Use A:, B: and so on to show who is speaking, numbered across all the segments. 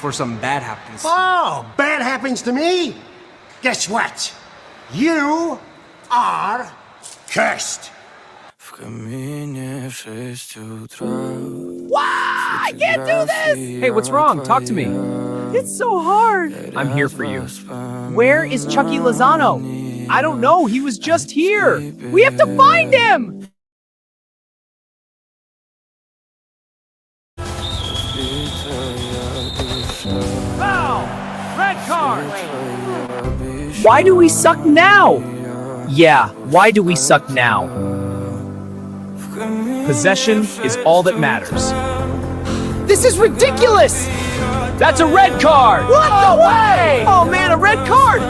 A: before something bad happens.
B: Oh, bad happens to me? Guess what? You are cursed.
C: What? I can't do this!
D: Hey, what's wrong? Talk to me.
C: It's so hard.
D: I'm here for you. Where is Chucky Lozano? I don't know. He was just here.
C: We have to find him!
D: Foul! Red card! Why do we suck now? Yeah, why do we suck now? Possession is all that matters. This is ridiculous! That's a red card!
C: What the way?
D: Oh man, a red card!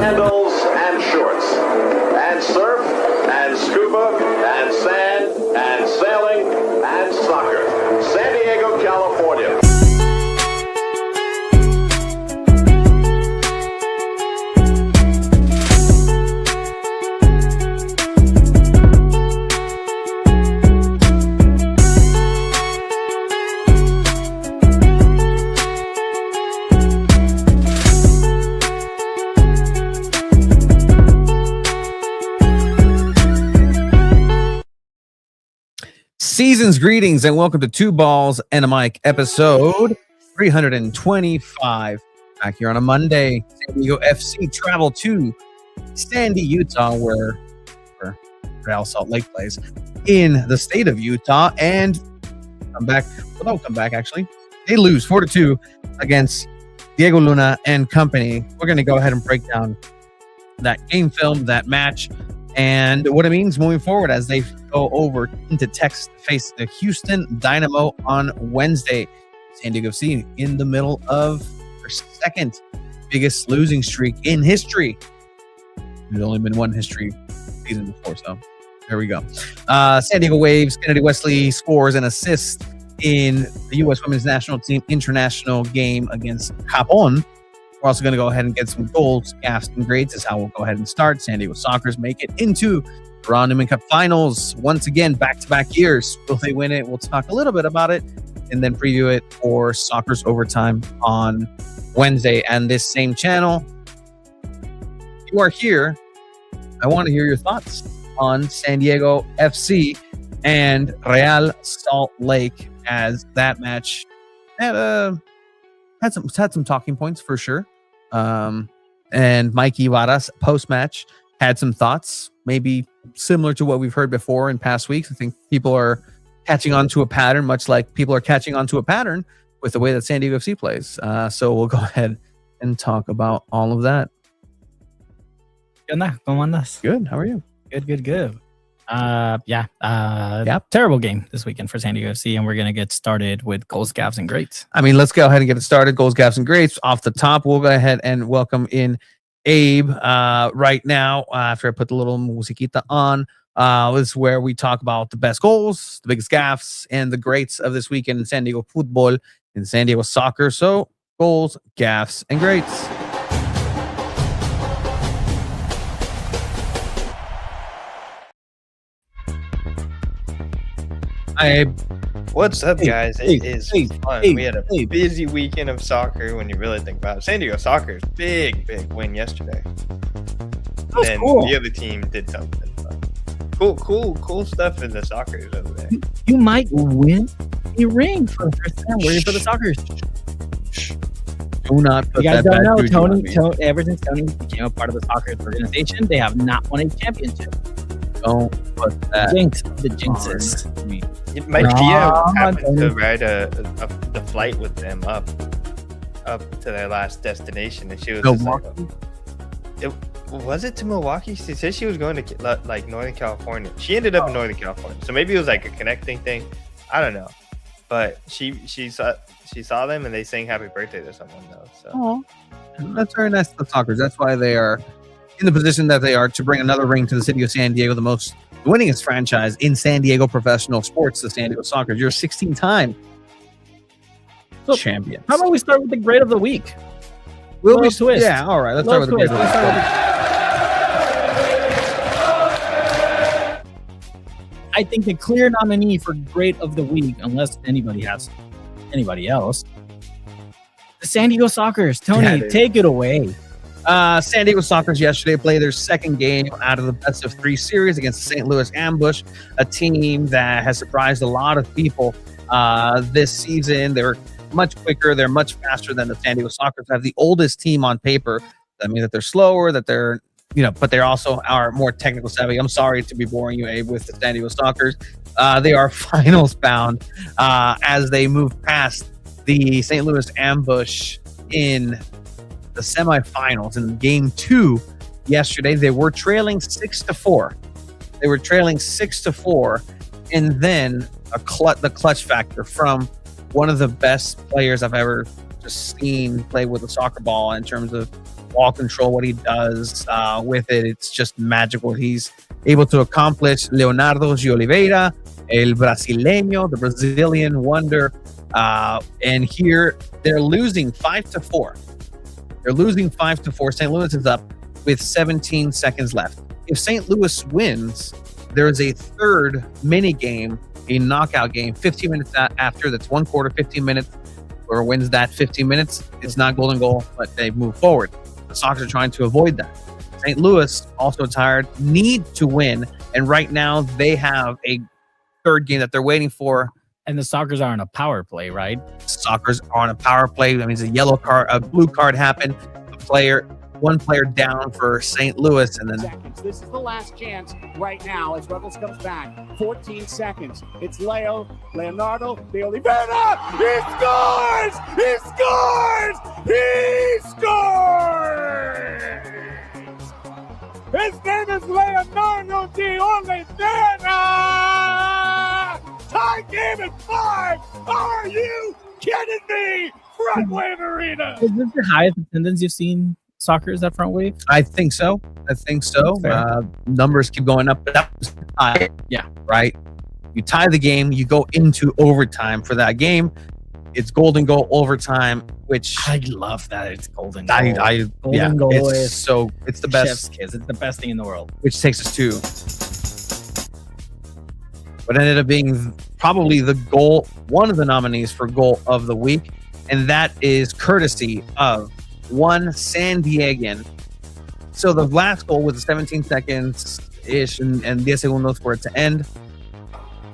E: Sandals and shorts, and surf, and scuba, and sand, and sailing, and soccer. San Diego, California.
F: Season's greetings and welcome to Two Balls and a Mic, episode 325. Back here on a Monday, San Diego FC travel to Sandy, Utah, where Real Salt Lake plays in the state of Utah, and don't come back actually. They lose 4-2 against Diego Luna and company. We're going to go ahead and break down that game film, that match, and what it means moving forward as they go over into Texas to face the Houston Dynamo on Wednesday. San Diego FC in the middle of their second biggest losing streak in history. There's only been one history season before, so there we go. San Diego Waves, Kennedy Wesley scores and assists in the U.S. Women's National Team international game against Japón. We're also going to go ahead and get some goals, gaffes, and grades is how we'll go ahead and start. San Diego Soccers make it into the Ron Newman Cup Finals once again, back-to-back years. Will they win it? We'll talk a little bit about it and then preview it for Soccer's Overtime on Wednesday and this same channel. If you are here, I want to hear your thoughts on San Diego FC and Real Salt Lake, as that match had some talking points for sure. And Mikey Varas post-match had some thoughts, maybe similar to what we've heard before in past weeks. I think people are catching on to a pattern, much like people are catching on to a pattern with the way that San Diego FC plays. So we'll go ahead and talk about all of that.
G: ¿Qué onda? ¿Cómo andas?
F: Good. How are you?
G: Good. Terrible game this weekend for San Diego FC, and we're going to get started with goals, gaffes, and greats.
F: I mean, let's go ahead and get it started. Goals, gaffes, and greats. Off the top, we'll go ahead and welcome in Abe right now after I put the little musiquita on. This is where we talk about the best goals, the biggest gaffes, and the greats of this weekend in SanDiego.Futbol, in San Diego Soccer. So, goals, gaffes, and greats.
H: What's up, guys? It is fun. We had a busy weekend of soccer when you really think about it. San Diego Soccer's big win yesterday. And then
G: cool.
H: The other team did something. Cool stuff in the Soccers over there.
G: You might win a ring for the first time. Where you for the Soccers?
F: Do not put
G: You guys
F: that
G: don't
F: bad
G: know,
F: juju on me.
G: ever since Tony became a part of the Soccers organization, they have not won a championship.
F: Don't put that.
G: The jinxes.
H: My tia happened to ride the flight with them up to their last destination, and she was just like, was it to Milwaukee? She said she was going to like Northern California. She ended up in Northern California, so maybe it was like a connecting thing. I don't know, but she saw them and they sang happy birthday to someone though. So
F: that's very nice to the Soccers. That's why they are in the position that they are to bring another ring to the city of San Diego, the winningest franchise in San Diego professional sports, the San Diego Soccers. You're 16-time
G: So,
F: champions.
G: How about we start with the grade of the week?
F: Will we
G: Little twist.
F: Yeah, all right. Let's start with the
G: Little
F: grade of the
G: twist.
F: week.
G: I think the clear nominee for grade of the week, unless anybody has anybody else, the San Diego Sockers. Tony, take it away.
F: San Diego Sockers yesterday played their second game out of the best of 3 series against the St. Louis Ambush, a team that has surprised a lot of people this season. They're much quicker. They're much faster than the San Diego Sockers. Have the oldest team on paper. That means that they're slower, that they're, but they also are more technical savvy. I'm sorry to be boring you, Abe, with the San Diego Sockers. They are finals bound as they move past the St. Louis Ambush in the semifinals. In game 2 yesterday, they were trailing 6-4. They were trailing 6-4, and then the clutch factor from one of the best players I've ever just seen play with a soccer ball in terms of ball control, what he does with it. It's just magical. He's able to accomplish. Leonardo de Oliveira, el brasileño, the Brazilian wonder. And here they're losing 5-4. They're losing 5-4. St. Louis is up with 17 seconds left. If St. Louis wins, there is a third mini game, a knockout game, 15 minutes after. That's one quarter, 15 minutes. Whoever wins that 15 minutes, it's not golden goal, but they move forward. The Sox are trying to avoid that. St. Louis, also tired, need to win. And right now, they have a third game that they're waiting for.
G: And the Sockers are on a power play, right?
F: Sockers are on a power play. That means a blue card happened. One player down for St. Louis, and then
A: this is the last chance right now as Rebels comes back. 14 seconds. It's Leonardo de Oliveira. He scores! He scores! He scores! His name is Leonardo de Oliveira. Tie game at 5. Are you kidding me? Front Wave Arena.
G: Is this the highest attendance you've seen Sockers at Front Wave?
F: I think so. Numbers keep going up, but that was high.
G: Yeah.
F: Right. You tie the game, you go into overtime for that game. It's golden goal overtime, which
G: I love that it's golden goal.
F: Golden goal
G: it's
F: the best.
G: Chef's kiss. It's the best thing in the world.
F: Which takes us to what ended up being probably one of the nominees for goal of the week, and that is courtesy of one San Diegan. So the last goal was 17 seconds ish and 10 segundos for it to end.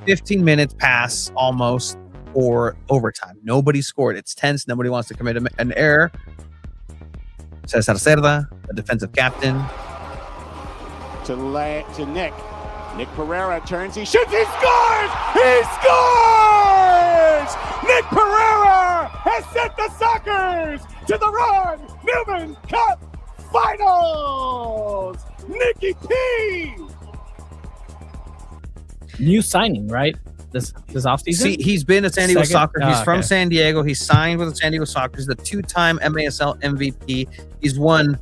F: 15 minutes pass almost for overtime. Nobody scored. It's tense. Nobody wants to commit an error. Cesar Cerda, the defensive captain,
A: to Nick. Nick Pereira turns, he shoots, he scores! He scores! Nick Pereira has sent the Sockers to the Ron Newman Cup Finals! Nicky P!
G: New signing, right? This offseason?
F: See, he's been at San Diego Sockers. He's from
G: okay.
F: San Diego. He signed with the San Diego Sockers, the 2-time MASL MVP. He's won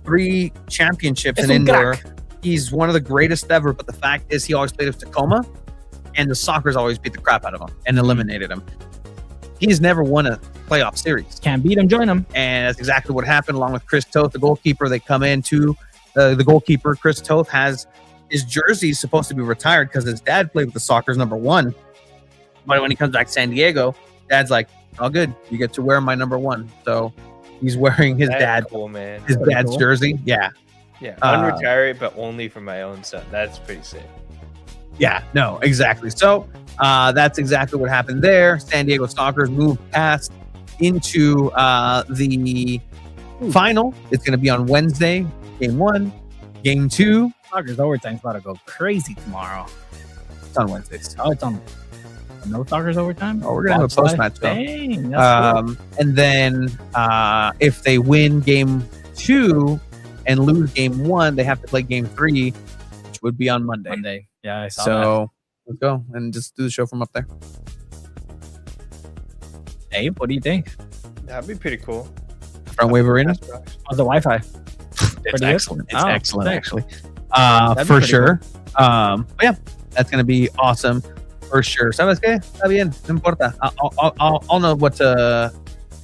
F: 3 championships in indoor. He's one of the greatest ever, but the fact is he always played with Tacoma, and the Sockers always beat the crap out of him and eliminated him. He's never won a playoff series.
G: Can't beat him, join him.
F: And that's exactly what happened along with Chris Toth, the goalkeeper. They come into the goalkeeper. Chris Toth has his jersey supposed to be retired because his dad played with the Sockers #1. But when he comes back to San Diego, dad's like, "Oh, good, you get to wear my #1." So he's wearing his dad's jersey. Yeah.
H: Yeah, unretire it, but only for my own son. That's pretty sick.
F: Yeah, no, exactly. So that's exactly what happened there. San Diego Sockers moved past into the final. It's going to be on Wednesday, game 1, game 2.
G: Sockers overtime's about to go crazy tomorrow.
F: It's on Wednesdays.
G: Oh, it's on. No Sockers overtime?
F: Oh, we're going to have a post-match, though.
G: Dang, that's cool.
F: And then if they win game 2 and lose game 1, they have to play game 3, which would be on Monday.
G: Yeah, I saw that.
F: So let's go and just do the show from up there.
G: Abe, what do you think?
H: That'd be pretty cool.
F: Front Wave Arena?
G: How's the Wi-Fi?
F: It's excellent. It's excellent,
G: sick.
F: actually.
G: That'd be
F: For
G: pretty
F: sure. But yeah, that's going to be awesome. For sure. ¿Sabes qué? Está bien. No importa. I'll know what to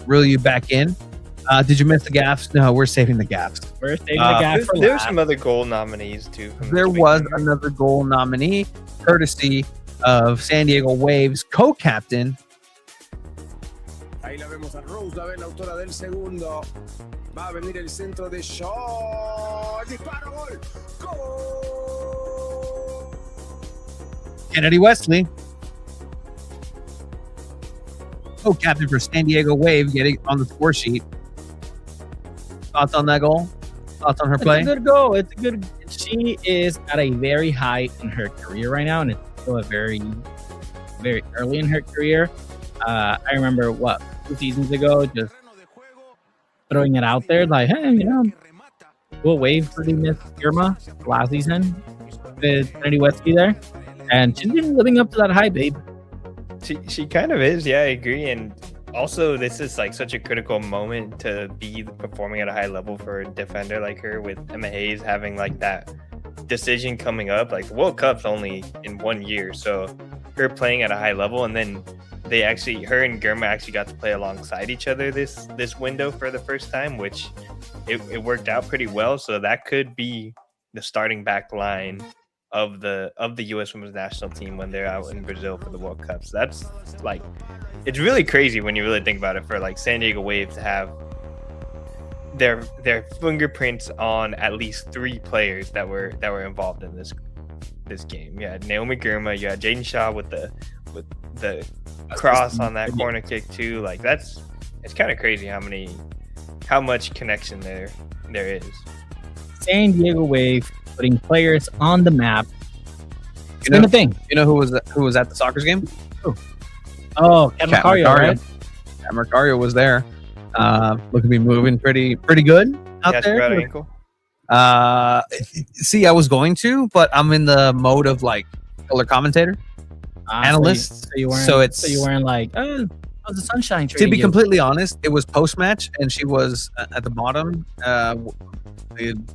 F: reel you back in. Did you miss the gaffes? No, we're saving the gaffes.
G: We're saving the gaff for
H: There's
G: last.
H: some other goal nominees too. from
F: There
H: this week.
F: was another goal nominee, courtesy of San Diego Waves co-captain.
I: Ahí la vemos a Rose, la autora del segundo. Va a venir el centro de shot. Disparo, gol. Gol.
F: Kennedy Wesley, co-captain for San Diego Wave, getting on the score sheet. Thoughts on that goal? Thoughts on her play?
G: It's a good goal. It's a good. She is at a very high in her career right now, and it's still a very, very early in her career. I remember 2 seasons ago, just throwing it out there, like, hey, we'll wave for Miss Irma last season with Kennedy Wesley there, and she's been living up to that hype, babe.
H: She kind of is, yeah, I agree. And also, this is like such a critical moment to be performing at a high level for a defender like her, with Emma Hayes having like that decision coming up. Like, the World Cup's only in 1 year, so her playing at a high level, and then her and Germa actually got to play alongside each other this window for the first time, which it worked out pretty well. So that could be the starting back line of the U.S. women's national team when they're out in Brazil for the World Cup. So that's like, it's really crazy when you really think about it, for like San Diego Wave to have their fingerprints on at least 3 players that were involved in this game. You had Naomi Girma, you had Jaden Shaw with the cross on that corner kick too. Like, it's kind of crazy how much connection there is.
G: San Diego Wave putting players on the map. It's
F: You
G: been
F: know-
G: a thing.
F: You know who was at the soccer game?
G: Oh, Kat Macario, right?
F: Kat Macario was there. Looking to be moving pretty good out
H: Yeah,
F: there.
H: spread ankle.
F: See, I was going to, but I'm in the mode of like color commentator, analyst.
G: So you weren't.
F: So it's-
G: So you weren't like, oh, how's the sunshine
F: To
G: treating
F: be
G: you?
F: completely honest, it was post-match, and she was at the bottom,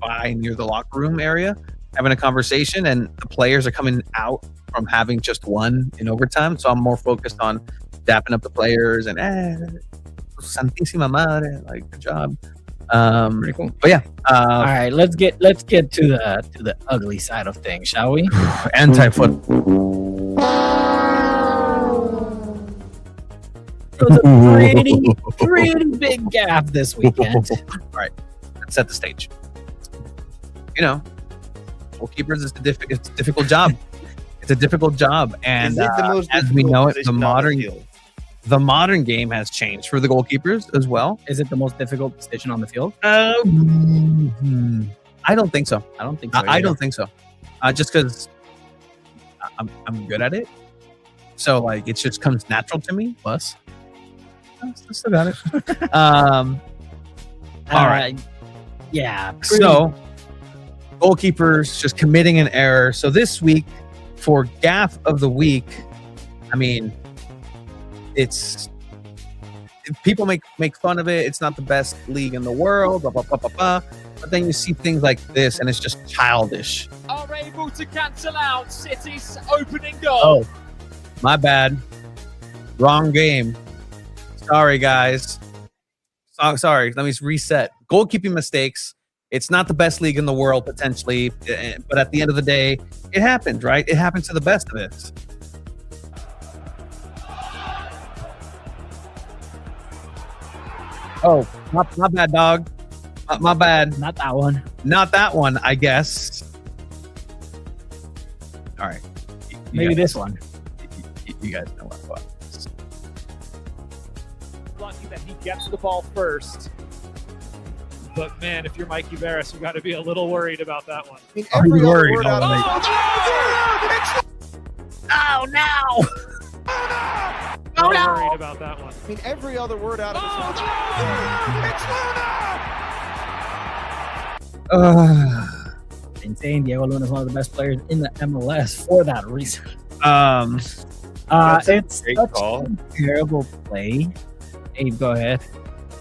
F: by near the locker room area, having a conversation, and the players are coming out from having just won in overtime. So I'm more focused on dapping up the players and Santísima Madre, like, good job.
G: Pretty cool.
F: But yeah,
G: All right, let's get to the ugly side of things, shall we?
F: anti-football.
G: It was a pretty big gap this weekend.
F: Right, let's set the stage. Goalkeepers is it's a difficult job. It's a difficult job, and
H: Is it the most
F: as we
H: difficult
F: know it,
H: position on the field?
F: the modern game has changed for the goalkeepers as well.
G: Is it the most difficult position on the field?
F: I don't think so.
G: I don't think so.
F: I
G: either.
F: don't think so. Just because I'm good at it, so like it just comes natural to me.
G: Plus,
F: I still got it. All right.
G: Yeah.
F: So, goalkeepers just committing an error. So this week, for Gaff of the Week, I mean, people make fun of it. It's not the best league in the world, blah, blah, blah, blah, blah. But then you see things like this, and it's just childish.
C: Are able to cancel out City's opening goal.
F: Oh, my bad. Wrong game. Sorry, guys. Sorry. Let me reset. Goalkeeping mistakes. It's not the best league in the world, potentially. But at the end of the day, it happens, right? It happens to the best of us. Oh, my bad, dog. My bad.
G: Not that one.
F: Not that one, I guess. All right.
G: Maybe this one.
F: You guys know what.
C: Lucky that he gets the ball first. But man, if you're Mikey Barris, you got to be a little worried about that one.
J: I mean,
F: Are you
J: every other
F: worried?
J: word out of
G: Oh no!
C: Oh, no! Worried about that one.
J: I mean, every other word out of
G: And saying Diego Luna is one of the best players in the MLS for that reason.
H: That's a
G: It's
H: great
G: such
H: call.
G: a terrible play. Hey, go ahead.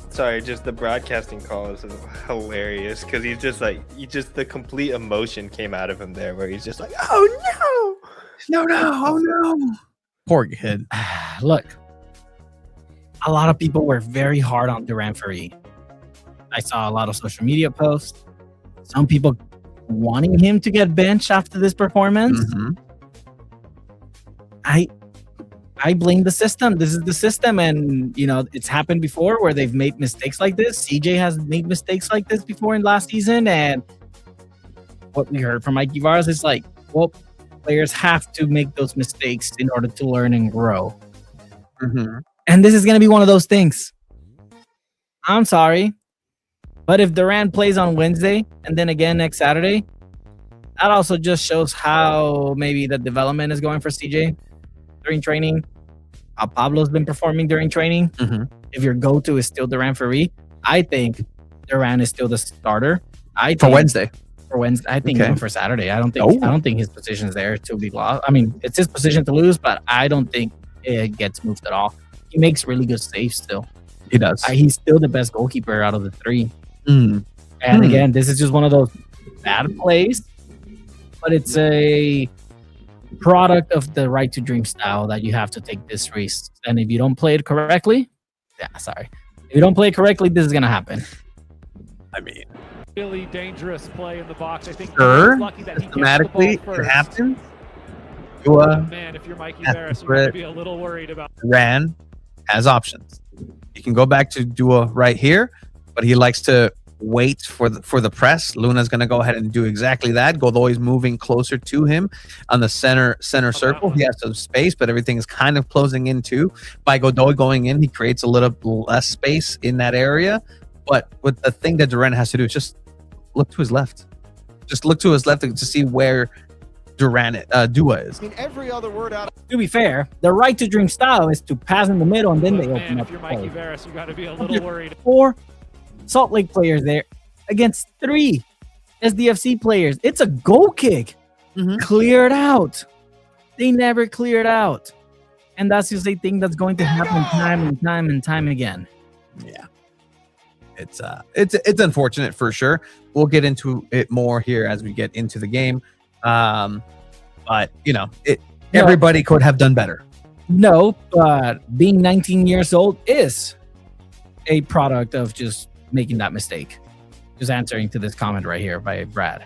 H: Sorry, just the broadcasting call is hilarious because the complete emotion came out of him there, where he's just like, "Oh
F: No, oh no. Poor kid.
G: Look, a lot of people were very hard on Duran Ferree. I saw a lot of social media posts. Some people wanting him to get benched after this performance.
F: Mm-hmm.
G: I blame the system. This is the system, and it's happened before where they've made mistakes like this. CJ has made mistakes like this before in last season, and what we heard from Mikey Varas is like, well, players have to make those mistakes in order to learn and grow.
F: Mm-hmm.
G: And this is going to be one of those things. I'm sorry, but if Duran plays on Wednesday and then again next Saturday, that also just shows how maybe the development is going for CJ during training, how Pablo's been performing during training.
F: Mm-hmm.
G: If your go-to is still Duran Ferree, I think Duran is still the starter.
F: For Wednesday.
G: I think
F: Okay.
G: even for Saturday. I don't think his position is there to be lost. I mean, it's his position to lose, but I don't think it gets moved at all. He makes really good saves still.
F: He does.
G: He's still the best goalkeeper out of the three.
F: Mm.
G: And again, this is just one of those bad plays, but it's a product of the right to dream style that you have to take this risk. And if you don't play it correctly, if you don't play it correctly, this is going to happen.
F: I mean,
C: Really dangerous play in the box. I think
F: sure,
C: he's lucky that he gets the
F: systematically
C: ball
F: it
C: first.
F: happens.
C: But man, if you're Mikey
F: That's
C: Barris, you're
F: the
C: going to
F: threat.
C: be a little worried about.
F: Duran has options. You can go back to Dua right here, but he likes to wait for the press. Luna's going to go ahead and do exactly that. Godoy's moving closer to him on the center circle. He has some space, but everything is kind of closing in too. By Godoy going in, he creates a little less space in that area. But what the thing that Duran has to do is just look to his left. Just look to his left to see where Dua is.
I: I mean, every other word out.
G: To be fair, the right to dream style is to pass in the middle and then
C: But
G: they
C: man,
G: open up
C: if you're
G: the
C: Mikey
G: play.
C: Barris, you got to be a little worried.
G: 4 Salt Lake players there against 3 SDFC players. It's a goal kick. Cleared out. They never cleared out. And that's just a thing that's going to happen time and time and time again.
F: Yeah. It's unfortunate for sure. We'll get into it more here as we get into the game. But everybody could have done better.
G: No, but being 19 years old is a product of just making that mistake. Just answering to this comment right here by Brad.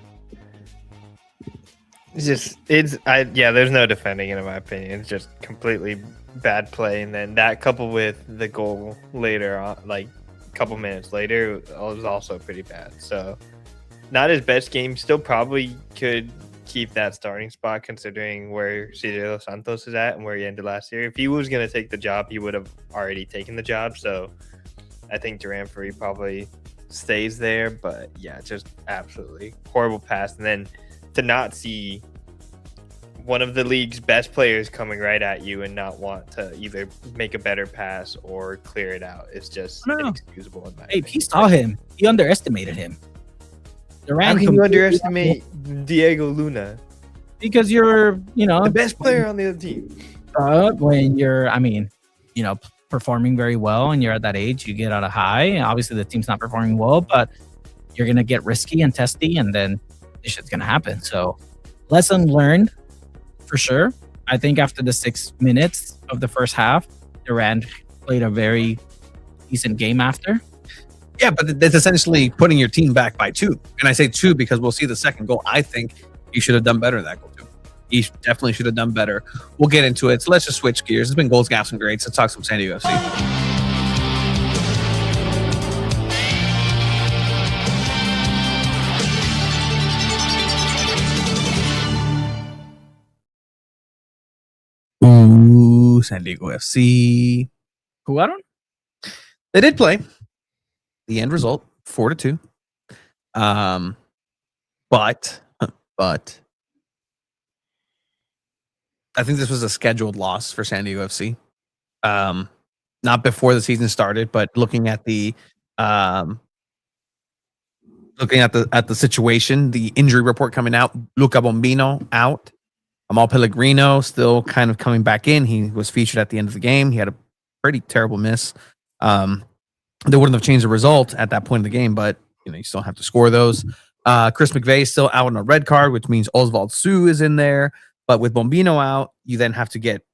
H: There's no defending it in my opinion. It's just completely bad play, and then that coupled with the goal later on, like a couple minutes later, it was also pretty bad. So not his best game. Still probably could keep that starting spot considering where CJ Dos Santos is at and where he ended last year. If he was going to take the job, he would have already taken the job. So I think Duran Ferree probably stays there. But yeah, just absolutely horrible pass. And then to not see one of the league's best players coming right at you and not want to either make a better pass or clear it out is just inexcusable in my opinion.
G: He saw him. He underestimated him.
H: How can you underestimate Diego Luna?
G: Because you're,
H: the best player on the other team.
G: When you're, performing very well and you're at that age, you get out of high. Obviously, the team's not performing well, but you're going to get risky and testy, and then this shit's going to happen. So, lesson learned for sure. I think after the 6 minutes of the first half, Duran played a very decent game after.
F: Yeah, but that's essentially putting your team back by 2. And I say 2 because we'll see the second goal. I think he should have done better in that goal too. He definitely should have done better. We'll get into it. So let's just switch gears. It's been goals, gaps, and grades. Let's talk some SanDiego FC. Ooh, SanDiego FC.
G: Jugaron?
F: They did play. The end result, 4-2. But I think this was a scheduled loss for SanDiego FC. Not before the season started, but looking at the situation, the injury report coming out, Luca Bombino out. Amal Pellegrino still kind of coming back in. He was featured at the end of the game. He had a pretty terrible miss. They wouldn't have changed the result at that point in the game, but you still have to score those. Chris McVeigh is still out on a red card, which means Oswald Sue is in there. But with Bombino out, you then have to get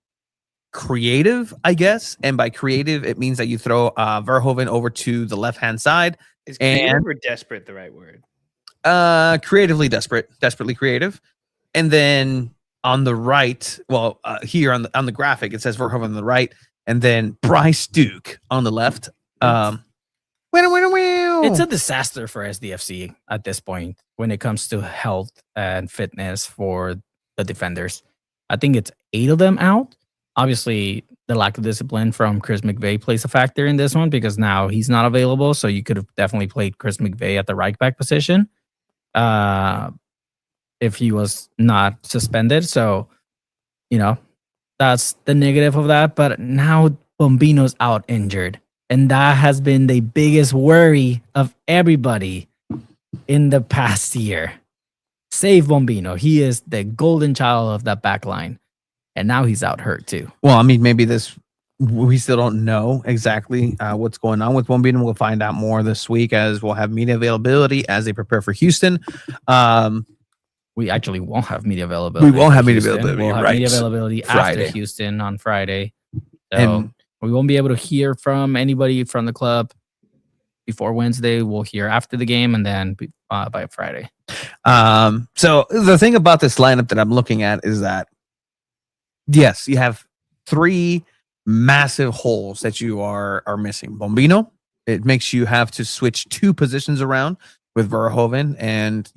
F: creative, I guess. And by creative, it means that you throw Verhoeven over to the left-hand side.
H: Is creative or desperate the right word?
F: Creatively desperately creative. And then on the right, here on the graphic, it says Verhoeven on the right, and then Bryce Duke on the left.
G: It's a disaster for SDFC at this point when it comes to health and fitness for the defenders. I think it's 8 of them out. Obviously, the lack of discipline from Chris McVeigh plays a factor in this one because now he's not available. So you could have definitely played Chris McVeigh at the right back position if he was not suspended. So, that's the negative of that. But now Bombino's out injured. And that has been the biggest worry of everybody in the past year. Save Bombino. He is the golden child of that back line. And now he's out hurt too.
F: Well, I mean, maybe we still don't know exactly what's going on with Bombino. We'll find out more this week as we'll have media availability as they prepare for Houston.
G: We actually won't have media availability.
F: We won't have media availability.
G: We'll have media availability
F: Friday.
G: after Houston on Friday. So we won't be able to hear from anybody from the club before Wednesday. We'll hear after the game and then by Friday.
F: So the thing about this lineup that I'm looking at is that, yes, you have 3 massive holes that you are missing. Bombino, it makes you have to switch 2 positions around with Verhoeven, and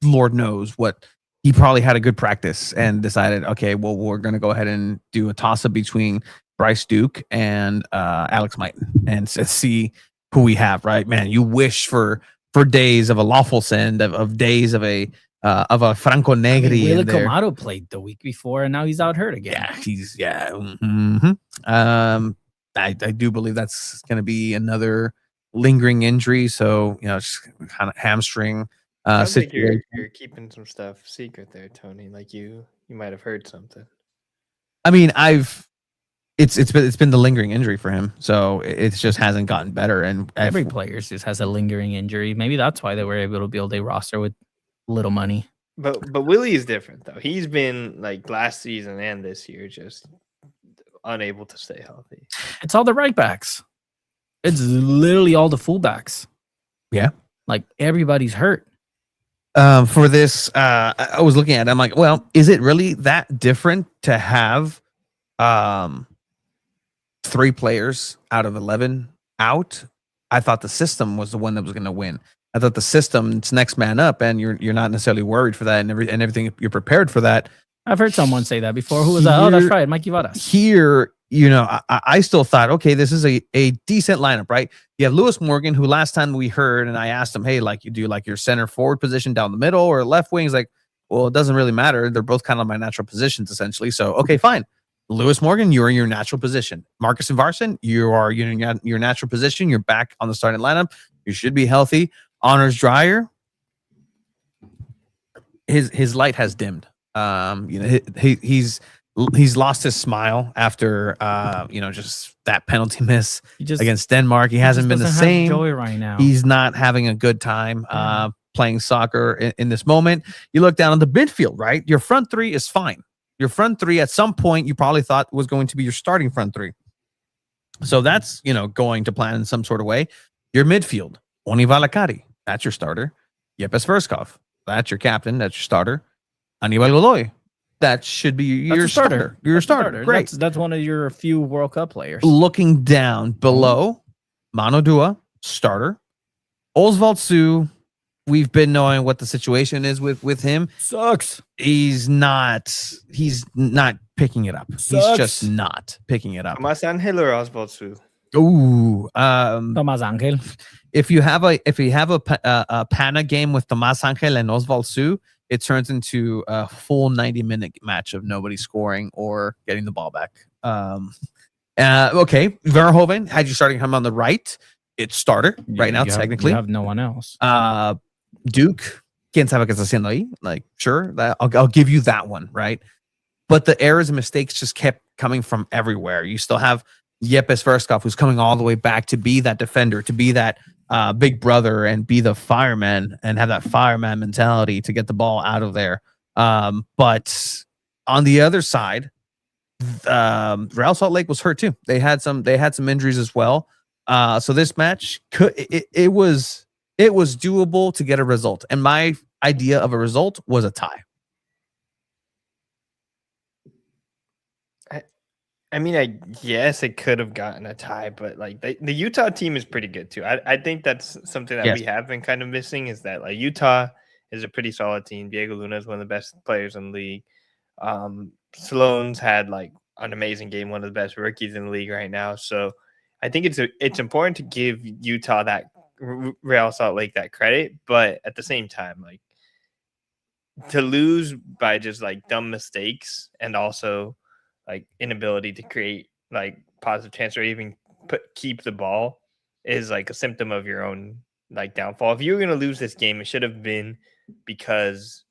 F: Lord knows what he probably had a good practice and decided, okay, well, we're going to go ahead and do a toss-up between Bryce Duke and Alex Mighton and see who we have, right? Man, you wish for days of a lawful send, of days of a Franco Negri.
G: Willy Camaro played the week before, and now he's out hurt again.
F: I do believe that's going to be another lingering injury. So just kind of hamstring.
H: Sounds like you're keeping some stuff secret there, Tony. Like you might have heard something.
F: I mean, it's been the lingering injury for him, so it just hasn't gotten better. And
G: every player just has a lingering injury. Maybe that's why they were able to build a roster with little money.
H: But Willie is different though. He's been like last season and this year just unable to stay healthy.
G: It's all the right backs. It's literally all the fullbacks.
F: Yeah,
G: like everybody's hurt.
F: For this, I was looking at it, I'm like, well, is it really that different to have 3 players out of 11 out? I thought the system was the one that was going to win. I thought the system, it's next man up, and you're not necessarily worried for that, and everything, you're prepared for that.
G: I've heard someone say that before. Who was that? Oh, that's right, Mikey Varas.
F: Here, I still thought, okay, this is a decent lineup, right? You have Lewis Morgan, who last time we heard, and I asked him, hey, like, you do like your center forward position down the middle or left wing? He's like, well, it doesn't really matter. They're both kind of my natural positions, essentially. So, okay, fine. Lewis Morgan, you're in your natural position. Marcus Invarson, you are in your natural position. You're back on the starting lineup. You should be healthy. Honors Dreyer, his light has dimmed. He's lost his smile after just that penalty miss against Denmark. He hasn't been the same.
G: Joy right now.
F: He's not having a good time playing soccer in this moment. You look down on the midfield, right? Your front 3 is fine. Your front 3 at some point you probably thought was going to be your starting front 3. So that's going to plan in some sort of way. Your midfield, Oni Valakari, that's your starter. Yepes Verskov, that's your captain, that's your starter. Aníbal Godoy, that should be your starter. Your starter. Great.
G: That's one of your few World Cup players.
F: Looking down below, Mano Dua, starter. Oswald Sue, we've been knowing what the situation is with him.
G: Sucks.
F: He's not picking it up.
G: Sucks.
F: He's just not picking it up.
H: Tomas Angel or Oswald Sue?
F: Ooh,
G: Tomas Angel.
F: If you have a Pana game with Tomas Angel and Oswald Sue, it turns into a full 90-minute match of nobody scoring or getting the ball back. Okay, Verhoeven, had you starting him on the right, it's starter right now, technically.
G: You have no one else.
F: Duke, quién sabe qué está haciendo ahí? Like, sure, I'll give you that one, right? But the errors and mistakes just kept coming from everywhere. You still have Yepes Verskov, who's coming all the way back to be that defender, to be that big brother and be the fireman and have that fireman mentality to get the ball out of there. But on the other side, Real Salt Lake was hurt too. They had some injuries as well. So this match it was doable to get a result. And my idea of a result was a tie.
H: I mean, I guess it could have gotten a tie, but like the Utah team is pretty good too. I think that's something that we have been kind of missing, is that like Utah is a pretty solid team. Diego Luna is one of the best players in the league. Sloan's had like an amazing game, one of the best rookies in the league right now. So I think it's important to give Utah that Real Salt Lake that credit, but at the same time, like to lose by just like dumb mistakes and also like inability to create like positive chance or even keep the ball is like a symptom of your own like downfall. If you were going to lose this game, it should have been because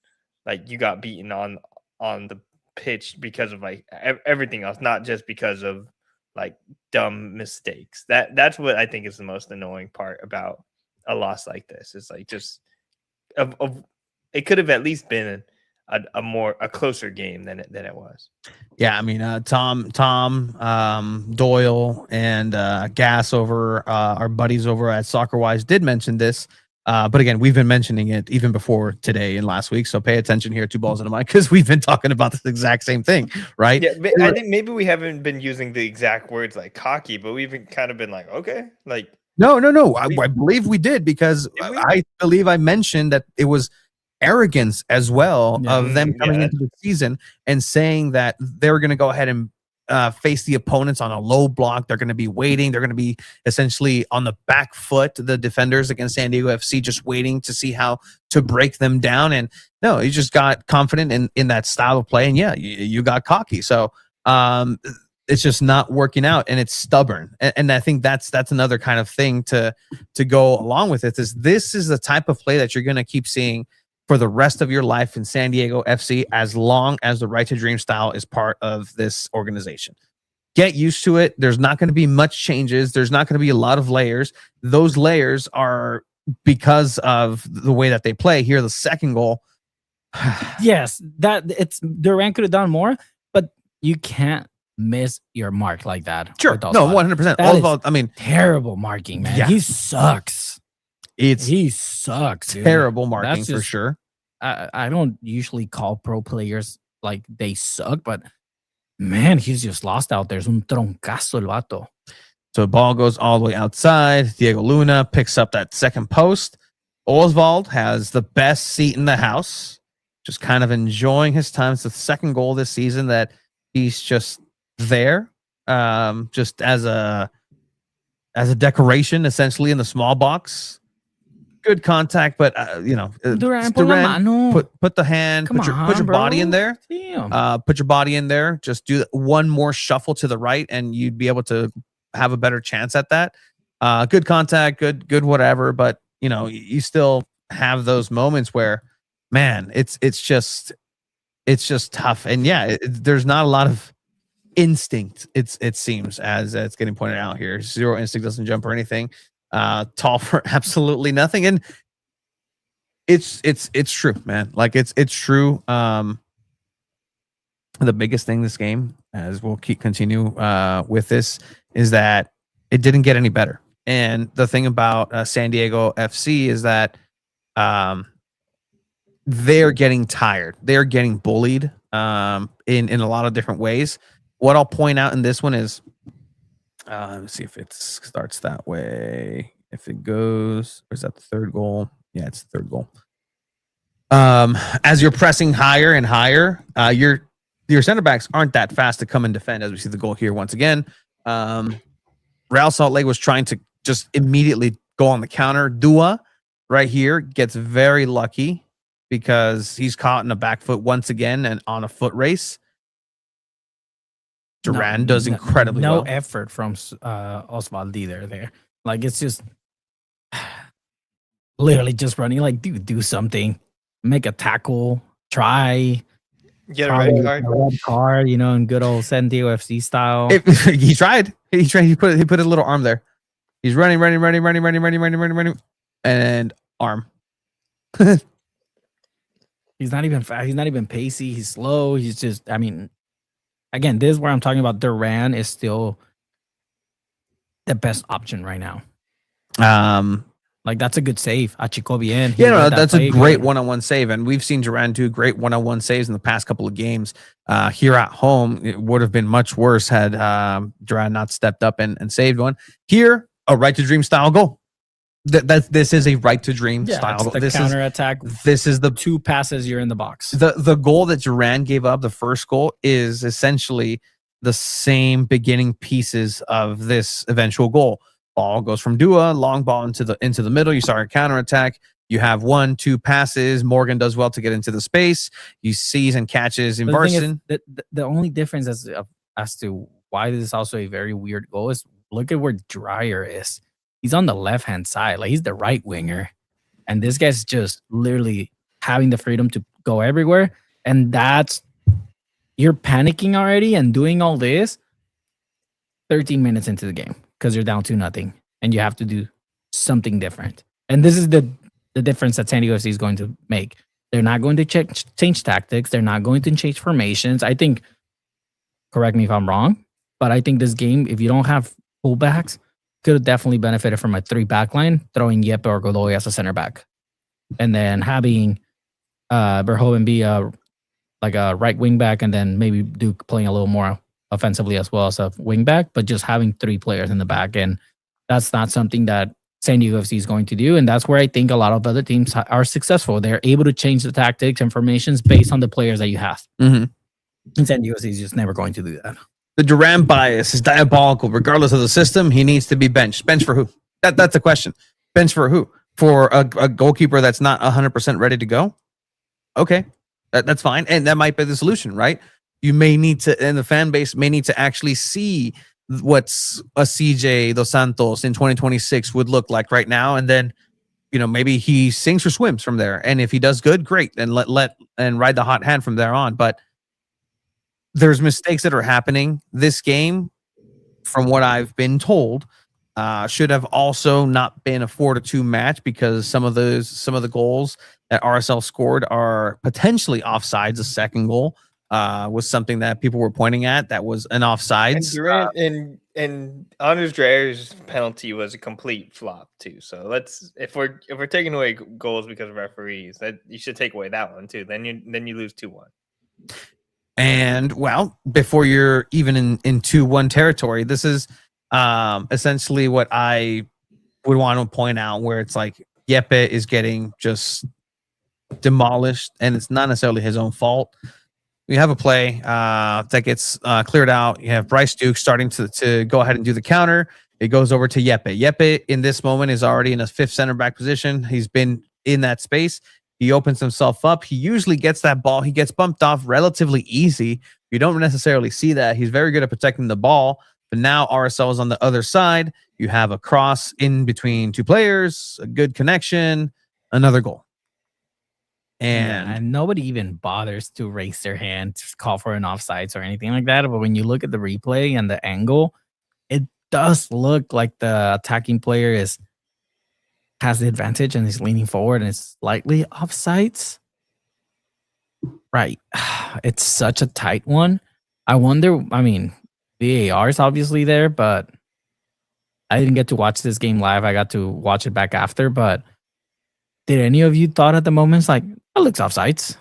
H: like you got beaten on the pitch because of like everything else, not just because of like dumb mistakes. That's what I think is the most annoying part about a loss like this. It's like just it could have at least been a closer game than it was.
F: Yeah, I mean, Tom, Doyle, and Gas over our buddies over at SoccerWise did mention this, but again, we've been mentioning it even before today and last week. So pay attention here, Two Balls in a Mic, because we've been talking about this exact same thing, right?
H: Yeah, I think maybe we haven't been using the exact words like cocky, but we've kind of been like, okay, like
F: no. I believe we did, because I believe I mentioned that it was arrogance as well of them coming into the season and saying that they're going to go ahead and face the opponents on a low block. They're going to be waiting. They're going to be essentially on the back foot, the defenders against San Diego FC, just waiting to see how to break them down. And no, you just got confident in that style of play. And yeah, you got cocky. So it's just not working out, and it's stubborn. And I think that's another kind of thing to go along with it. This is the type of play that you're going to keep seeing for the rest of your life in San Diego FC, as long as the Right to Dream style is part of this organization. Get used to it. There's not going to be much changes. There's not going to be a lot of layers. Those layers are because of the way that they play. Here, the second goal.
G: Yes, Duran could have done more, but you can't miss your mark like that.
F: Sure, no, 100%. I mean,
G: terrible marking, man. Yeah. He sucks. He sucks.
F: Terrible marking for sure.
G: I don't usually call pro players like they suck, but man, he's just lost out there. Es un troncazo el vato.
F: So the ball goes all the way outside. Diego Luna picks up that second post. Oswald has the best seat in the house, just kind of enjoying his time. It's the second goal this season that he's just there, just as a decoration, essentially, in the small box. Good contact, but
G: Duran,
F: put the hand, put your body in there. Put your body in there. Just do one more shuffle to the right, and you'd be able to have a better chance at that. Good contact, good whatever. But you still have those moments where, man, it's just tough. And yeah, there's not a lot of instinct. It seems, as it's getting pointed out here. Zero instinct, doesn't jump or anything. Tall for absolutely nothing. And it's true, man. Like it's true. The biggest thing this game, as we'll continue with this, is that it didn't get any better. And the thing about San Diego FC is that they're getting tired. They're getting bullied in a lot of different ways. What I'll point out in this one is, let's see if it starts that way. If it goes, or is that the third goal? Yeah, it's the third goal. As you're pressing higher and higher, your center backs aren't that fast to come and defend, as we see the goal here once again. Real Salt Lake was trying to just immediately go on the counter. Dua right here gets very lucky because he's caught in a back foot once again and on a foot race. Duran does incredibly well.
G: No effort from Oswald either there. Like, it's just literally just running. Like, dude, do something. Make a tackle. Try.
H: Get a red card.
G: A red card, in good old SanDiego FC style.
F: He tried. He put his little arm there. He's running, and arm.
G: He's not even fast. He's not even pacey. He's slow. He's just, again, this is where I'm talking about. Duran is still the best option right now. Like that's a good save. Achiko bien.
F: Yeah, no, that's a great one-on-one save, and we've seen Duran do great one-on-one saves in the past couple of games. Here at home, it would have been much worse had Duran not stepped up and saved one. Here, a right to dream style goal. This is a right to dream style goal.
G: This counter attack.
F: This is the
G: 2 passes. You're in the box.
F: The goal that Duran gave up, the first goal, is essentially the same beginning pieces of this eventual goal. Ball goes from Dua, long ball into the middle. You start a counterattack. You have 1-2 passes. Morgan does well to get into the space. You sees and catches in Barson.
G: The only difference as to why this is also a very weird goal is look at where Dreyer is. He's on the left-hand side. Like he's the right winger. And this guy's just literally having the freedom to go everywhere. And you're panicking already and doing all this 13 minutes into the game. Because you're down 2-0 and you have to do something different. And this is the difference that SanDiego FC is going to make. They're not going to change tactics. They're not going to change formations. I think, correct me if I'm wrong, but I think this game, if you don't have fullbacks, could have definitely benefited from a 3-back line, throwing Yeppe or Godoy as a center back. And then having Verhoeven be a right wing back and then maybe Duke playing a little more offensively as well as a wing back, but just having 3 players in the back. And that's not something that SanDiego FC is going to do. And that's where I think a lot of other teams are successful. They're able to change the tactics and formations based on the players that you have.
F: Mm-hmm.
G: And SanDiego FC is just never going to do that.
F: The Duran bias is diabolical. Regardless of the system, he needs to be benched. Bench for who? That's a question. Bench for who? For a goalkeeper that's not 100% ready to go? Okay, that's fine. And that might be the solution, right? You may need to, and the fan base may need to actually see what's a CJ Dos Santos in 2026 would look like right now. And then, maybe he sinks or swims from there. And if he does good, great. And let ride the hot hand from there on. But there's mistakes that are happening. This game, from what I've been told, should have also not been a 4-2 match because some of the goals that RSL scored are potentially offsides. The second goal was something that people were pointing at that was an offsides.
H: And and Anders Dreyer's penalty was a complete flop too. So if we're taking away goals because of referees, that you should take away that one too. Then you lose 2-1.
F: And before you're even in 2-1 territory, this is essentially what I would want to point out, where it's like Yeppe is getting just demolished, and it's not necessarily his own fault. We have a play that gets cleared out. You have Bryce Duke starting to go ahead and do the counter. It goes over to Yeppe. Yeppe in this moment is already in a 5th center back position. He's been in that space. He opens himself up. He usually gets that ball. He gets bumped off relatively easy. You don't necessarily see that. He's very good at protecting the ball. But now RSL is on the other side. You have a cross in between 2 players, a good connection, another goal.
G: And nobody even bothers to raise their hand to call for an offsides or anything like that. But when you look at the replay and the angle, it does look like the attacking player has the advantage and is leaning forward and it's slightly offsides. Right. It's such a tight one. I wonder, VAR is obviously there, but I didn't get to watch this game live. I got to watch it back after, but did any of you thought at the moment, it's like, that looks offsides?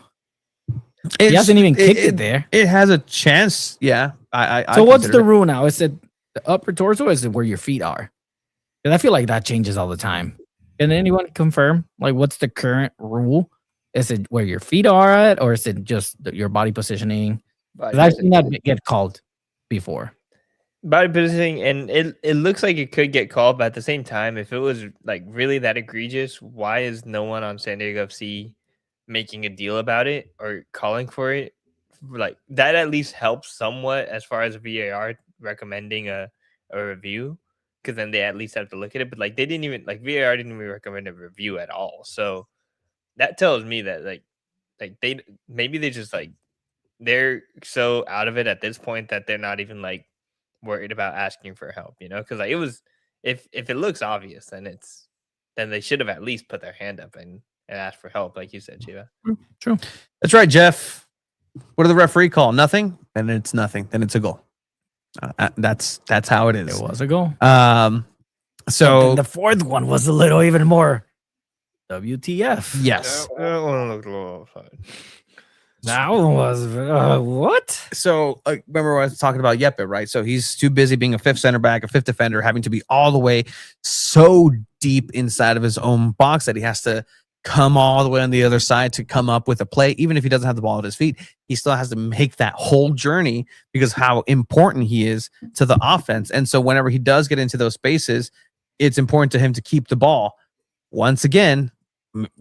G: He hasn't even kicked it there.
F: It has a chance. Yeah.
G: So what's the rule now? Is it the upper torso or is it where your feet are? Because I feel like that changes all the time. Can anyone confirm? Like, what's the current rule? Is it where your feet are at, or is it just your body positioning? I've seen that get called before.
H: Body positioning, and it looks like it could get called, but at the same time, if it was like really that egregious, why is no one on SanDiego FC making a deal about it or calling for it? Like that at least helps somewhat as far as VAR recommending a review, because then they at least have to look at it. But like VAR didn't even recommend a review at all. So that tells me that they're so out of it at this point that they're not even like worried about asking for help, because like it was, if it looks obvious, then they should have at least put their hand up and asked for help, like you said, Chiva.
G: True.
F: That's right, Jeff. What did the referee call? Nothing? then it's nothing. Then it's a goal. That's how it is.
D: It was a goal.
F: So
D: the fourth one was a little even more WTF.
F: Yes.
H: That one looked a little fun.
D: That one was what?
F: So remember I was talking about Yeppe, right? So he's too busy being a fifth center back, a fifth defender, having to be all the way so deep inside of his own box that he has to come all the way on the other side to come up with a play. Even if he doesn't have the ball at his feet, he still has to make that whole journey because how important he is to the offense. And so whenever he does get into those spaces, it's important to him to keep the ball. Once again,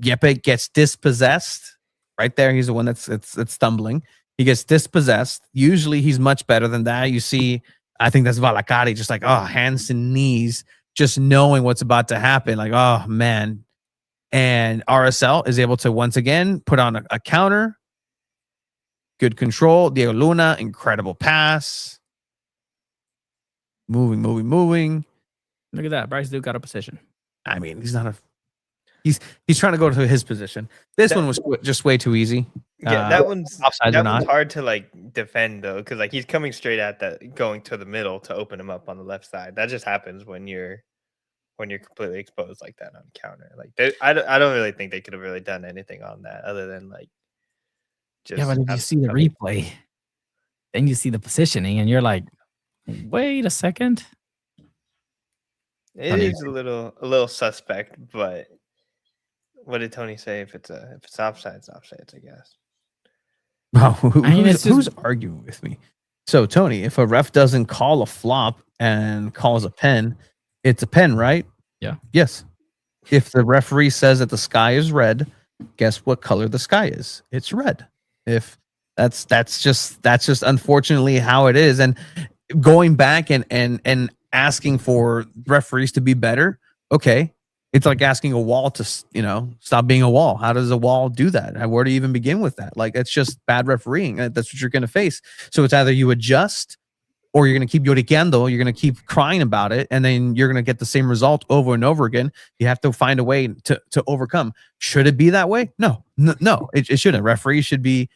F: Yeppe gets dispossessed. Right there, he's the one that's stumbling. He gets dispossessed. Usually he's much better than that. You see, I think that's Valakari, just like, hands and knees, just knowing what's about to happen. Like, oh, man. And RSL is able to, once again, put on a counter. Good control. Diego Luna, incredible pass. Moving.
D: Look at that. Bryce Duke got a position.
F: I mean, he's not a... He's trying to go to his position. This one was just way too easy.
H: Yeah, that one's
F: offsides or not.
H: hard to like defend though, because like he's coming straight at that, going to the middle to open him up on the left side. That just happens when you're completely exposed like that on counter. Like I don't really think they could have really done anything on that other than like just.
D: Yeah, but if you see the replay, then you see the positioning, and you're like, wait a second.
H: It is a little suspect, but. What did Tony say? If it's offside, it's offside, I guess.
F: Wow, who's arguing with me? So Tony, if a ref doesn't call a flop and calls a pen, it's a pen, right?
D: Yeah.
F: Yes. If the referee says that the sky is red, guess what color the sky is? It's red. If that's just unfortunately how it is. And going back and asking for referees to be better, okay. It's like asking a wall to, stop being a wall. How does a wall do that? Where do you even begin with that? Like, it's just bad refereeing. That's what you're going to face. So it's either you adjust or you're going to keep lloriqueando. You're going to keep crying about it. And then you're going to get the same result over and over again. You have to find a way to overcome. Should it be that way? No, it shouldn't. Referees should be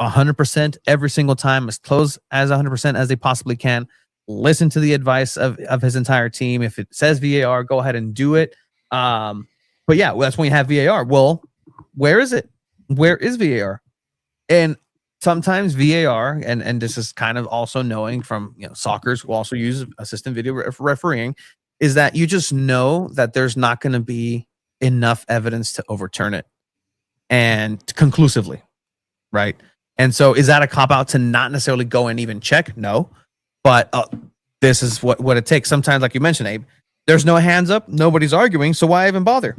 F: 100% every single time, as close as 100% as they possibly can. Listen to the advice of his entire team. If it says VAR, go ahead and do it. But yeah, that's when you have VAR. Well, where is it? Where is VAR? And sometimes VAR, and this is kind of also knowing from soccer who also use assistant video refereeing, is that you just know that there's not going to be enough evidence to overturn it and conclusively, right? And so is that a cop out to not necessarily go and even check? No, but this is what it takes. Sometimes, like you mentioned, Abe, there's no hands up, nobody's arguing, so why even bother?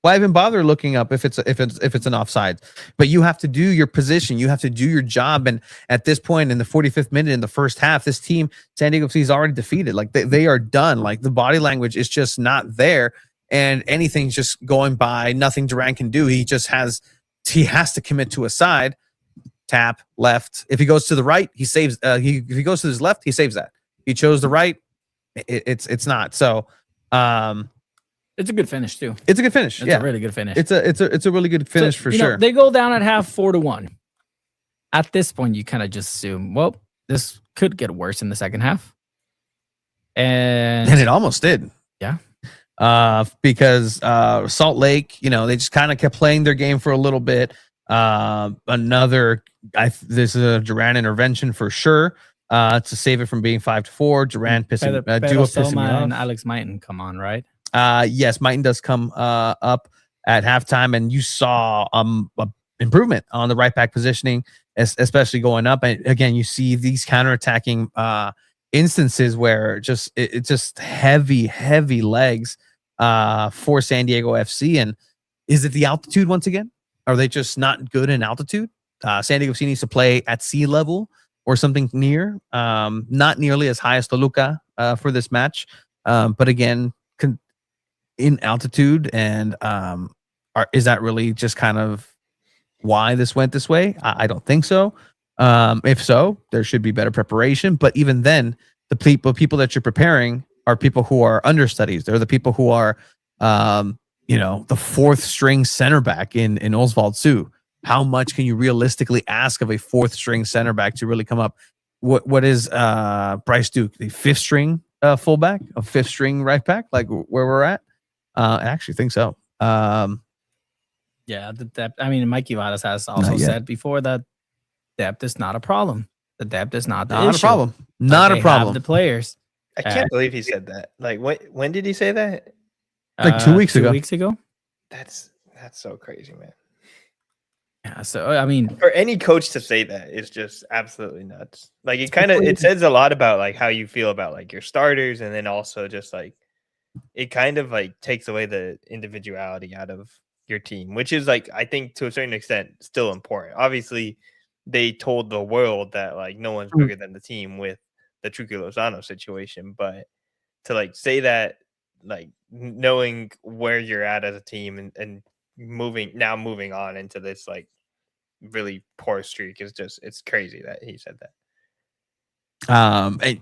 F: Why even bother looking up if it's an offside? But you have to do your position, you have to do your job, and at this point in the 45th minute in the first half, this team, SanDiego FC, is already defeated. Like they are done. Like the body language is just not there, and anything's just going by. Nothing Duran can do. He has to commit to a side, tap left. If he goes to the right, he saves. If he goes to his left, he saves that. He chose the right. It's not so.
D: It's a good finish too.
F: It's a good finish.
D: It's a really good finish.
F: It's a really good finish for sure.
D: They go down at half 4-1. At this point, you kind of just assume, well, this could get worse in the second half, and
F: it almost did.
D: Yeah.
F: Because Salt Lake, they just kind of kept playing their game for a little bit. This is a Duran intervention for sure. To save it from being 5-4, Duran pissing me off.
D: And Alex Mighton come on, right?
F: Yes, Mighton does come up at halftime, and you saw a improvement on the right back positioning, especially going up. And again, you see these counterattacking instances where it's just heavy legs for SanDiego FC. And is it the altitude once again? Are they just not good in altitude? SanDiego FC needs to play at sea level or something near, not nearly as high as Toluca for this match, but again, in altitude. And is that really just kind of why this went this way? I don't think so. If so, there should be better preparation. But even then, the people that you're preparing are people who are understudies. They're the people who are, the fourth string center back in Oswald Sue. How much can you realistically ask of a fourth string center back to really come up what is Bryce Duke, the fifth string fullback, a fifth string right back, like where we're at? I actually think so.
G: Yeah, the depth. I mean, Mikey Vadas has also said before that depth is not a problem. The depth is not the issue.
F: A problem. Not a problem.
G: Have the players.
H: I can't believe he said that. Like, when did he say that?
F: Like 2 weeks ago.
G: 2 weeks ago.
H: That's so crazy, man.
G: Yeah. So I mean,
H: for any coach to say that is just absolutely nuts. Like it says a lot about like how you feel about like your starters, and then also just like it kind of like takes away the individuality out of your team, which is like I think to a certain extent still important. Obviously, they told the world that like no one's bigger than the team with the Chucky Lozano situation, but to like say that, like knowing where you're at as a team and moving on into this like really poor streak is just, it's crazy that he said that.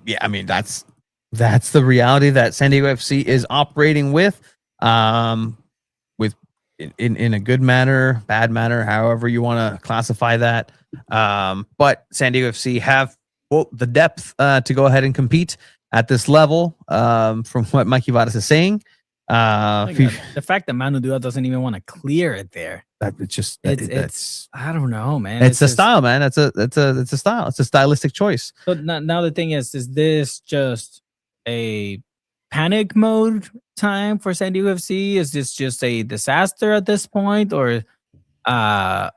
F: Yeah, I mean that's the reality that San Diego FC is operating with in a good manner, bad manner, however you want to classify that. But San Diego FC have the depth to go ahead and compete at this level. From what Mikey Vadas is saying,
G: the fact that Manu Dua doesn't even want to clear it there.
F: It's
G: I don't know, man.
F: It's a style, man. It's a style. It's a stylistic choice.
G: So now the thing is this just a panic mode time for San Diego FC? Is this just a disaster at this point, or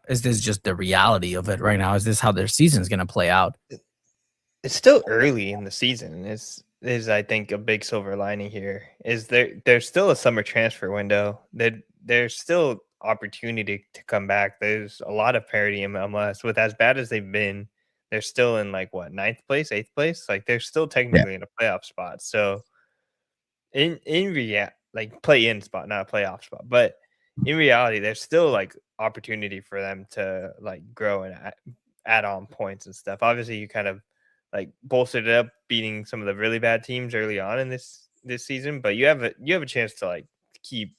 G: is this just the reality of it right now? Is this how their season's going to play out?
H: It's still early in the season. Is I think a big silver lining here is there's still a summer transfer window. There's still opportunity to come back. There's a lot of parity in MLS. With as bad as they've been, they're still in like what, 9th place, 8th place. Like they're still technically in a playoff spot. So in like play-in spot, not a playoff spot, but in reality, there's still like opportunity for them to like grow and add on points and stuff. Obviously, you kind of like bolstered it up, beating some of the really bad teams early on in this season, but you have a chance to like keep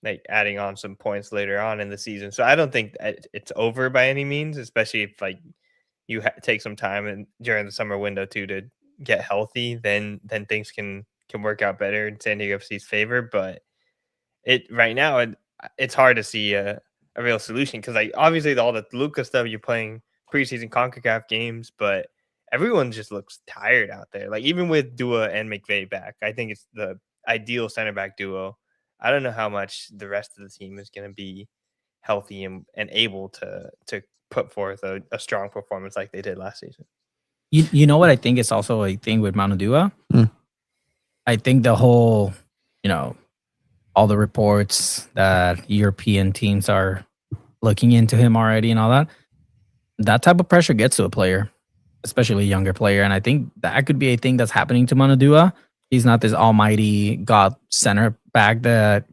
H: like adding on some points later on in the season. So I don't think it's over by any means, especially if like you take some time and during the summer window too to get healthy, then things can work out better in San Diego FC's favor. But right now it's hard to see a real solution because like obviously all the Luka stuff, you're playing preseason CONCACAF games, but everyone just looks tired out there. Like even with Dua and McVay back, I think it's the ideal center back duo. I don't know how much the rest of the team is going to be healthy and able to put forth a strong performance like they did last season.
G: You know what I think is also a thing with Manu Dua? I think the whole, all the reports that European teams are looking into him already and all that type of pressure gets to a player, especially a younger player. And I think that could be a thing that's happening to Manu Dua. He's not this almighty God center back that,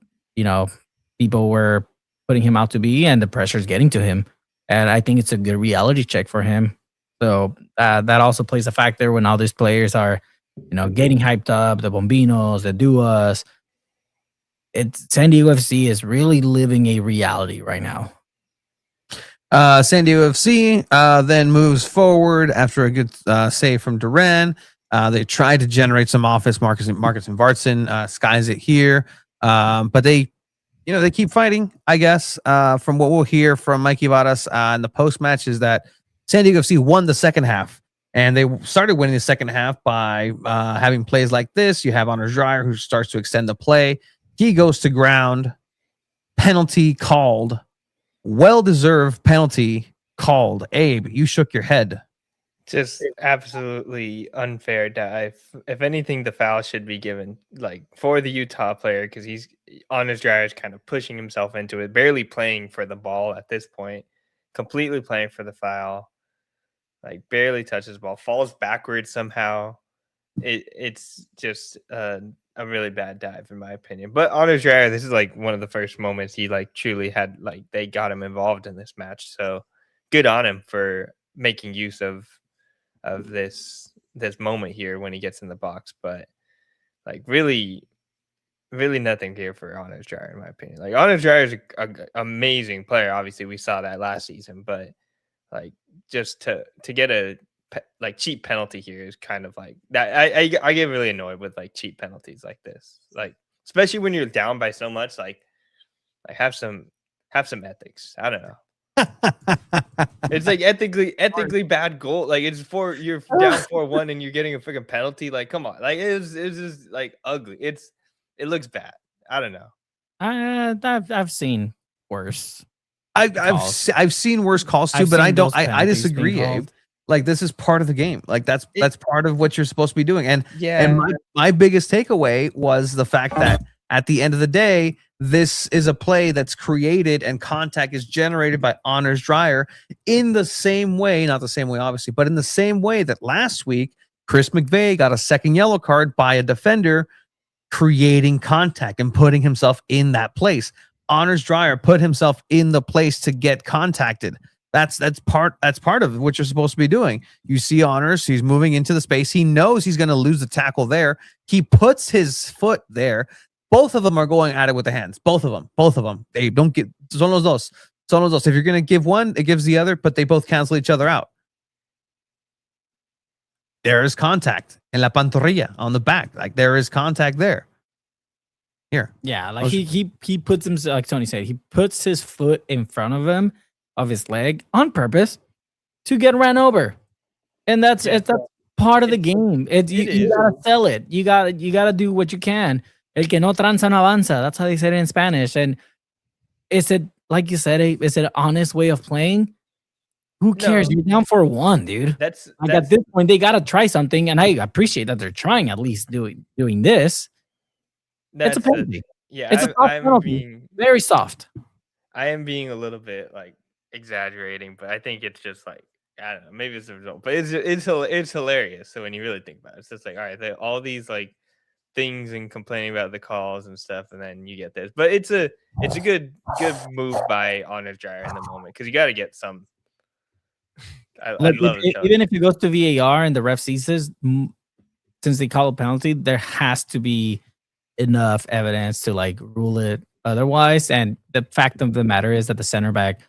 G: people were putting him out to be, and the pressure is getting to him. And I think it's a good reality check for him. So that also plays a factor when all these players are, getting hyped up, the Bombinos, the Duas. San Diego FC is really living a reality right now.
F: San Diego FC then moves forward after a good save from Duran. They tried to generate some offense. Marcus and Vartson skies it here, but they keep fighting. I guess from what we'll hear from Mikey Vadas in the post match is that San Diego FC won the second half, and they started winning the second half by having plays like this. You have Anders Dreyer who starts to extend the play. He goes to ground. Penalty called. Well-deserved penalty called. Abe, you shook your head.
H: Just absolutely unfair dive. If anything, the foul should be given like for the Utah player because he's on his drivers, kind of pushing himself into it, barely playing for the ball at this point, completely playing for the foul, like barely touches the ball, falls backwards somehow. It's just a really bad dive in my opinion. But Anders Dreyer, this is like one of the first moments he like truly had like they got him involved in this match. So good on him for making use of this moment here when he gets in the box. But like really nothing here for Anders Dreyer in my opinion. Like Anders Dreyer is an amazing player. Obviously we saw that last season, but like just to get a like cheap penalty here is kind of like that. I get really annoyed with like cheap penalties like this, like especially when you're down by so much. Like have some ethics. I don't know. It's like ethically bad goal. Like you're down 4-1 and you're getting a freaking penalty. Like come on, like it's just like ugly. It looks bad. I don't know.
G: I've seen worse.
F: I've seen worse calls too, but I disagree, Abe. Like this is part of the game. Like that's part of what you're supposed to be doing. And my biggest takeaway was the fact that at the end of the day, this is a play that's created and contact is generated by Anders Dreyer in the same way, not the same way obviously, but in the same way that last week Chris McVeigh got a second yellow card by a defender creating contact and putting himself in that place. Anders Dreyer put himself in the place to get contacted. That's part of what you're supposed to be doing. You see Anders, he's moving into the space. He knows he's going to lose the tackle there. He puts his foot there. Both of them are going at it with the hands. Both of them. They don't get son los dos. If you're going to give one, it gives the other, but they both cancel each other out. There is contact in la pantorrilla on the back. Like there is contact there. Here.
G: Yeah, like he puts himself, like Tony said, he puts his foot in front of him, of his leg on purpose to get ran over. And that's part of the game. You gotta sell it. You gotta do what you can. El que no tranza no avanza. That's how they say it in Spanish. And is it, like you said, is it an honest way of playing? Who cares? You're down 4-1, dude. That's at this point they gotta try something, and I appreciate that they're trying at least doing this. It's a penalty. It's a soft penalty. Very soft.
H: I am being a little bit like exaggerating, but I think it's just like I don't know. Maybe it's the result, but it's hilarious. So when you really think about it, it's just like all right, all these like things and complaining about the calls and stuff, and then you get this. But it's a good move by Anders Dreyer in the moment because you got to get some. I love it.
G: Even if it goes to VAR and the ref sees this, since they call a penalty, there has to be enough evidence to like rule it otherwise. And the fact of the matter is that the center back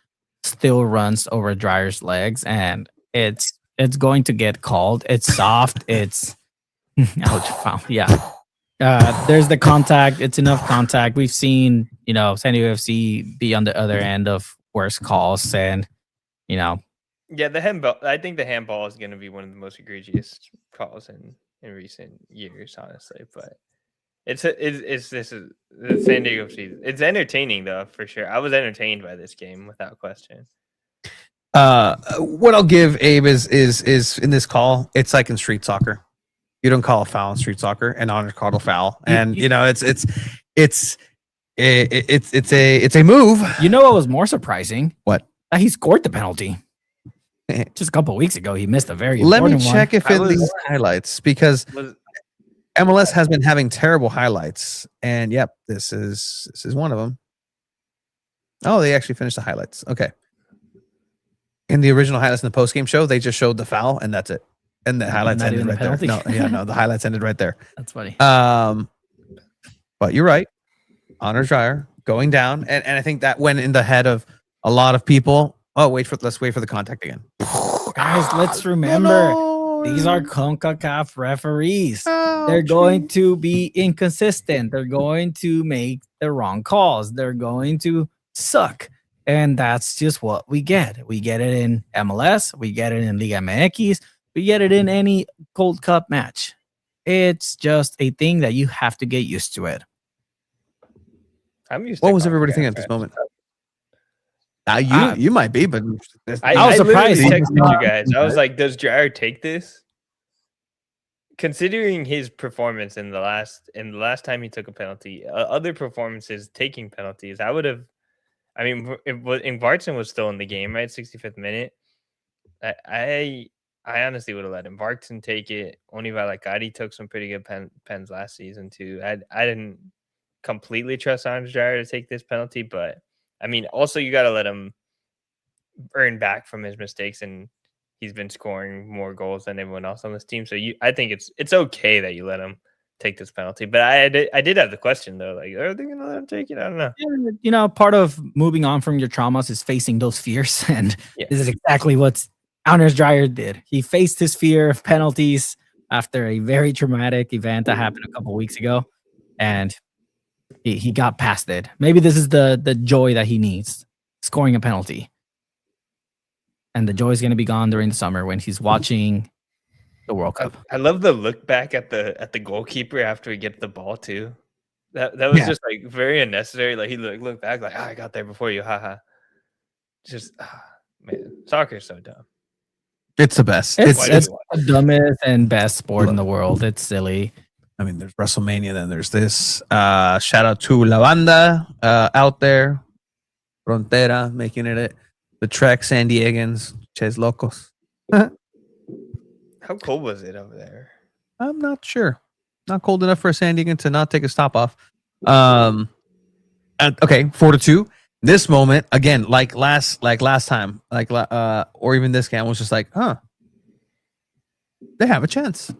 G: still runs over Dreyer's legs, and it's going to get called. It's soft. It's foul. Yeah. There's the contact. It's enough contact. We've seen, SanDiego.FC be on the other end of worse calls, and
H: Yeah, the handball. I think the handball is going to be one of the most egregious calls in recent years, honestly. But this is the SanDiego.FC. It's entertaining though, for sure. I was entertained by this game without question.
F: What I'll give Abe is in this call, it's like in street soccer. You don't call a foul in street soccer, and Anders called a foul, and it's a move.
G: You know what was more surprising?
F: What?
G: That he scored the penalty. Just a couple of weeks ago, he missed a very
F: Let
G: important
F: me check
G: one.
F: if in these highlights, because MLS has been having terrible highlights, and yep, this is one of them. Oh, they actually finished the highlights. Okay. In the original highlights in the post-game show, they just showed the foul, and that's it. And the highlights ended right there. The highlights ended right there.
G: That's funny.
F: But you're right. Anders Dreyer going down, and I think that went in the head of a lot of people. Oh, let's wait for the contact again.
G: Guys, let's remember these are CONCACAF referees. They're going to be inconsistent. They're going to make the wrong calls. They're going to suck. And that's just what we get. We get it in MLS. We get it in Liga MX. We get it in any Gold Cup match. It's just a thing that you have to get used to it.
H: I'm used.
F: What was everybody thinking at this moment? You might be, but
H: I was surprised. I texted you guys. I was like, "Does Dreyer take this?" Considering his performance in the last time he took a penalty, other performances taking penalties, I would have. I mean, Vartson was still in the game, right? 65th minute. I honestly would have let him. Vartson take it. Only Valacari took some pretty good pens last season too. I didn't completely trust Anders Dreyer to take this penalty, but I mean, also you got to let him earn back from his mistakes, and he's been scoring more goals than everyone else on this team. So I think it's okay that you let him take this penalty. But I did have the question though, like, are they going to let him take it? I don't know.
G: Yeah, part of moving on from your traumas is facing those fears, and this is exactly what's Anders Dreyer did. He faced his fear of penalties after a very traumatic event that happened a couple weeks ago, and he got past it. Maybe this is the joy that he needs, scoring a penalty. And the joy is going to be gone during the summer when he's watching the World Cup.
H: I love the look back at the goalkeeper after he gets the ball too. That was just like very unnecessary. Like he looked back like, I got there before you, haha. Just man, soccer is so dumb.
F: It's the best.
G: It's the dumbest and best sport in the world. It's silly.
F: I mean, there's WrestleMania, then there's this. Shout out to La Banda out there. Frontera making it the Trek, San Diegans, Ches Locos.
H: How cold was it over there?
F: I'm not sure. Not cold enough for a San Diegan to not take a stop off. Okay, 4-2. This moment again, like last time, or even this game, was just like, they have a chance.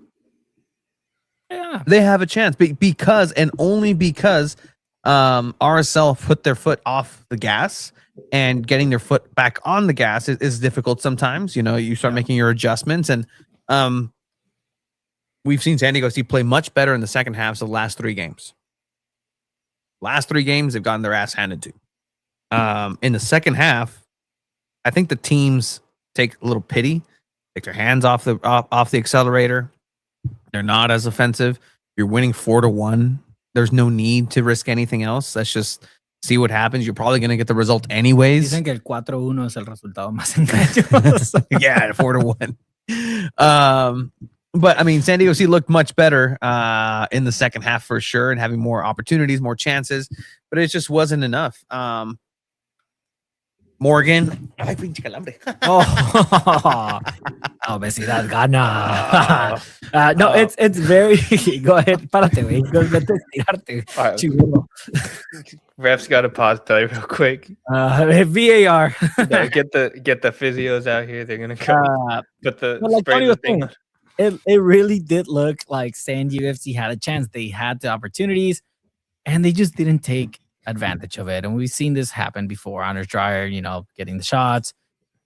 G: Yeah,
F: they have a chance because and only because RSL put their foot off the gas, and getting their foot back on the gas is difficult sometimes. You know, you start making your adjustments, and we've seen San Diego FC play much better in the second halves of the last 3 games. Last 3 games, they've gotten their ass handed to. In the second half, I think the teams take a little pity, take their hands off the accelerator. They're not as offensive. You're winning 4-1. There's no need to risk anything else. Let's just see what happens. You're probably going to get the result anyways.
G: Dicen que el 4-1 es el resultado más engañoso.
F: Yeah, 4-1. But I mean, San Diego FC looked much better in the second half for sure, and having more opportunities, more chances, but it just wasn't enough. Morgan. Ay, pinche calambre.
G: Obesidad gana. No, it's very. Go ahead. Párate, güey. Vete a estirarte. Chihuahua.
H: Refs got to pause play real quick.
G: VAR.
H: Yeah, get the physios out here. They're gonna come. Put the spray the thing on.
G: It really did look like San Diego FC had a chance. They had the opportunities, and they just didn't take advantage of it. And we've seen this happen before. Anders Dreyer, getting the shots.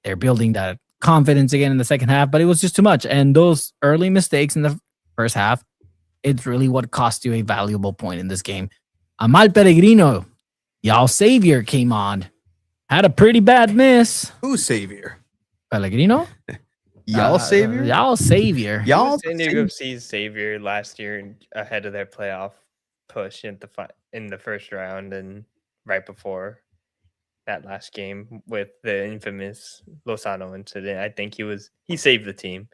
G: They're building that confidence again in the second half, but it was just too much. And those early mistakes in the first half, it's really what cost you a valuable point in this game. Amal Peregrino, y'all savior, came on. Had a pretty bad miss.
F: Who's savior?
G: Pellegrino?
F: Y'all savior?
G: Y'all savior.
F: Y'all
H: San Diego FC's savior last year ahead of their playoff push in the first round, and right before that last game with the infamous Lozano incident. I think he saved the team.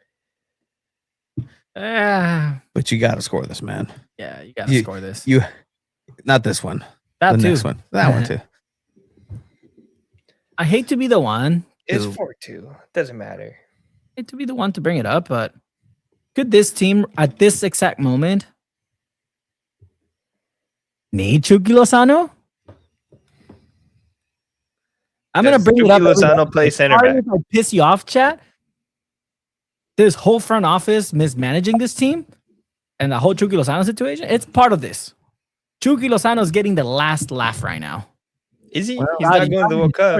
F: But you got to score this, man.
G: Yeah, you got to score this.
F: Not this one.
G: That
F: the
G: too.
F: Next one. That one too.
G: I hate to be the one.
H: It's 4-2. Doesn't matter.
G: I hate to be the one to bring it up, but could this team at this exact moment need Chucky Lozano? I'm going to bring it up.
H: Lozano play center back.
G: If I piss you off, chat. This whole front office mismanaging this team and the whole Chucky Lozano situation, it's part of this. Chucky Lozano is getting the last laugh right now.
H: Is he? He's not going to the World Cup.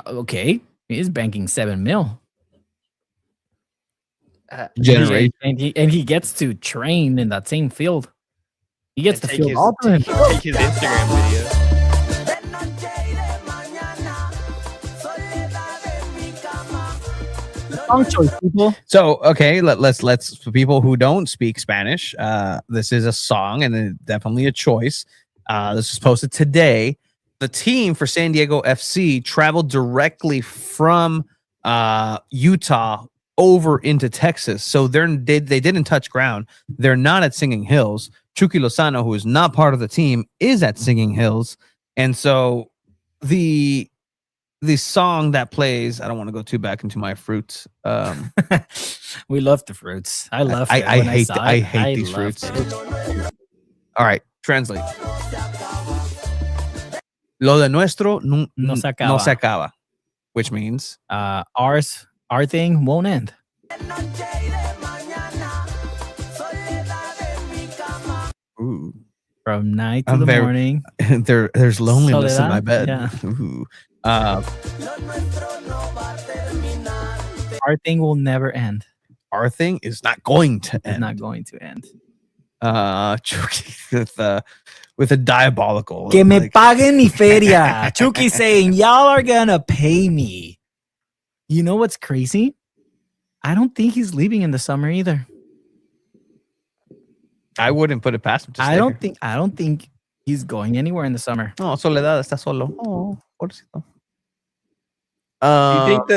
G: Okay. He's banking $7 million.
F: Generate.
G: And he gets to train in that same field. He gets to feel all
H: take his Instagram video.
G: Song choice, people.
F: So okay, let's for people who don't speak Spanish, this is a song and definitely a choice. This was posted today. The team for San Diego FC traveled directly from Utah over into Texas, so they didn't touch ground. They're not at Singing Hills. Chucky Lozano, who is not part of the team, is at Singing Hills, and so the song that plays, I don't want to go too back into my fruits.
G: We love the fruits. I love.
F: I hate these fruits. All right, translate. Lo de nuestro no se acaba, which means
G: our thing won't end.
F: Ooh.
G: From night to the morning.
F: There's loneliness
G: Soledad?
F: in my bed.
G: Yeah.
F: Ooh.
G: our thing will never end.
F: Our thing is not going to
G: It's
F: end.
G: not going to end.
F: Chucky with a diabolical.
D: Que me paguen mi feria. Chucky saying, y'all are gonna pay me.
G: You know what's crazy? I don't think he's leaving in the summer either.
F: I wouldn't put it past him to stay
G: I
F: here.
G: don't think he's going anywhere in the summer.
F: Oh, Soledad está solo. Oh, pobrecito.
H: Do you think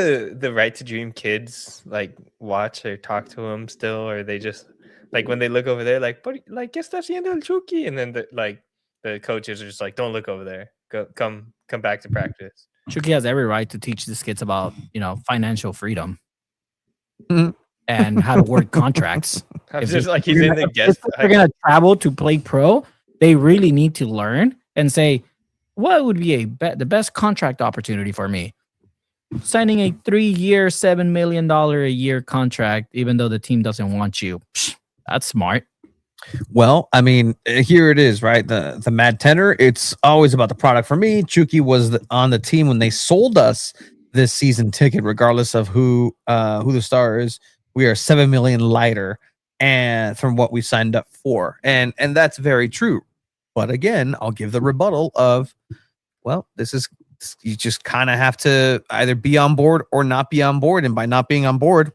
H: the Right to Dream kids like watch or talk to him still, or they just like when they look over there, like, ¿qué está haciendo el Chucky? And then the coaches are just like, don't look over there. Come back to practice.
G: Chucky has every right to teach these kids about, financial freedom
F: Mhm.
G: and how to work contracts.
H: It's just like he's in the guest.
G: If they're gonna travel to play pro, they really need to learn and say, what would be the best contract opportunity for me? Signing a 3-year, $7 million a year contract, even though the team doesn't want you. Psh, that's smart.
F: Well, I mean, here it is, right? The Mad Tenor. It's always about the product for me. Chucky was on the team when they sold us this season ticket, regardless of who the star is. We are 7 million lighter, and from what we signed up for, and that's very true. But again, I'll give the rebuttal of, well, you just kind of have to either be on board or not be on board, and by not being on board,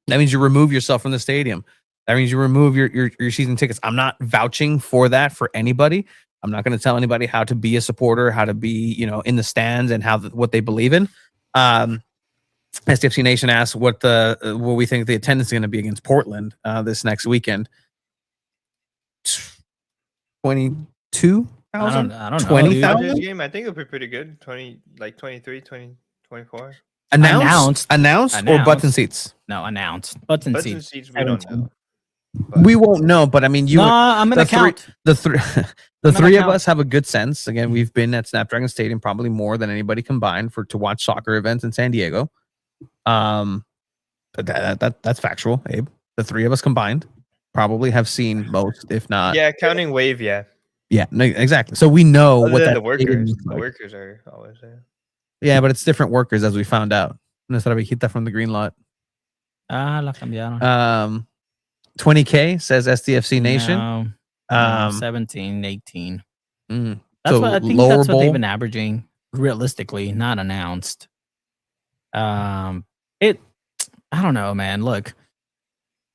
F: that means you remove yourself from the stadium. That means you remove your season tickets. I'm not vouching for that for anybody. I'm not going to tell anybody how to be a supporter, how to be, in the stands, and what they believe in. SDFC Nation asks what we think the attendance is going to be against Portland this next weekend. 22,000?
G: I don't know.
F: 20,000?
H: Game, I think it'll be pretty good. 23, 24.
F: Announced or butts and seats?
G: No, announced. Butts and seats.
H: We don't know.
F: We won't know, but I mean,
G: I'm gonna count.
F: The three of us have a good sense. Again, we've been at Snapdragon Stadium probably more than anybody combined to watch soccer events in San Diego. But that's factual, Abe. The three of us combined probably have seen most, if not.
H: Yeah, counting Wave, yeah.
F: Yeah, no, exactly. So we know
H: Other
F: what
H: than
F: that
H: the workers.
F: like.
H: The workers are always there.
F: Yeah, but it's different workers, as we found out. Nuestra viejita from the green lot.
G: La cambiaron.
F: 20K says SDFC Nation.
G: No, 17, 18.
F: Mm,
G: That's
F: so
G: what I think.
F: lower
G: That's what
F: bowl?
G: they've been averaging, realistically, not announced. I don't know, man. Look,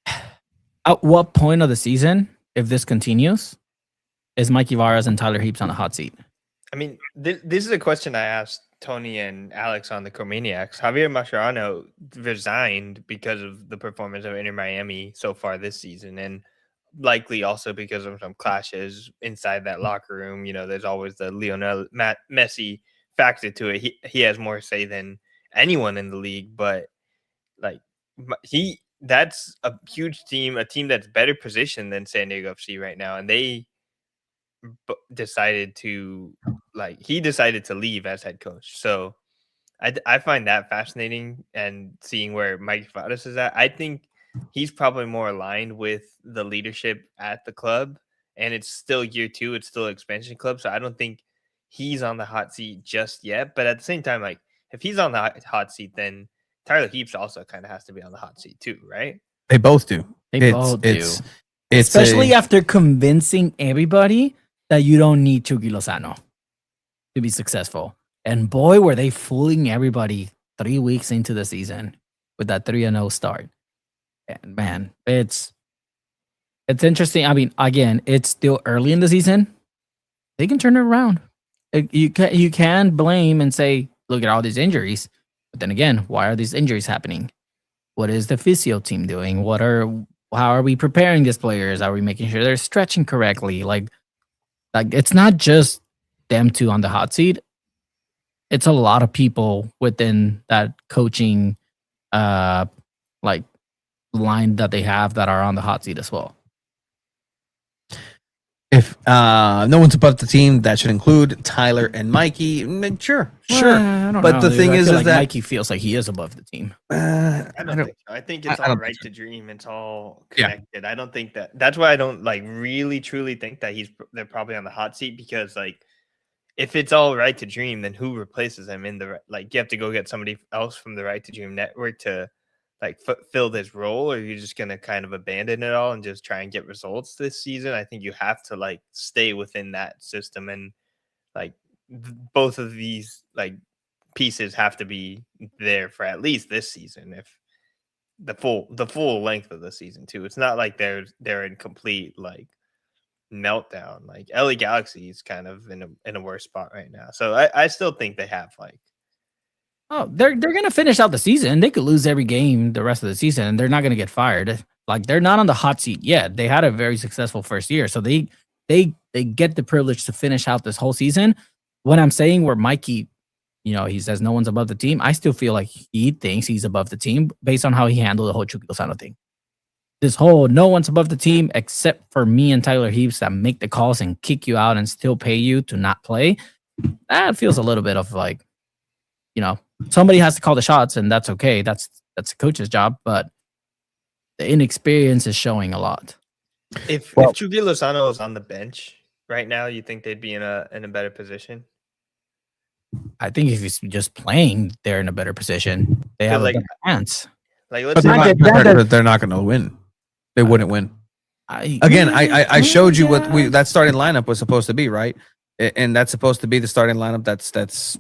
G: at what point of the season, if this continues, is Mikey Varas and Tyler Heaps on the hot seat?
H: I mean, this is a question I asked Tony and Alex on the Comaniacs. Javier Mascherano resigned because of the performance of Inter Miami so far this season, and likely also because of some clashes inside that locker room. There's always the Lionel Messi factor to it. He has more say than anyone in the league, but that's a huge team, a team that's better positioned than San Diego FC right now, and they decided to leave as head coach. So I find that fascinating, and seeing where Mike Vadas is at, I think he's probably more aligned with the leadership at the club, and it's still year 2, it's still expansion club, so I don't think he's on the hot seat just yet. But at the same time, if he's on the hot seat, then Tyler Heaps also kind of has to be on the hot seat too, right?
F: They both do.
G: They both do. Especially after convincing everybody that you don't need Chucky Lozano to be successful. And boy, were they fooling everybody 3 weeks into the season with that 3-0 start. And man, it's interesting. I mean, again, it's still early in the season. They can turn it around. You can blame and say, look at all these injuries. But then again, why are these injuries happening? What is the physio team doing? How are we preparing these players? Are we making sure they're stretching correctly? Like it's not just them two on the hot seat. It's a lot of people within that coaching line that they have that are on the hot seat as well.
F: If no one's above the team, that should include Tyler and Mikey. Sure.
G: I don't
F: but
G: know,
F: the
G: dude.
F: thing
G: I
F: is
G: feel like
F: that
G: Mikey feels like he is above the team.
H: I don't think so. I think it's all right to dream. It's all connected. I don't think that's why I don't really truly think that they're probably on the hot seat, because if it's all right to dream, then who replaces him in the you have to go get somebody else from the Right to Dream network to like fill this role, or are you just gonna kind of abandon it all and just try and get results this season? I think you have to like stay within that system, and like both of these like pieces have to be there for at least this season, if the full length of the season too. It's not like they're in complete like meltdown. Like LA Galaxy is kind of in a worse spot right now, so I still think they have like.
G: Oh, they're gonna finish out the season. They could lose every game the rest of the season, and they're not gonna get fired. Like they're not on the hot seat yet. They had a very successful first year, so they get the privilege to finish out this whole season. When I'm saying where Mikey, he says no one's above the team, I still feel like he thinks he's above the team based on how he handled the whole Chucky Lozano thing. This whole no one's above the team except for me and Tyler Heaps that make the calls and kick you out and still pay you to not play. That feels a little bit of like, somebody has to call the shots, and that's okay. That's the coach's job, but the inexperience is showing a lot.
H: If Chucky Lozano is on the bench right now, you think they'd be in a better position?
G: I think if he's just playing, they're in a better position. They have a better chance.
H: Like, let's
F: they're not going to win. They wouldn't win. I showed you what that starting lineup was supposed to be, right? And that's supposed to be the starting lineup. That's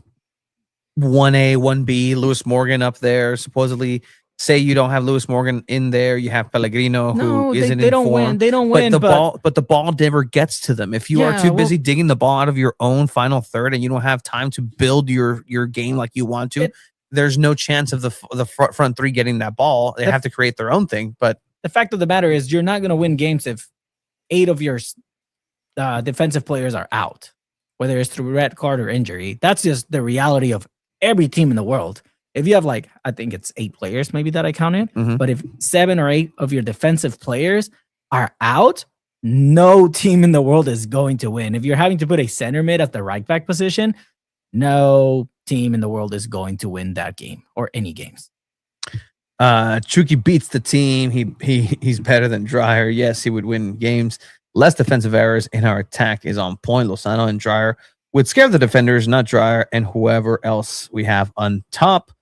F: 1A, 1B, Lewis Morgan up there. Supposedly, say you don't have Lewis Morgan in there, you have Pellegrino who isn't in form.
G: They don't win.
F: But the ball never gets to them. If you are too busy digging the ball out of your own final third and you don't have time to build your game like you want to, there's no chance of the front three getting that ball. They have to create their own thing. But
G: the fact of the matter is, you're not going to win games if 8 of your defensive players are out, whether it's through red card or injury. That's just the reality of every team in the world. If you have I think it's 8 players maybe that I counted, but if 7 or 8 of your defensive players are out, no team in the world is going to win. If you're having to put a center mid at the right back position, no team in the world is going to win that game or any games.
F: Chucky beats the team. He's better than Dreyer. Yes, he would win games. Less defensive errors in our attack is on point. Lozano and Dreyer would scare the defenders, not Dreyer and whoever else we have on top.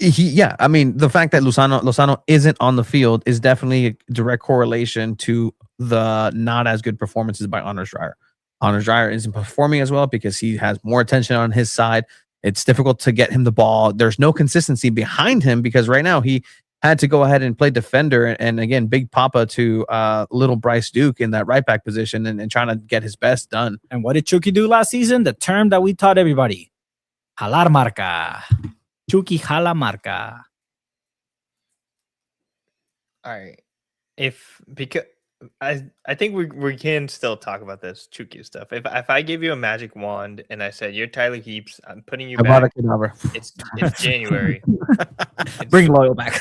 F: I mean, the fact that Lozano isn't on the field is definitely a direct correlation to the not as good performances by Anders Dreyer. Anders Dreyer isn't performing as well because he has more attention on his side. It's difficult to get him the ball. There's no consistency behind him because right now he had to go ahead and play defender. And again, big papa to little Bryce Duke in that right back position and trying to get his best done.
G: And what did Chucky do last season? The term that we taught everybody. Jalar marca. Chucky jala marca.
H: All right. Because I think we can still talk about this Chucky stuff. If I gave you a magic wand and I said you're Tyler Heaps, I'm putting you back. It's January.
G: Bring Loyal back.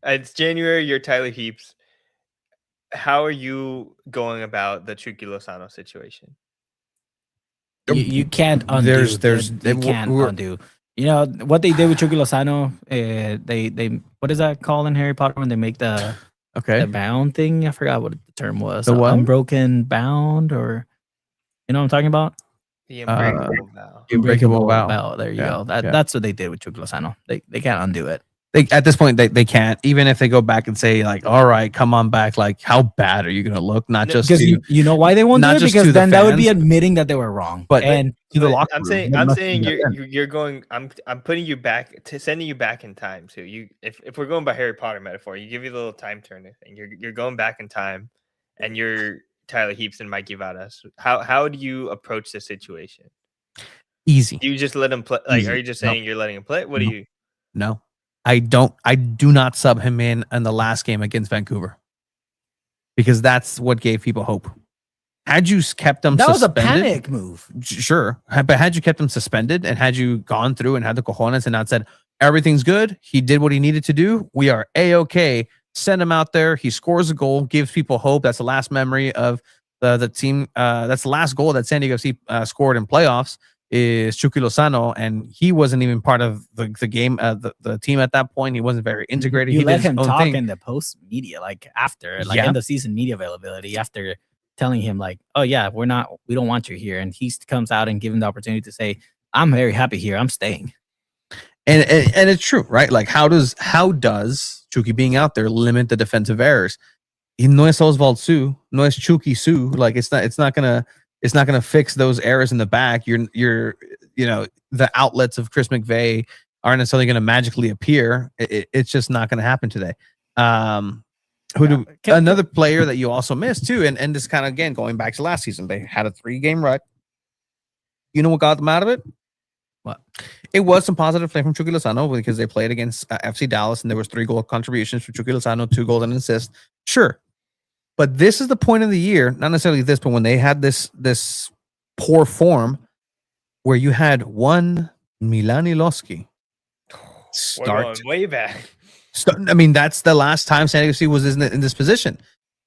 H: It's January. You're Tyler Heaps. How are you going about the Chucky Lozano situation?
G: You can't undo. You can't undo. You know what they did with Chucky Lozano? They what is that called in Harry Potter when they make the bound thing? I forgot what the term was.
F: The what?
G: Unbroken bound, or you know what I'm talking about?
H: The unbreakable vow.
G: Unbreakable vow. There you go. That's what they did with Chucky Lozano. They can't undo it.
F: At this point, they can't. Even if they go back and say like, "All right, come on back," like, how bad are you going to look? Not just
G: because
F: to,
G: you know why they won't do it, because then that would be
F: fans,
G: admitting that they were wrong.
F: But
G: and
F: to the locker
H: I'm
F: room,
H: saying you're going. I'm putting you back to sending you back in time. So if we're going by Harry Potter metaphor, you give you the little time turner thing. You're going back in time, and you're Tyler Heaps and Mikey Vadas. How do you approach the situation?
F: Easy.
H: Do you just let him play? Like, are you just saying you're letting him play? What do you?
F: No. I do not sub him in the last game against Vancouver because that's what gave people hope. Had you kept them
G: that
F: suspended,
G: was a panic move.
F: Sure. But had you kept them suspended and had you gone through and had the cojones and not said, everything's good, he did what he needed to do, we are A-okay, send him out there, he scores a goal, gives people hope. That's the last memory of the team. That's the last goal that SanDiego FC scored in playoffs. Is Chucky Lozano, and he wasn't even part of the game, the team at that point. He wasn't very integrated.
G: You
F: he
G: let
F: did
G: him
F: his own
G: talk
F: thing.
G: in the post media, like after, like end of season media availability, after telling him like, "Oh yeah, we don't want you here," and he comes out and give him the opportunity to say, "I'm very happy here. I'm staying."
F: And it's true, right? Like how does Chucky being out there limit the defensive errors? Y no es Oswald Su, no es Chucky Su. Like it's not gonna fix those errors in the back. You're the outlets of Chris McVeigh aren't necessarily gonna magically appear. It's just not gonna happen today. Another player that you also missed too, and this kind of again going back to last season, they had a 3-game rut. You know what got them out of it?
G: What?
F: It was some positive play from Chucky Lozano because they played against FC Dallas and there was 3 goal contributions from Chucky Lozano, 2 goals and an assist. Sure. But this is the point of the year, not necessarily this, but when they had this poor form where you had one Milanilovsky start
H: way back.
F: I mean, that's the last time San Diego FC was in this position.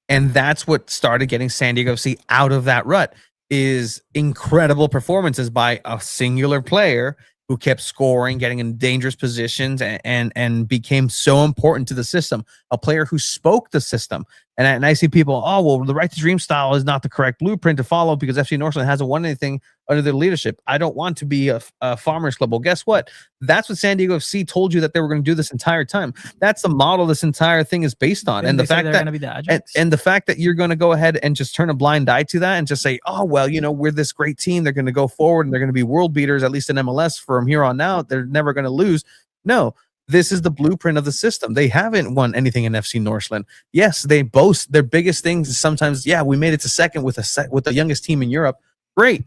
F: And that's what started getting San Diego FC out of that rut. Is incredible performances by a singular player who kept scoring, getting in dangerous positions, and became so important to the system. A player who spoke the system. And I see people, oh, well, the Right to Dream style is not the correct blueprint to follow because FC Northland hasn't won anything under their leadership. I don't want to be a farmers club. Well, guess what? That's what San Diego FC told you that they were going to do this entire time. That's the model this entire thing is based on. And the fact that you're going to go ahead and just turn a blind eye to that and just say, oh, well, we're this great team. They're going to go forward and they're going to be world beaters, at least in MLS from here on out. They're never going to lose. No. This is the blueprint of the system. They haven't won anything in FC Northland. Yes, they boast their biggest things. Sometimes, we made it to second with the youngest team in Europe. Great,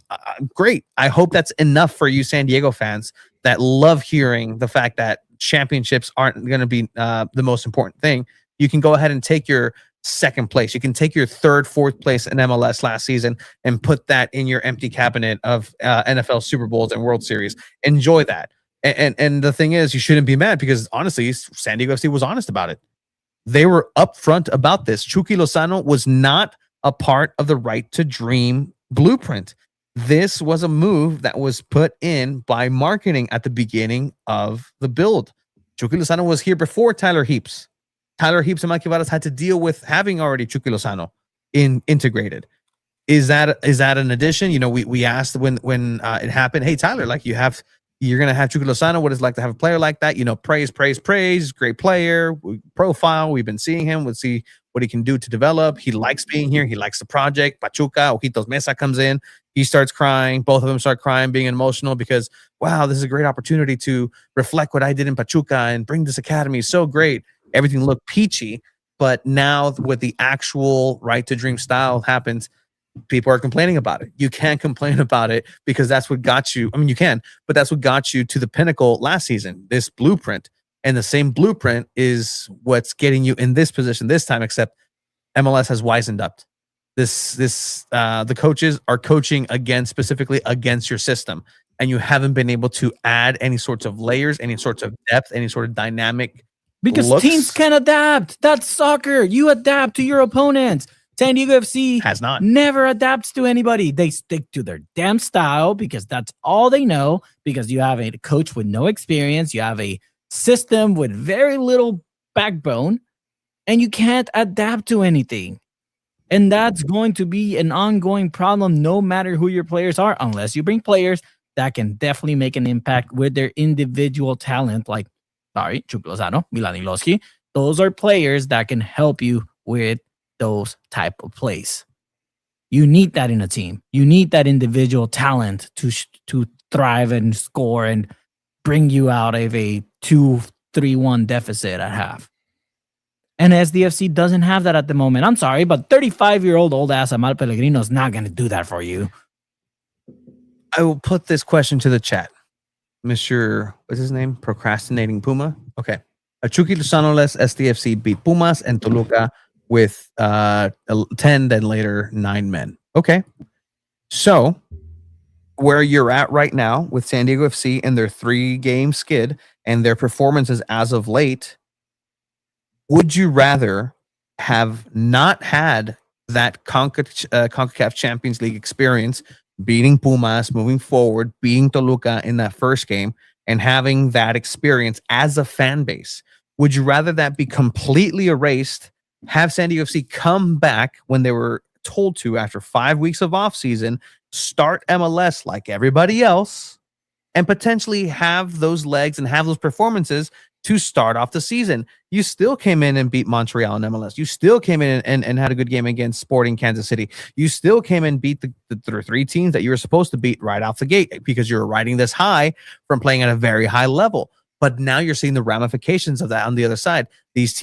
F: great. I hope that's enough for you San Diego fans that love hearing the fact that championships aren't going to be the most important thing. You can go ahead and take your second place. You can take your third, fourth place in MLS last season and put that in your empty cabinet of NFL Super Bowls and World Series. Enjoy that. And the thing is, you shouldn't be mad because honestly, San Diego FC was honest about it. They were upfront about this. Chucky Lozano was not a part of the Right to Dream blueprint. This was a move that was put in by marketing at the beginning of the build. Chucky Lozano was here before Tyler Heaps. Tyler Heaps and Mikey Varas had to deal with having already Chucky Lozano integrated. Is that an addition? We asked when it happened, hey Tyler, like you're going to have Chucky Lozano. What is it like to have a player like that? Praise. Great player. Profile. We've been seeing him. We'll see what he can do to develop. He likes being here. He likes the project. Pachuca, Ojitos Mesa comes in. He starts crying. Both of them start crying, being emotional because, wow, this is a great opportunity to reflect what I did in Pachuca and bring this academy. So great. Everything looked peachy. But now with the actual Right to Dream style happens, people are complaining about it. You can't complain about it because that's what got you. I mean, you can, but that's what got you to the pinnacle last season, this blueprint. And the same blueprint is what's getting you in this position this time, except MLS has wisened up. The coaches are coaching specifically against your system. And you haven't been able to add any sorts of layers, any sorts of depth, any sort of dynamic
G: because
F: looks.
G: Teams can adapt. That's soccer. You adapt to your opponents. San Diego FC
F: has not
G: never adapts to anybody. They stick to their damn style because that's all they know. Because you have a coach with no experience, you have a system with very little backbone, and you can't adapt to anything. And that's going to be an ongoing problem no matter who your players are, unless you bring players that can definitely make an impact with their individual talent, like Chucky Lozano, Milanilovsky. Those are players that can help you with those type of plays. You need that in a team. You need that individual talent to thrive and score and bring you out of a 2-3-1 deficit at half. And SDFC doesn't have that at the moment. I'm sorry, but 35-year-old old ass Amal Pellegrino is not going to do that for you.
F: I will put this question to the chat. Mr. What's his name? Procrastinating Puma. Okay. Chucky Lozano-less SDFC beat Pumas and Toluca with 10, then later 9 men. Okay. So where you're at right now with San Diego FC and their 3-game skid and their performances as of late, would you rather have not had that CONCACAF Champions League experience, beating Pumas, moving forward, beating Toluca in that first game, and having that experience as a fan base? Would you rather that be completely erased, have San Diego FC come back when they were told to after 5 weeks of offseason, start MLS like everybody else, and potentially have those legs and have those performances to start off the season. You still came in and beat Montreal in MLS. You still came in and had a good game against Sporting Kansas City. You still came in and beat the three teams that you were supposed to beat right off the gate because you were riding this high from playing at a very high level. But now you're seeing the ramifications of that on the other side. These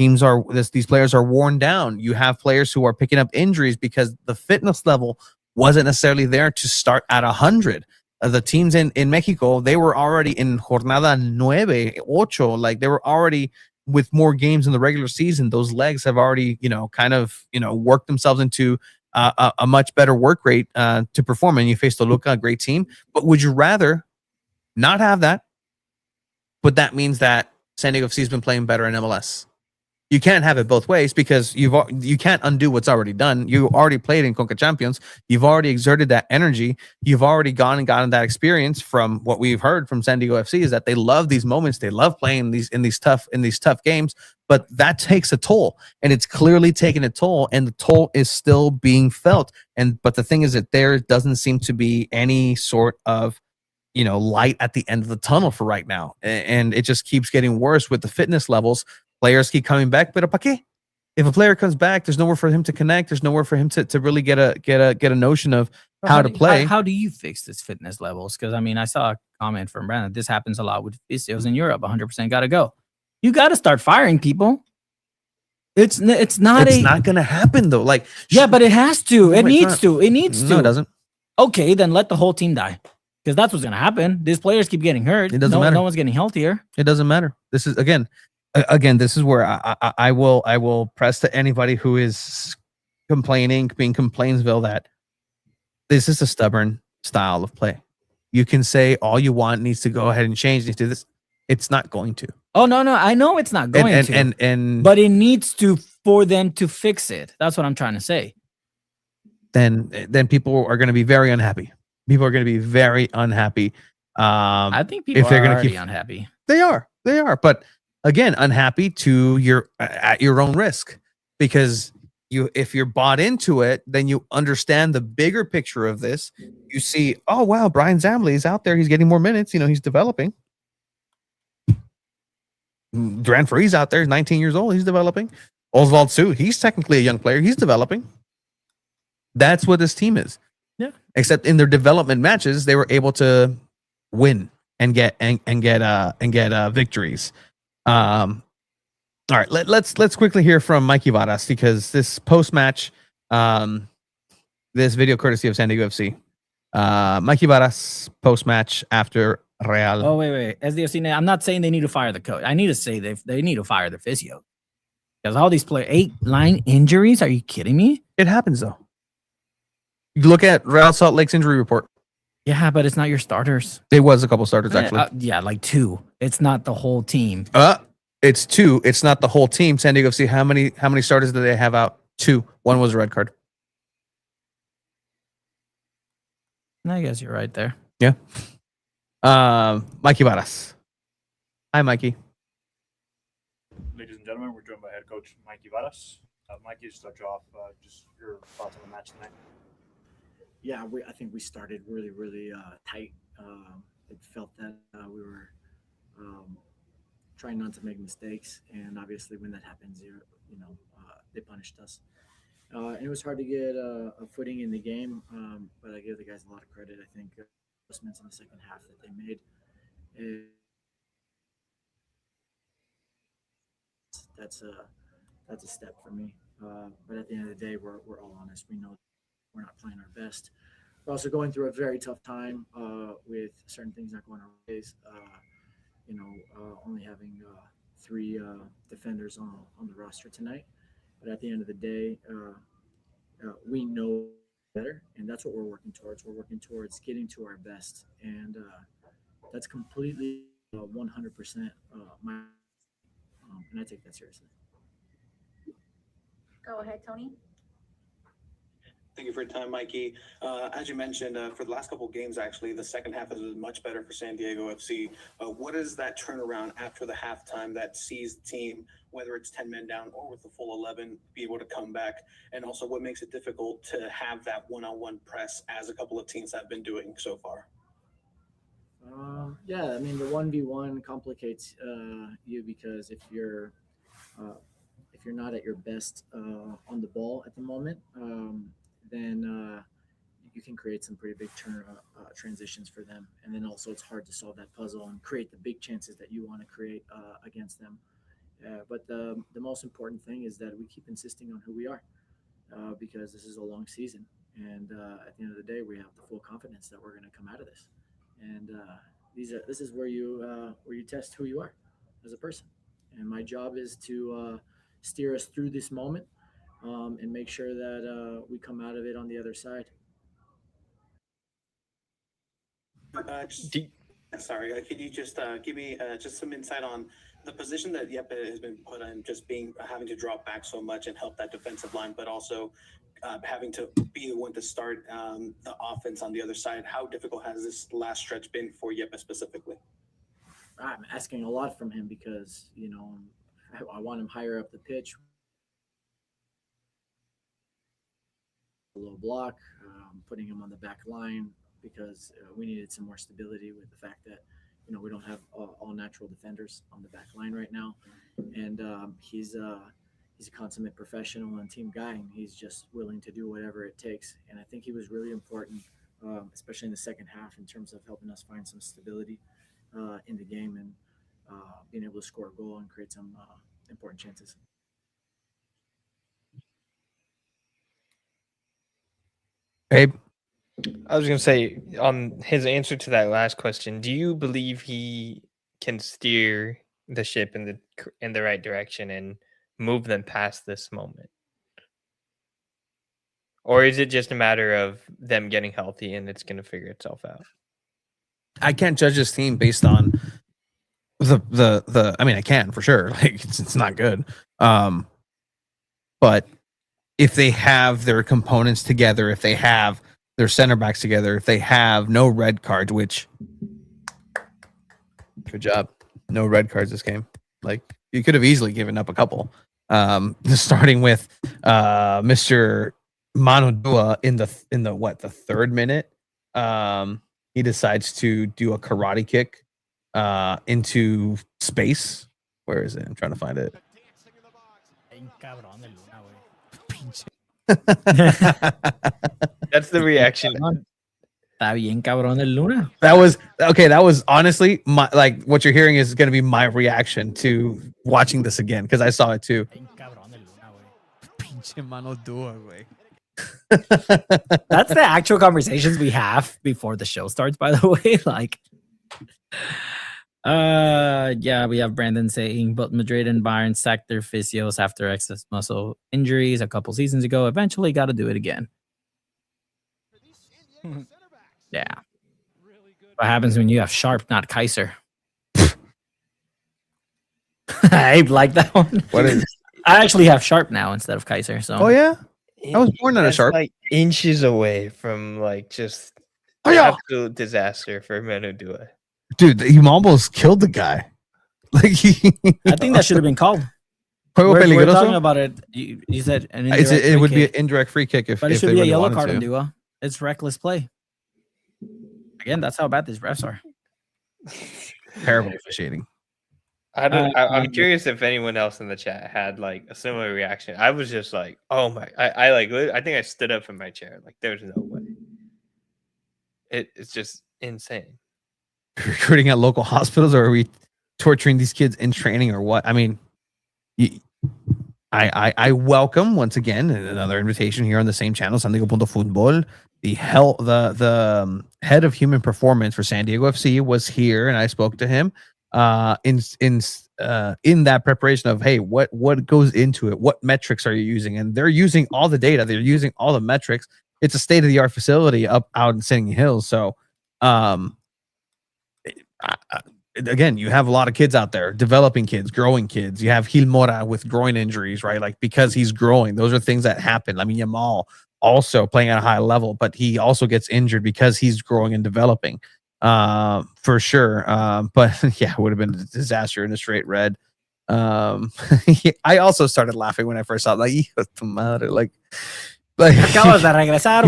F: players are worn down. You have players who are picking up injuries because the fitness level wasn't necessarily there to start at 100. The teams in Mexico, they were already in jornada 8, like they were already with more games in the regular season. Those legs have already, worked themselves into a much better work rate to perform. And you face Toluca, a great team. But would you rather not have that? But that means that San Diego FC has been playing better in MLS. You can't have it both ways because you can't undo what's already done. You already played in CONCACAF Champions. You've already exerted that energy. You've already gone and gotten that experience. From what we've heard from San Diego FC is that they love these moments. They love playing in these tough games. But that takes a toll, and it's clearly taking a toll, and the toll is still being felt. But the thing is that there doesn't seem to be any sort of light at the end of the tunnel for right now, and it just keeps getting worse with the fitness levels. Players keep coming back, but if a player comes back, there's nowhere for him to connect. There's nowhere for him to really get a notion of how to play.
G: How do you fix this fitness levels? Because I saw a comment from Brandon. This happens a lot with physios in Europe. 100% got to go. You got to start firing people. It's not
F: going to happen though. Like
G: but it has to. It needs to. It needs to.
F: No, it doesn't.
G: Okay, then let the whole team die. Because that's what's going to happen. These players keep getting hurt.
F: It doesn't matter.
G: No one's getting healthier.
F: It doesn't matter. This is again, this is where I will press to anybody who is being Complainsville, that this is a stubborn style of play. You can say all you want, needs to go ahead and change, needs to do this. It's not going to.
G: Oh, no. I know it's not going to. But it needs to for them to fix it. That's what I'm trying to say.
F: Then people are going to be very unhappy. People are going to be very unhappy.
G: I think people are already unhappy.
F: They are. But again, unhappy at your own risk, because if you're bought into it, then you understand the bigger picture of this. You see, oh wow, Brian Zambli is out there. He's getting more minutes. He's developing. Duran Ferree's out there. He's 19 years old. He's developing. Oswald Sue, he's technically a young player. He's developing. That's what this team is.
G: Yeah.
F: Except in their development matches, they were able to win and get victories. All right, let's quickly hear from Mikey Varas, because this post-match, this video courtesy of SanDiego FC. Mikey Varas post-match after Real.
G: Oh wait, SDFC. I'm not saying they need to fire the coach. I need to say they need to fire the physio, because all these players, 8 line injuries. Are you kidding me?
F: It happens though. You look at Real Salt Lake's injury report.
G: Yeah, but it's not your starters.
F: It was a couple starters actually.
G: Like 2. It's not the whole team.
F: It's 2. It's not the whole team. San Diego FC, how many starters do they have out? 2. 1 was a red card.
G: I guess you're right there.
F: Yeah. Mikey Varas. Hi, Mikey.
J: Ladies and gentlemen, we're joined by head coach Mikey Varas. Mikey, to start you off, just your thoughts on the match tonight.
K: Yeah, I think we started really, really tight. It felt that we were trying not to make mistakes, and obviously when that happens, they punished us. And it was hard to get a footing in the game, but I give the guys a lot of credit. I think adjustments in the second half that they made. That's a step for me. But at the end of the day, we're all honest. We know we're not playing our best. We're also going through a very tough time with certain things not going our ways. Only having 3 defenders on the roster tonight. But at the end of the day, we know better, and that's what we're working towards. We're working towards getting to our best, and that's completely 100% my. And I take that seriously.
L: Go ahead, Tony.
M: Thank you for your time, Mikey. As you mentioned, for the last couple of games, actually, the second half is much better for San Diego FC. What is that turnaround after the halftime that sees the team, whether it's 10 men down or with the full 11, be able to come back? And also, what makes it difficult to have that one-on-one press as a couple of teams have been doing so far?
K: Yeah, I mean the 1v1 complicates you because if you're not at your best on the ball at the moment, then you can create some pretty big transitions for them. And then also it's hard to solve that puzzle and create the big chances that you want to create against them. But the most important thing is that we keep insisting on who we are because this is a long season. And at the end of the day, we have the full confidence that we're going to come out of this. And this is where you test who you are as a person. And my job is to steer us through this moment and make sure that we come out of it on the other side.
M: Sorry, could you just give me just some insight on the position that Jeppe has been put in, just having to drop back so much and help that defensive line, but also having to be the one to start the offense on the other side. How difficult has this last stretch been for Jeppe specifically?
K: I'm asking a lot from him because, I want him higher up the pitch. A low block, putting him on the back line because we needed some more stability with the fact that, we don't have all natural defenders on the back line right now. And he's a consummate professional and team guy, and he's just willing to do whatever it takes. And I think he was really important, especially in the second half, in terms of helping us find some stability in the game and being able to score a goal and create some important chances.
F: Abe?
H: I was going to say, on his answer to that last question, do you believe he can steer the ship in the right direction and move them past this moment? Or is it just a matter of them getting healthy and it's going to figure itself out?
F: I can't judge this team based on the I mean, I can for sure. Like it's not good. But if they have their components together, if they have their center backs together, if they have no red cards, which good job, no red cards this game. Like you could have easily given up a couple. Starting with Mr. Manodua in the third minute. He decides to do a karate kick into space. Where is it? I'm trying to find it.
H: That's the reaction.
G: Está bien cabrón el Luna.
F: That was okay. That was honestly what you're hearing is going to be my reaction to watching this again because I saw it too.
D: That's the actual conversations we have before the show starts, by the way.
G: Yeah, we have Brandon saying both Madrid and Bayern sacked their physios after excess muscle injuries a couple seasons ago. Eventually got to do it again. Yeah. What happens when you have Sharp, not Kaiser? I like that one.
F: What is?
G: I actually have Sharp now instead of Kaiser. So.
F: Oh yeah, I was born on a Sharp.
H: Like inches away from just absolute disaster for Manodua.
F: Dude, you almost killed the guy. I
G: think that should have been called. We're talking about it. You said an
F: it would be an indirect free kick if.
G: But it
F: if
G: should
F: they
G: be a
F: really
G: yellow
F: wanted
G: card
F: to.
G: on Dua. It's reckless play. Again, that's how bad these refs are.
F: Terrible officiating.
H: I'm curious if anyone else in the chat had a similar reaction. I was just like, oh my! I think I stood up from my chair. There's no way. It's just insane.
F: Recruiting at local hospitals, or are we torturing these kids in training, or what? I mean, I welcome once again another invitation here on the same channel, SanDiego.Futbol. The head of human performance for San Diego FC was here, and I spoke to him in that preparation of, hey, what goes into it? What metrics are you using? And they're using all the data. They're using all the metrics. It's a state of the art facility out in Singing Hills. So, again, you have a lot of kids out there, developing kids, growing kids. You have Gil Mora with groin injuries, right? Because he's growing. Those are things that happen. I mean, Yamal also playing at a high level, but he also gets injured because he's growing and developing, for sure. But yeah, it would have been a disaster in a straight red. I also started laughing when I first saw it. You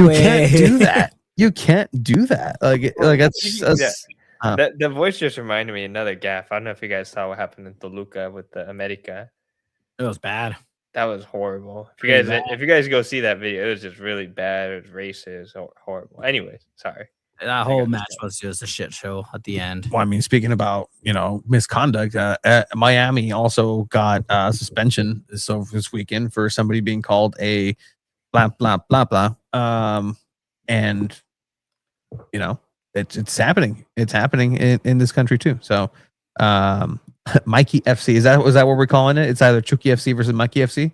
F: can't do that. You can't do that. That's
H: The voice just reminded me of another gaff. I don't know if you guys saw what happened in Toluca with the America.
G: It was bad.
H: That was horrible.
G: Pretty bad.
H: If you guys go see that video, it was just really bad. It was racist, horrible. Anyways, sorry.
G: That whole match was just a shit show at the end.
F: Well, I mean, speaking about misconduct, Miami also got suspension this weekend for somebody being called a blah blah blah blah. And it's happening. It's happening in this country too. So, Mikey FC was that what we're calling it? It's either Chucky FC versus Mikey FC.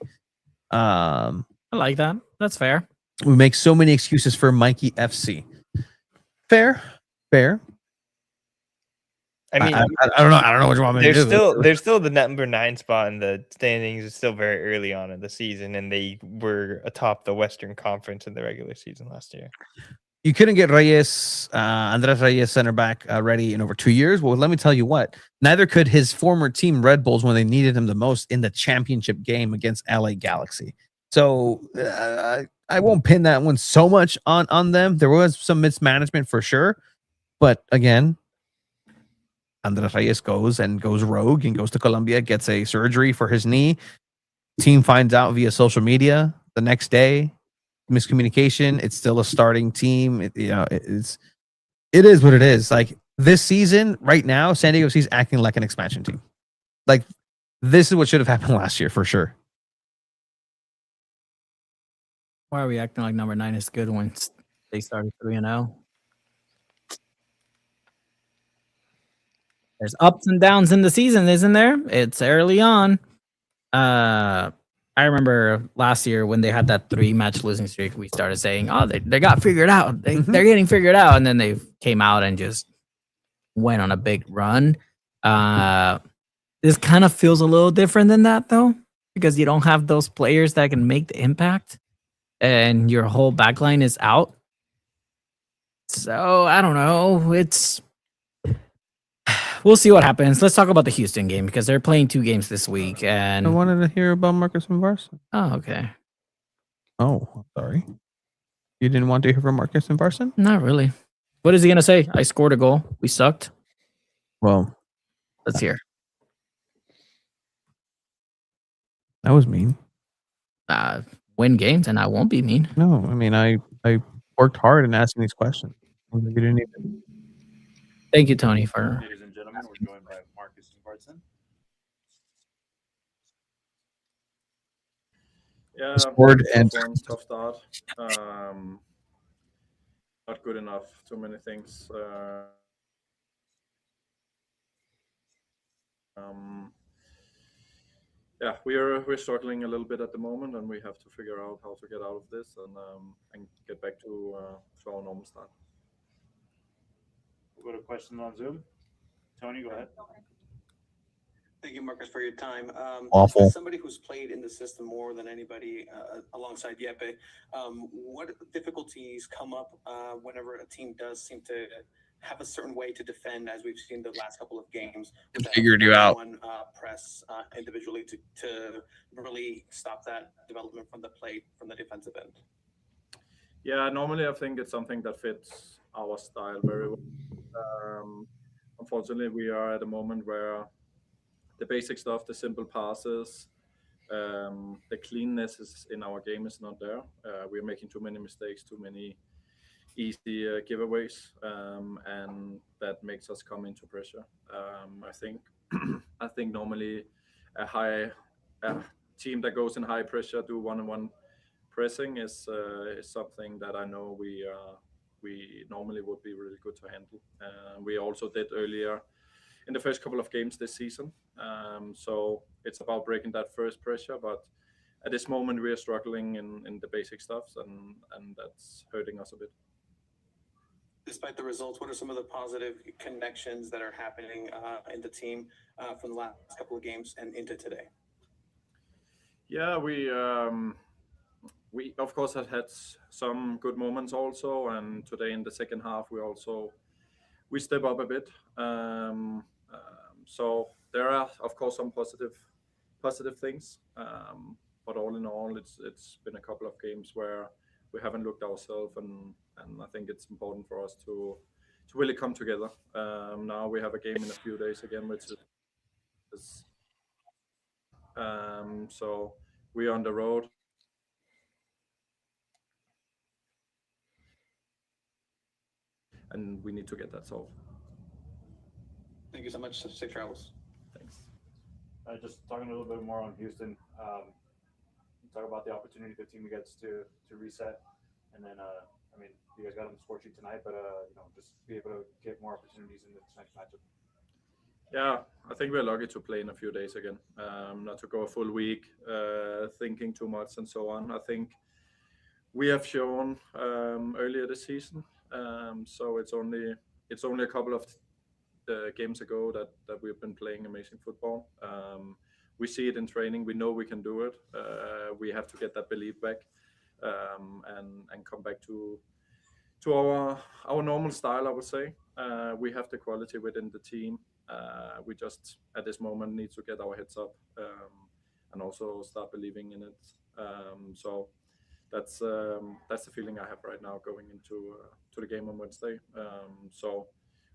G: I like that. That's fair.
F: We make so many excuses for Mikey FC. Fair.
H: I mean,
F: I don't know. I don't know what you want me to do.
H: There's still the number 9 spot in the standings. It's still very early on in the season, and they were atop the Western Conference in the regular season last year.
F: You couldn't get Andres Reyes, center back, ready in over 2 years. Well, let me tell you what. Neither could his former team, Red Bulls, when they needed him the most in the championship game against LA Galaxy. So I won't pin that one so much on them. There was some mismanagement for sure. But again, Andres Reyes goes rogue and goes to Colombia, gets a surgery for his knee. Team finds out via social media the next day. Miscommunication. It's still a starting team. It is what it is. Like this season, right now, San Diego FC is acting like an expansion team. Like this is what should have happened last year for sure.
G: Why are we acting like number 9 is good when they started 3-0? There's ups and downs in the season, isn't there? It's early on. I remember last year when they had that 3-match losing streak, we started saying, "Oh, they got figured out. They're getting figured out," and then they came out and just went on a big run. This kind of feels a little different than that, though, because you don't have those players that can make the impact, and your whole backline is out. So I don't know. We'll see what happens. Let's talk about the Houston game because they're playing 2 games this week. And
F: I wanted to hear about Marcus and Varson.
G: Oh, okay.
F: Oh, sorry. You didn't want to hear from Marcus and Varson?
G: Not really. What is he gonna say? I scored a goal. We sucked.
F: Well,
G: let's hear.
F: That was mean.
G: Win games, and I won't be mean.
F: No, I mean I worked hard in asking these questions. You didn't even.
G: Thank you, Tony, for.
J: Ladies and gentlemen, we're joined by Marcus and Varson.
L: Yeah,
F: scored and
L: tough start. Not good enough. Too many things. Yeah, we're struggling a little bit at the moment, and we have to figure out how to get out of this and get back to our normal start.
J: We'll go to questions on Zoom. Tony, go ahead.
M: Thank you, Marcus, for your time.
F: Awful.
M: As somebody who's played in the system more than anybody alongside Yeppe, what difficulties come up whenever a team does seem to have a certain way to defend, as we've seen the last couple of games?
F: Figured you out.
M: One press individually to really stop that development from the plate, from the defensive end.
L: Yeah, normally I think it's something that fits our style very well. Unfortunately, we are at a moment where the basic stuff, the simple passes, the cleanness in our game is not there. We're making too many mistakes, too many easy giveaways, and that makes us come into pressure. I think normally a team that goes in high pressure, do one-on-one pressing is something that I know we normally would be really good to handle. We also did earlier in the first couple of games this season. So it's about breaking that first pressure, but at this moment we are struggling in the basic stuff, and that's hurting us a bit.
M: Despite the results, what are some of the positive connections that are happening in the team from the last couple of games and into today?
L: Yeah, we of course have had some good moments also, and today in the second half we step up a bit. So there are of course some positive things, but all in all, it's been a couple of games where we haven't looked ourselves, and I think it's important for us to really come together. Now we have a game in a few days again, which is so we're on the road. And we need to get that solved.
M: Thank you so much. Safe travels.
L: Thanks.
J: Just talking a little bit more on Houston. Talk about the opportunity the team gets to reset, and then I mean, you guys got on the score sheet tonight, but just be able to get more opportunities in this next matchup.
L: Yeah, I think we're lucky to play in a few days again. Not to go a full week thinking too much and so on. I think we have shown earlier this season. So it's only a couple of games ago that we've been playing amazing football. We see it in training. We know we can do it. We have to get that belief back and come back to our normal style, I would say. We have the quality within the team. We just at this moment need to get our heads up and also start believing in it. So that's the feeling I have right now going into to the game on Wednesday. So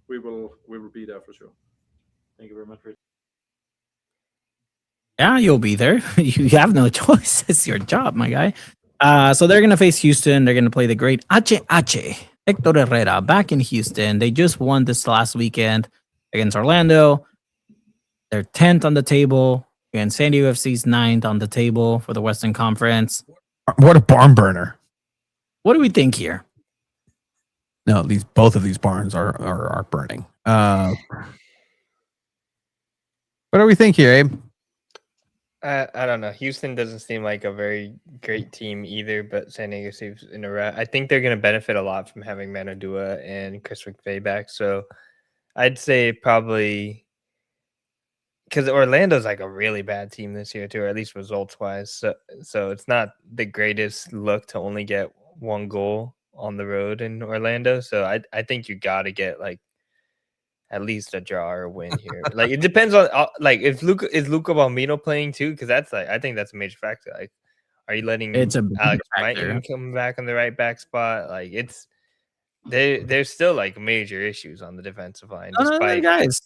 L: we will be there for sure.
J: Thank you very much for.
G: Yeah, you'll be there. You have no choice. It's your job, my guy. So they're gonna face Houston. They're gonna play the great Hector Herrera back in Houston. They just won this last weekend against Orlando. They're 10th on the table, and SanDiego FC's 9th on the table for the Western Conference.
F: What a barn burner!
G: What do we think here?
F: No, both of these barns are burning. What do we think here, Abe?
H: I don't know. Houston doesn't seem like a very great team either, but SanDiego seems in a row. I think they're going to benefit a lot from having Manodua and Chris McVay back. So I'd say probably because Orlando's like a really bad team this year too, or at least results wise. So it's not the greatest look to only get one goal on the road in Orlando. So I think you got to get like at least a draw or a win here. Like it depends on like if Luca Balmino playing too, because that's like I think that's a major factor. Like, are you letting Alex Mighton come back on the right back spot? Like there's still like major issues on the defensive line. Despite
G: guys,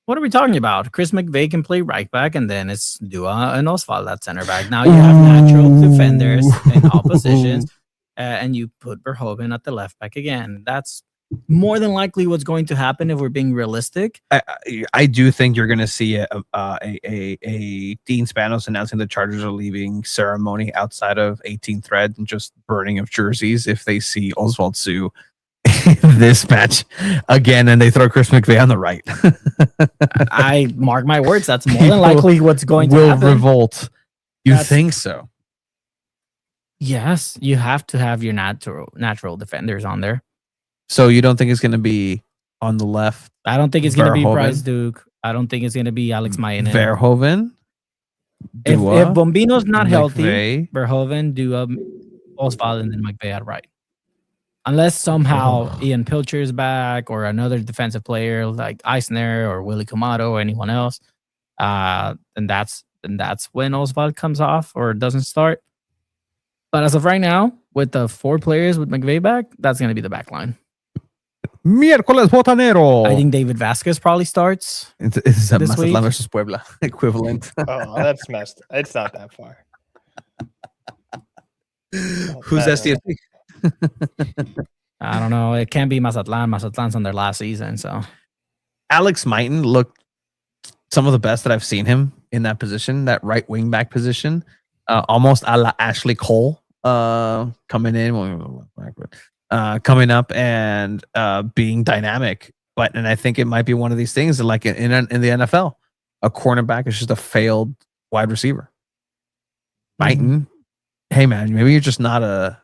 G: what are we talking about? Chris McVay can play right back, and then it's Dua and Oswald at center back. Now you have natural defenders in all positions, and you put Verhoeven at the left back again. That's more than likely what's going to happen if we're being realistic.
F: I do think you're going to see a Dean Spanos announcing the Chargers are leaving ceremony outside of 18th Thread and just burning of jerseys if they see Oswald Sue this match again and they throw Chris McVay on the right.
G: I mark my words. That's more than likely what's going to happen.
F: Will revolt. You think so?
G: Yes, you have to have your natural defenders on there.
F: So you don't think it's going to be on the left?
G: I don't think it's going to be Bryce Duke. I don't think it's going to be Alex Mayen.
F: Verhoeven?
G: If Bombino's not healthy, Verhoeven, Dua, Oswald, and then McVay at right. Unless somehow Ian Pilcher is back or another defensive player like Eisner or Willie Kamado or anyone else, then that's when Oswald comes off or doesn't start. But as of right now, with the 4 players with McVay back, that's going to be the back line.
F: Miércoles Botanero.
G: I think David Vasquez probably starts.
F: It's a Mazatlán versus Puebla equivalent.
H: Oh, that's messed. It's not that far.
F: Who's SDFC?
G: I don't know. It can't be Mazatlán. Mazatlan's on their last season. So
F: Alex Mighton looked some of the best that I've seen him in that position, that right wing back position, almost a la Ashley Cole coming up and being dynamic. And I think it might be one of these things that like in the NFL, a cornerback is just a failed wide receiver. Mighton, hey man, maybe you're just not a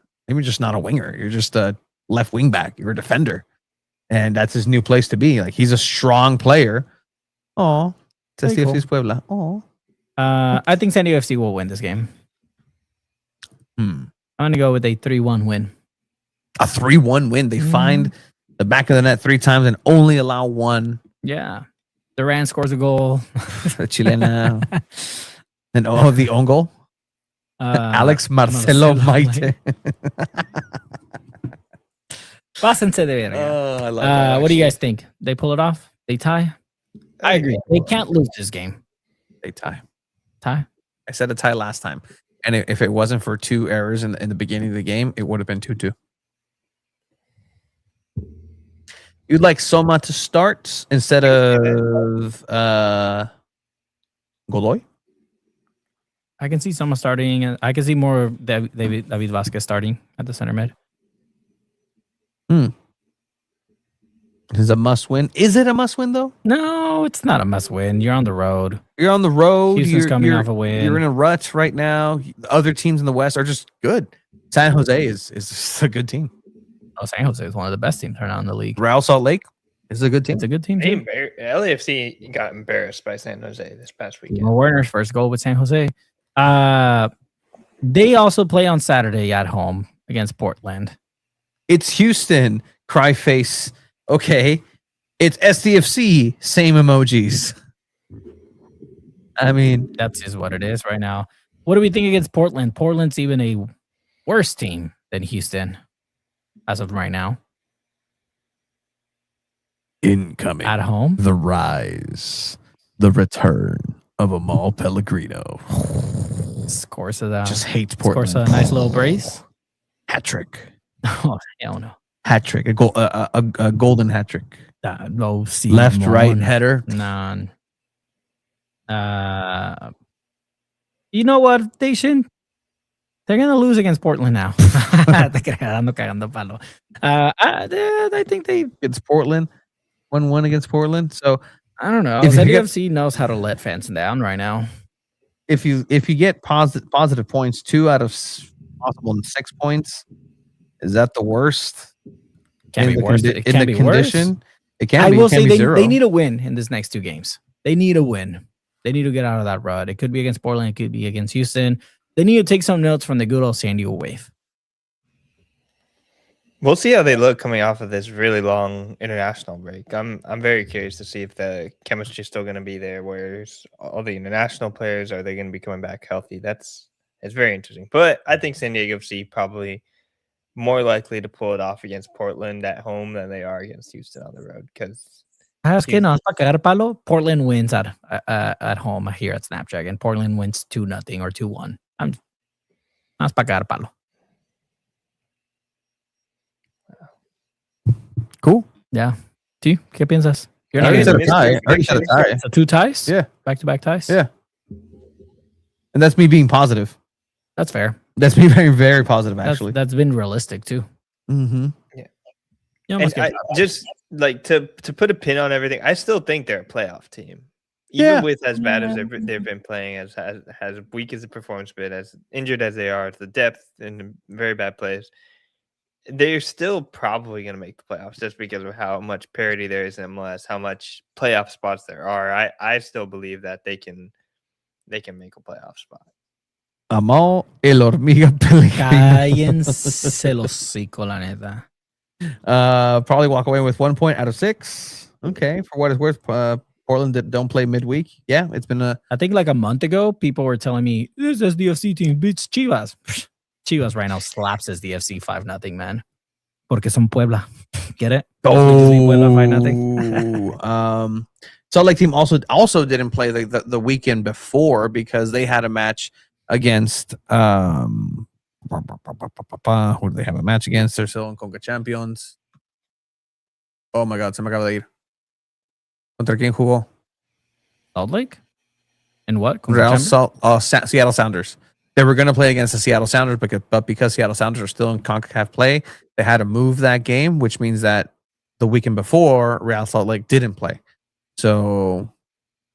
F: winger. You're just a left wing back. You're a defender. And that's his new place to be. Like he's a strong player. Oh, SDFC's Puebla. Oh.
G: I think SanDiego FC will win this game. I'm going to go with a 3-1 win.
F: A 3-1 win. They find the back of the net 3 times and only allow 1.
G: Yeah. Duran scores a goal.
F: Chilena. And the own goal. Alex Marcelo Maite.
G: Pásense de verga.
F: Oh, I love that.
G: What do you guys think? They pull it off? They tie? I agree. They can't lose this game.
F: They tie.
G: Tie?
F: I said a tie last time. And if it wasn't for 2 errors in the beginning of the game, it would have been 2-2. You'd like Soma to start instead of Godoy?
G: I can see Soma starting. I can see more of David Vasquez starting at the center mid.
F: Is a must win. Is it a must win though?
G: No, it's not a must win. You're on the road.
F: You're on the road.
G: Houston's coming off a win.
F: You're in a rut right now. Other teams in the West are just good. San Jose is just a good team.
G: Oh, San Jose is one of the best teams right now in the league.
F: Real Salt Lake is a good team.
G: It's a good team too.
H: LAFC got embarrassed by San Jose this past weekend.
G: Timo Werner's first goal with San Jose. They also play on Saturday at home against Portland.
F: It's Houston. Cry face. Okay. It's SDFC. Same emojis. I mean,
G: that's just what it is right now. What do we think against Portland? Portland's even a worse team than Houston as of right now.
F: Incoming.
G: At home.
F: The rise. The return of Amal Pellegrino.
G: Scores of that.
F: Just hates Portland.
G: Scores a nice little brace.
F: Hat trick.
G: Oh, hell no.
F: Hat trick. A golden hat trick.
G: No, see.
F: Left, right header.
G: None. You know what, Station? They're going to lose against Portland now. I think
F: it's Portland. 1-1 against Portland. So
G: I don't know. SDFC knows how to let fans down right now.
F: If you get positive points, 2 out of possible 6 points, is that the worst?
G: Can be worse. It can be
F: condition.
G: Worse.
F: It can.
G: I
F: be,
G: will
F: it can
G: say
F: be zero.
G: they need a win in this next 2 games. They need a win. They need to get out of that rut. It could be against Portland. It could be against Houston. They need to take some notes from the good old San Diego wave.
H: We'll see how they look coming off of this really long international break. I'm very curious to see if the chemistry is still going to be there. Where's all the international players? Are they going to be coming back healthy? It's very interesting. But I think San Diego FC probably more likely to pull it off against Portland at home than they are against Houston on the road. Because
G: Portland wins at home here at Snapdragon. Portland wins 2-0 or 2-1. Más para cagar palo.
F: Cool.
G: Yeah. ¿Tú qué piensas?
F: You're not going to tie.
G: So 2 ties?
F: Yeah.
G: Back-to-back ties?
F: Yeah. And that's me being positive.
G: That's fair.
F: That's me being very positive, actually.
G: That's been realistic, too.
F: Mm-hmm.
H: Yeah. And just like to put a pin on everything, I still think they're a playoff team. Even with as bad as they've been playing, as weak as the performance been, as injured as they are, the depth in very bad place, they're still probably going to make the playoffs just because of how much parity there is in MLS, how much playoff spots there are. I still believe that they can make a playoff spot.
F: Amal el hormiga Pellegrino.
G: Cállense los hocico, la neta.
F: Probably walk away with 1 point out of 6. Okay, for what it's worth, Portland don't play midweek. Yeah, it's been
G: I think like a month ago, people were telling me this SDFC team beats Chivas. Chivas right now slaps SDFC 5-0, man. Porque son Puebla. Get it? Puebla 5-0.
F: Salt Lake team also didn't play the weekend before because they had a match against who do they have a match against? They're still in CONCACAF Champions. Oh my God, se me acaba de ir. ¿Contra quién jugó?
G: Salt Lake? And what?
F: Seattle Sounders. They were going to play against the Seattle Sounders, but because Seattle Sounders are still in CONCACAF play, they had to move that game, which means that the weekend before, Real Salt Lake didn't play. So,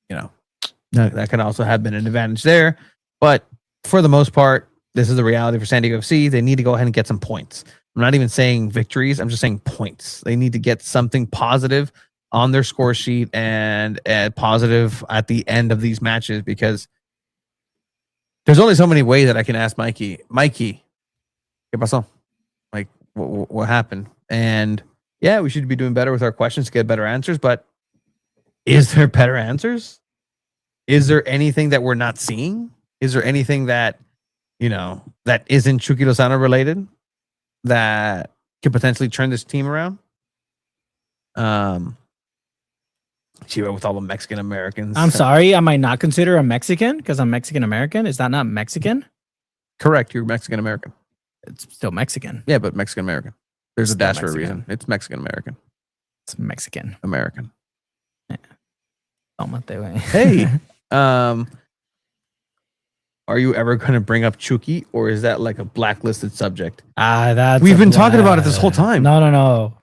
F: that can also have been an advantage there. But for the most part, this is the reality for San Diego FC. They need to go ahead and get some points. I'm not even saying victories. I'm just saying points. They need to get something positive on their score sheet and positive at the end of these matches, because there's only so many ways that I can ask Mikey, ¿qué pasó? Like, what happened? And yeah, we should be doing better with our questions to get better answers, but is there better answers? Is there anything that we're not seeing? Is there anything that, that isn't Chucky Lozano related that could potentially turn this team around. She went with all the Mexican Americans.
D: I'm sorry, am I not considered a Mexican because I'm Mexican American? Is that not Mexican?
F: Correct, you're Mexican American.
D: It's still Mexican.
F: Yeah, but Mexican American. There's a
D: Still
F: dash for a
D: Mexican.
F: reason. It's Mexican American.
D: It's Mexican.
F: American.
D: Hey,
F: Are you ever going to bring up Chucky, or is that like a blacklisted subject?
D: That's
F: We've been talking about it this whole time.
D: No.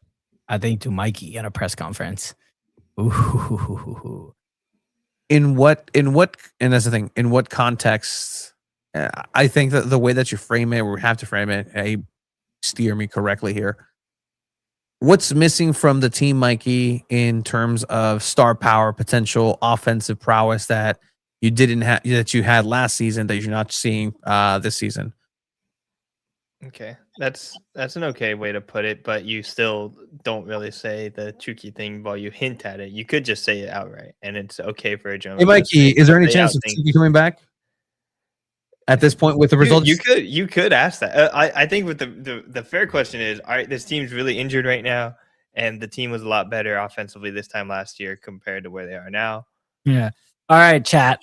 D: I think to Mikey in a press conference. Ooh.
F: In what, and that's the thing, in what context? I think that the way that you frame it, or we have to frame it, hey, steer me correctly here. What's missing from the team, Mikey, in terms of star power, potential offensive prowess that you didn't have, that you had last season, that you're not seeing this season?
H: Okay, that's an okay way to put it, but you still don't really say the Chucky thing while you hint at it. You could just say it outright, and it's okay for a journalist.
F: Hey, Mikey, is there any chance of Chucky coming back at this point with the results?
H: You could ask that. I think with the fair question is, all right, this team's really injured right now, and the team was a lot better offensively this time last year compared to where they are now.
D: Yeah. All right, chat.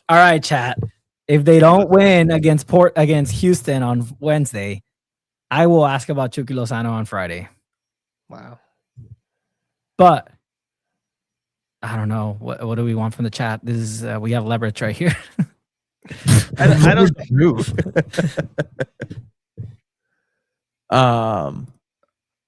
D: If they don't win against Houston on Wednesday, I will ask about Chucky Lozano on Friday.
H: Wow.
D: But I don't know. What do we want from the chat? This is we have leverage right here.
H: I don't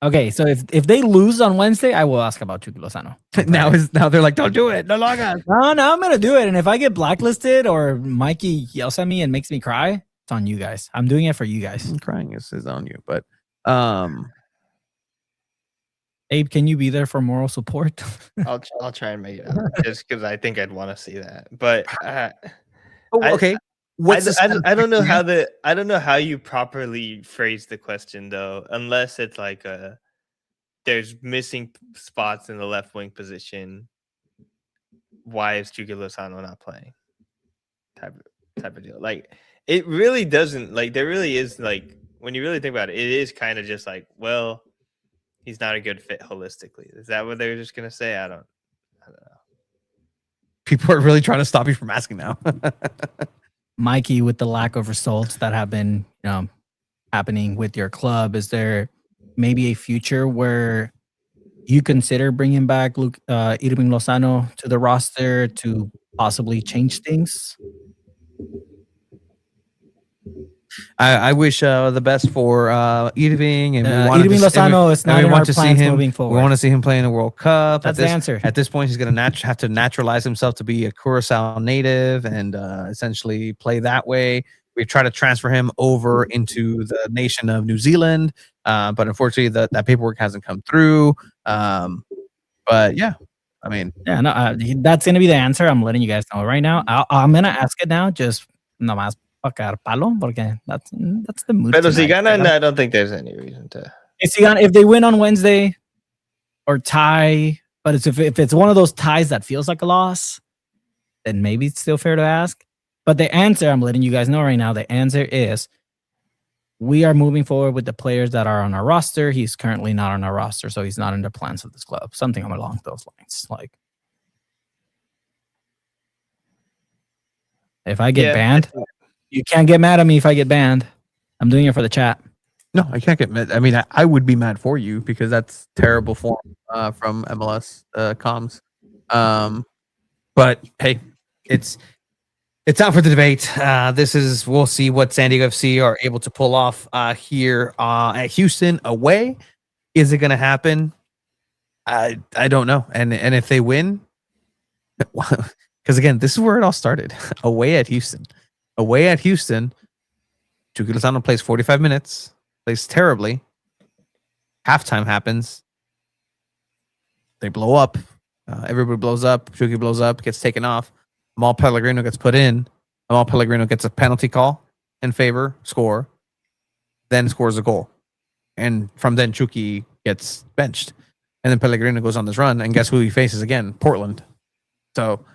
D: Okay, so if they lose on Wednesday, I will ask about Chucky Lozano.
F: Now they're like, don't do it. No longer.
D: No, I'm gonna do it. And if I get blacklisted or Mikey yells at me and makes me cry, it's on you guys. I'm doing it for you guys.
F: Crying is on you, but
D: Abe, can you be there for moral support?
H: I'll try and make it out just because I think I'd want to see that. But
F: okay.
H: I don't know how you properly phrase the question though, unless it's like there's missing spots in the left wing position. Why is Chucky Lozano not playing? Type of deal. Like it really doesn't, like there really is, like when you really think about it, it is kind of just like, well, he's not a good fit holistically. Is that what they're just gonna say? I don't know.
F: People are really trying to stop you from asking now.
D: Mikey, with the lack of results that have been happening with your club, is there maybe a future where you consider bringing back Eidevall Lozano to the roster to possibly change things?
F: I wish the best for Eidevall, and
D: Eidevall Lozano is not in our plans moving forward.
F: We want to see him play in the World Cup.
D: That's the answer.
F: At this point, he's going to have to naturalize himself to be a Curacao native and essentially play that way. We try to transfer him over into the nation of New Zealand, but unfortunately, that paperwork hasn't come through. But yeah, I mean,
D: yeah, no, that's going to be the answer. I'm letting you guys know right now. I'm going to ask it now, just nomás para palo, porque that's the mood.
H: Pero si ganan, I don't think there's any reason to.
D: If they win on Wednesday or tie, but if it's one of those ties that feels like a loss, then maybe it's still fair to ask. But the answer, I'm letting you guys know right now, the answer is we are moving forward with the players that are on our roster. He's currently not on our roster, so he's not in the plans of this club. Something along those lines. Like, if I get banned, you can't get mad at me if I get banned. I'm doing it for the chat.
F: No, I can't get mad. I mean, I would be mad for you because that's terrible form from MLS comms. But hey, it's out for the debate. We'll see what SanDiego FC are able to pull off here at Houston away. Is it going to happen? I don't know. And if they win, because again, this is where it all started. Away at Houston, Chucky Lozano plays 45 minutes, plays terribly. Halftime happens. They blow up. Everybody blows up. Chucky blows up, gets taken off. Amal Pellegrino gets put in. Amal Pellegrino gets a penalty call in favor, score, then scores a goal. And from then, Chucky gets benched. And then Pellegrino goes on this run, and guess who he faces again? Portland. So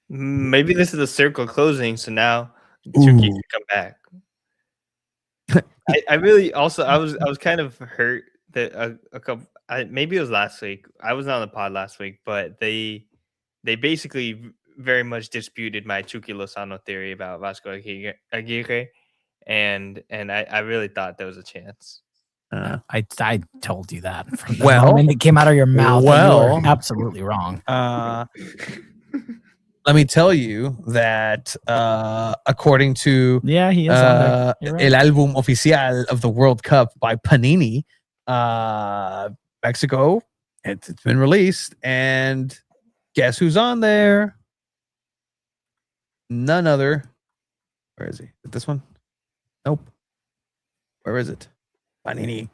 H: maybe this is the circle closing, so now Chucky can come back. I really also I was kind of hurt a couple. Maybe it was last week. I was not on the pod last week, but they basically very much disputed my Chucky Lozano theory about Vasco Aguirre, and I really thought there was a chance.
D: I told you that from the moment it came out of your mouth. And you were absolutely wrong.
F: Let me tell you that according to
D: he is on there. Right.
F: El Álbum Oficial of the World Cup by Panini, Mexico, it's been released, and guess who's on there? None other. Where is he? Is this one? Nope. Where is it? Panini.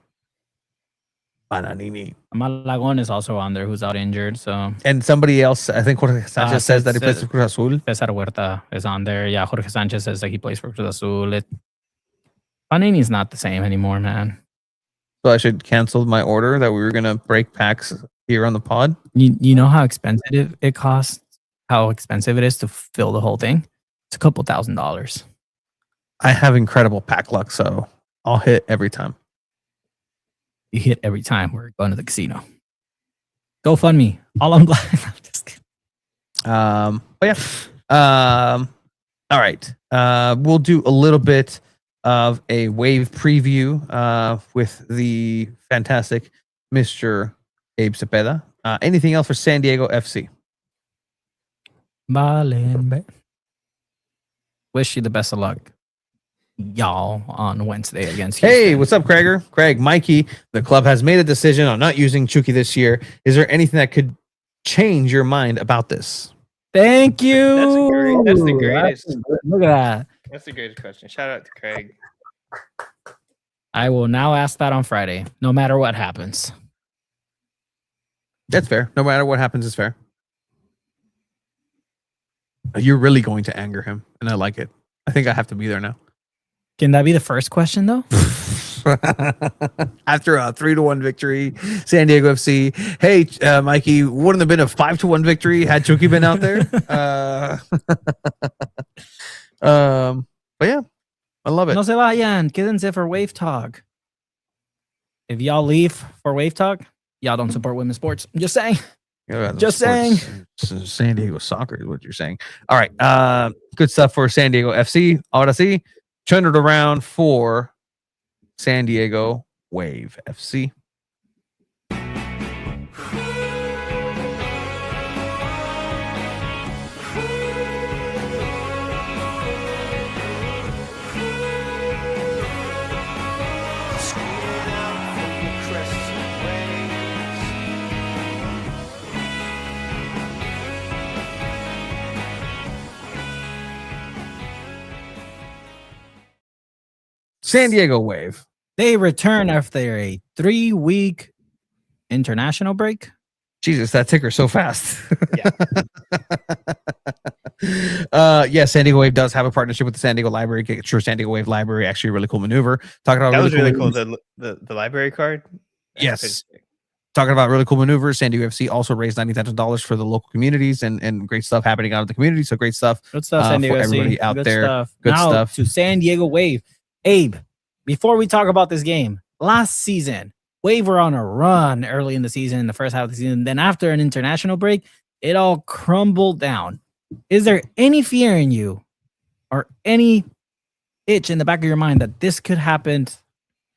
D: Malagón is also on there, who's out injured. So,
F: and somebody else, I think Jorge Sanchez says that he plays for Cruz Azul.
D: Cesar Huerta is on there. Yeah, Jorge Sanchez says that he plays for Cruz Azul. Panini's not the same anymore, man.
F: So I should cancel my order that we were gonna break packs here on the pod.
D: You know how expensive it costs? How expensive it is to fill the whole thing? It's a couple $1,000s.
F: I have incredible pack luck, so I'll hit every time.
D: You hit every time. We're going to the casino. GoFundMe. All I'm glad. I'm just kidding.
F: But yeah. All right. We'll do a little bit of a wave preview with the fantastic Mr. Abe Cepeda. Anything else for San Diego FC?
D: Vale. Wish you the best of luck, y'all, on Wednesday against Houston.
F: Hey, what's up, Craig? Craig, Mikey, the club has made a decision on not using Chucky this year. Is there anything that could change your mind about this?
D: Thank you.
H: That's the greatest.
D: Look at that.
H: That's the greatest question. Shout out to Craig.
D: I will now ask that on Friday, no matter what happens.
F: That's fair. No matter what happens, it's fair. You're really going to anger him, and I like it. I think I have to be there now.
D: Can that be the first question, though?
F: After a 3-1 victory, San Diego FC. Hey, Mikey, wouldn't have been a 5-1 victory had Chucky been out there. But yeah, I love it.
D: No se vayan. Quédense for Wave Talk. If y'all leave for Wave Talk, y'all don't support women's sports. I'm just saying. Just saying.
F: San Diego soccer is what you're saying. All right. Good stuff for San Diego FC. Ahora sí, turn it around for San Diego Wave FC. San Diego Wave.
D: They return after a 3-week international break.
F: Jesus, that ticker's so fast. Yeah, San Diego Wave does have a partnership with the San Diego Library. Get your San Diego Wave Library. Actually, a really cool maneuver. Talking about
H: that
F: really
H: was really cool. The library card.
F: Yes. Talking about really cool maneuvers. San Diego FC also raised $90,000 for the local communities and great stuff happening out of the community. So great stuff.
D: Good stuff, San Diego
F: for
D: FC.
F: everybody out
D: Good
F: there.
D: Stuff.
F: Good
D: now
F: stuff.
D: To San Diego Wave. Abe, before we talk about this game, last season, Wave were on a run early in the season, the first half of the season. Then after an international break, it all crumbled down. Is there any fear in you or any itch in the back of your mind that this could happen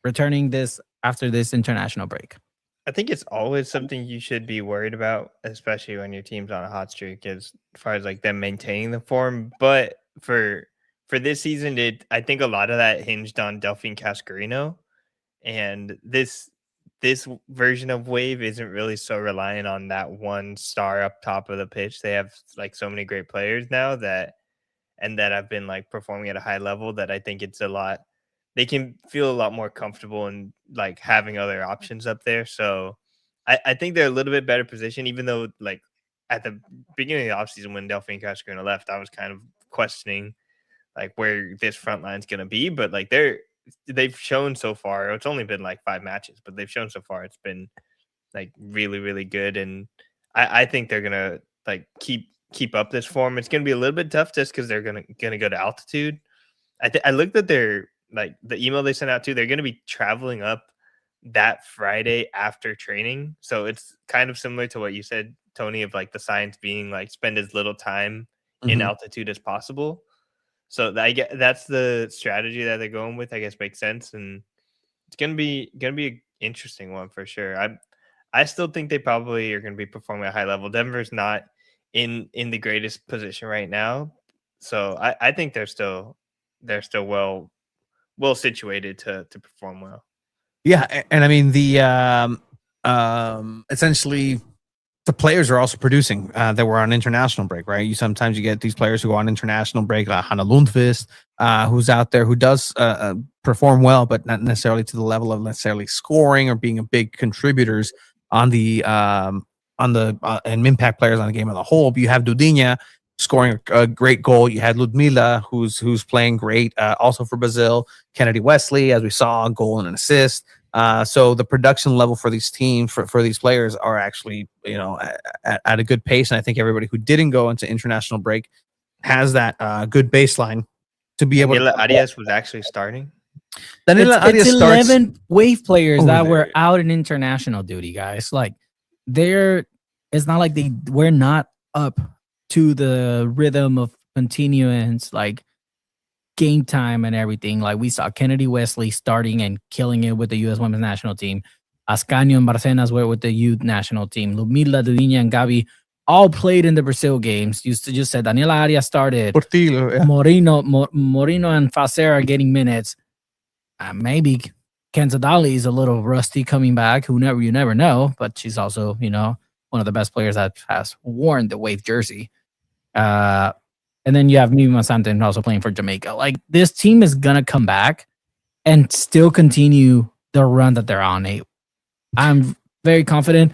D: returning this after this international break?
H: I think it's always something you should be worried about, especially when your team's on a hot streak, as far as like them maintaining the form. But for this season, I think a lot of that hinged on Delphine Cascarino, and this version of Wave isn't really so reliant on that one star up top of the pitch. They have like so many great players now that have been like performing at a high level that I think it's a lot. They can feel a lot more comfortable in like having other options up there. So I think they're a little bit better positioned, even though like at the beginning of the offseason when Delphine Cascarino left, I was kind of questioning like where this front line's going to be, but like they've shown so far, it's only been like 5 matches, but they've shown so far it's been like really, really good. And I think they're going to like keep up this form. It's going to be a little bit tough just because they're going to go to altitude. I looked at their like the email they sent out too. They're going to be traveling up that Friday after training. So it's kind of similar to what you said, Tony, of like the science being like spend as little time in altitude as possible. So that's the strategy that they're going with. I guess makes sense, and it's gonna be an interesting one for sure. I still think they probably are gonna be performing at a high level. Denver's not in the greatest position right now, so I think they're still well situated to perform well.
F: Yeah, and I mean essentially the players are also producing that were on international break, right? Sometimes you get these players who go on international break, like Hannah Lundqvist, who's out there who does perform well, but not necessarily to the level of necessarily scoring or being a big contributors on the and impact players on the game as a whole. But you have Dudinha scoring a great goal. You had Ludmila, who's playing great, also for Brazil. Kennedy Wesley, as we saw, a goal and an assist. So the production level for these teams, for these players, are actually at a good pace, and I think everybody who didn't go into international break has that good baseline to be able.
H: Daniela Arias was actually starting.
D: It's 11 Wave players that were out in international duty, guys. Like it's not like we're not up to the rhythm of continuance, like game time and everything. Like we saw Kennedy Wesley starting and killing it with the U.S. Women's National Team. Ascanio and Barcenas were with the youth national team. Ludmila, Dudinha, and Gabi all played in the Brazil games. You just said Daniela Arias started.
F: Portillo, yeah.
D: Moreno and Facer are getting minutes. Maybe Canzadali is a little rusty coming back. You never know, but she's also one of the best players that has worn the Wave jersey. And then you have Mimi Masante also playing for Jamaica. Like, this team is going to come back and still continue the run that they're on. I'm very confident.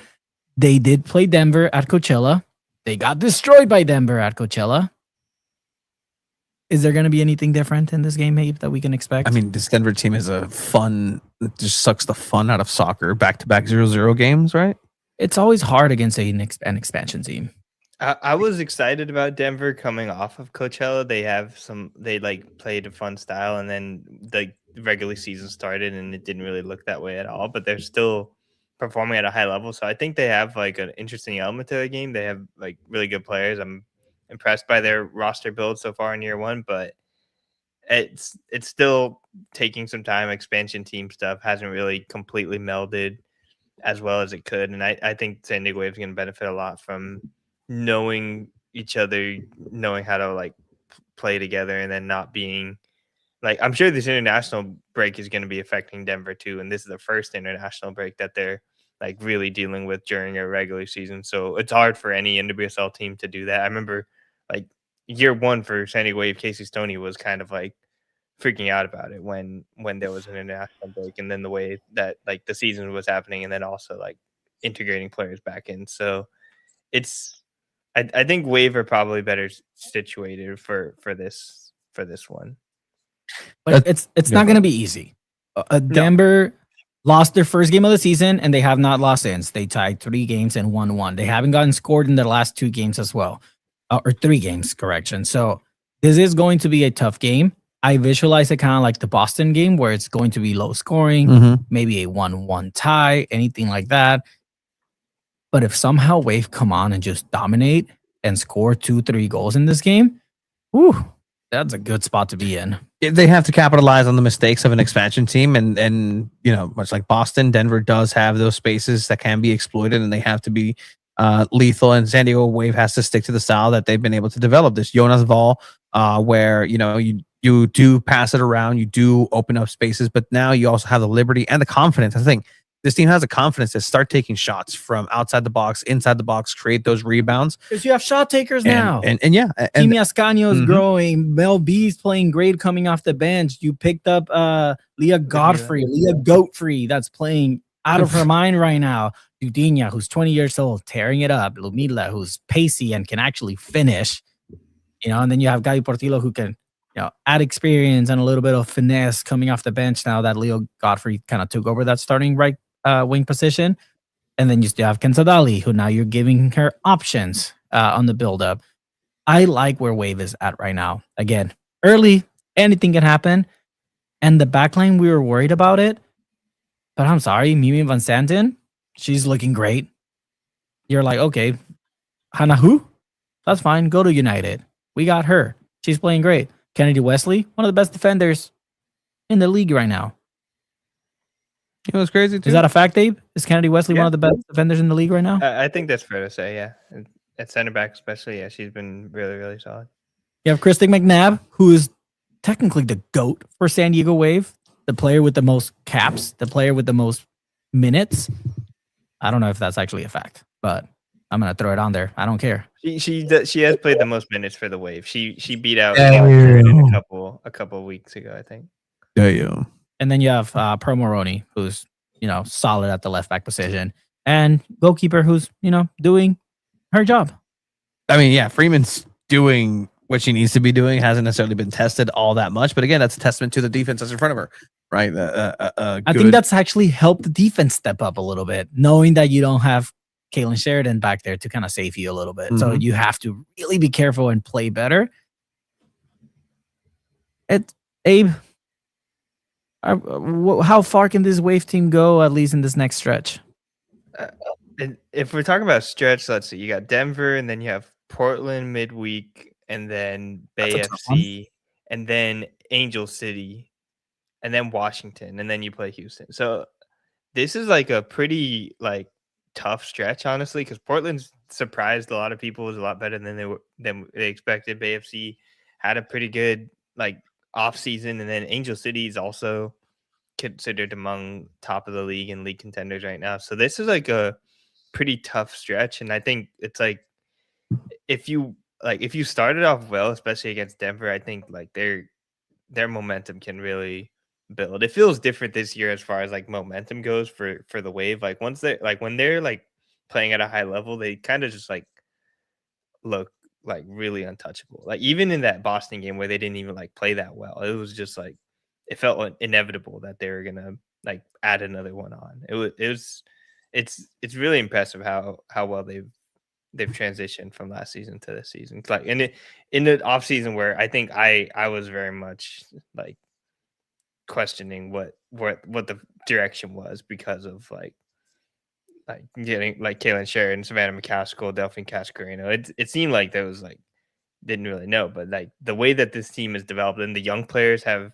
D: They did play Denver at Coachella. They got destroyed by Denver at Coachella. Is there going to be anything different in this game, Abe, that we can expect?
F: I mean, this Denver team is it just sucks the fun out of soccer. Back-to-back 0-0 games, right?
D: It's always hard against an expansion team.
H: I was excited about Denver coming off of Coachella. They played a fun style, and then the regular season started and it didn't really look that way at all, but they're still performing at a high level. So I think they have like an interesting element to the game. They have like really good players. I'm impressed by their roster build so far in year one, but it's still taking some time. Expansion team stuff hasn't really completely melded as well as it could. And I think San Diego Wave is going to benefit a lot from knowing each other, knowing how to like play together, and then not being like, I'm sure this international break is going to be affecting Denver too. And this is the first international break that they're like really dealing with during a regular season. So it's hard for any NWSL team to do that. I remember like year one for San Diego Wave, Casey Stoney was kind of like freaking out about it when there was an international break, and then the way that like the season was happening, and then also like integrating players back in. So I think Wave are probably better situated for this one.
D: But it's not going to be easy. Denver lost their first game of the season, and they have not lost since. They tied 3 games and won 1. They haven't gotten scored in their last 2 games as well, or 3 games, correction. So this is going to be a tough game. I visualize it kind of like the Boston game, where it's going to be low scoring, maybe a 1-1 tie, anything like that. But if somehow Wave come on and just dominate and score 2-3 goals in this game, that's a good spot to be in.
F: They have to capitalize on the mistakes of an expansion team, and much like Boston, Denver does have those spaces that can be exploited, and they have to be lethal. And San Diego Wave has to stick to the style that they've been able to develop. This Jonas Vall, where you do pass it around, you do open up spaces, but now you also have the liberty and the confidence. I think this team has the confidence to start taking shots from outside the box, inside the box, create those rebounds.
D: Because you have shot takers now.
F: And
D: Timmy Ascanio is growing. Mel B's playing great coming off the bench. You picked up Leah Goatfree, that's playing out of her mind right now. Dudinha, who's 20 years old, tearing it up. Ludmila, who's pacey and can actually finish. And then you have Gabi Portillo, who can add experience and a little bit of finesse coming off the bench now that Leo Godfrey kind of took over that starting right wing position. And then you still have Canzadali, who now you're giving her options on the build-up. I like where Wave is at right now. Again, early, anything can happen. And the backline, we were worried about it. But I'm sorry, Mimi Van Santen, she's looking great. You're like, okay, Hannah who? That's fine. Go to United. We got her. She's playing great. Kennedy Wesley, one of the best defenders in the league right now.
F: You know what's crazy too?
D: Is that a fact, Abe? Is Kennedy Wesley one of the best defenders in the league right now?
H: I think that's fair to say, yeah. At center back especially, yeah, she's been really, really solid.
D: You have Christy McNabb, who is technically the GOAT for San Diego Wave, the player with the most caps, the player with the most minutes. I don't know if that's actually a fact, but I'm gonna throw it on there. I don't care.
H: She has played the most minutes for the Wave. She beat out
F: Yeah.
H: a couple weeks ago, I think.
F: Yeah.
D: And then you have Pearl Moroni, who's solid at the left back position, and goalkeeper who's doing her job.
F: I mean, yeah, Freeman's doing what she needs to be doing. Hasn't necessarily been tested all that much, but again, that's a testament to the defense that's in front of her, right?
D: I think that's actually helped the defense step up a little bit, knowing that you don't have Caitlin Sheridan back there to kind of save you a little bit. So you have to really be careful and play better. Abe, how far can this Wave team go, at least in this next stretch?
H: If we're talking about stretch, let's see. You got Denver, and then you have Portland midweek, and then Bay FC, and then Angel City, and then Washington, and then you play Houston. So this is like a pretty tough stretch, honestly, because Portland's surprised a lot of people. It was a lot better than they expected. Bay FC had a pretty good off season, and then Angel City is also considered among top of the league and league contenders right now. So this is a pretty tough stretch, and I think it's if you started off well, especially against Denver, I think their momentum can really build. It feels different this year as far as momentum goes for the Wave. Once they when they're playing at a high level, they kind of just look really untouchable. Even in that Boston game where they didn't even play that well, it was just it felt inevitable that they were gonna add another one on. It's really impressive how well they've transitioned from last season to this season. In the off season where I think I was very much questioning what the direction was because of getting Kaylin Sheridan, Savannah McCaskill, Delphine Cascarino. It seemed like there was didn't really know, but the way that this team is developed and the young players have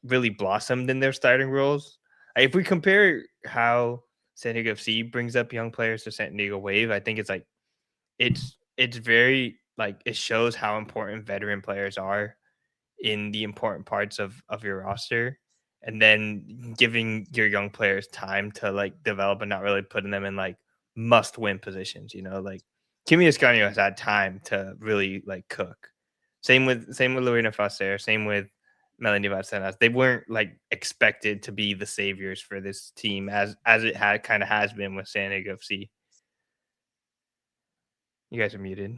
H: really blossomed in their starting roles. If we compare how San Diego FC brings up young players to San Diego Wave, I think it's very it shows how important veteran players are in the important parts of your roster, and then giving your young players time to develop and not really putting them in must win positions. Kimi Ascanio has had time to really had Same with Lorena Foster, same with Melanie Vatsenas. They weren't expected to be the saviors for this team as it has been with San Diego FC. You guys are muted.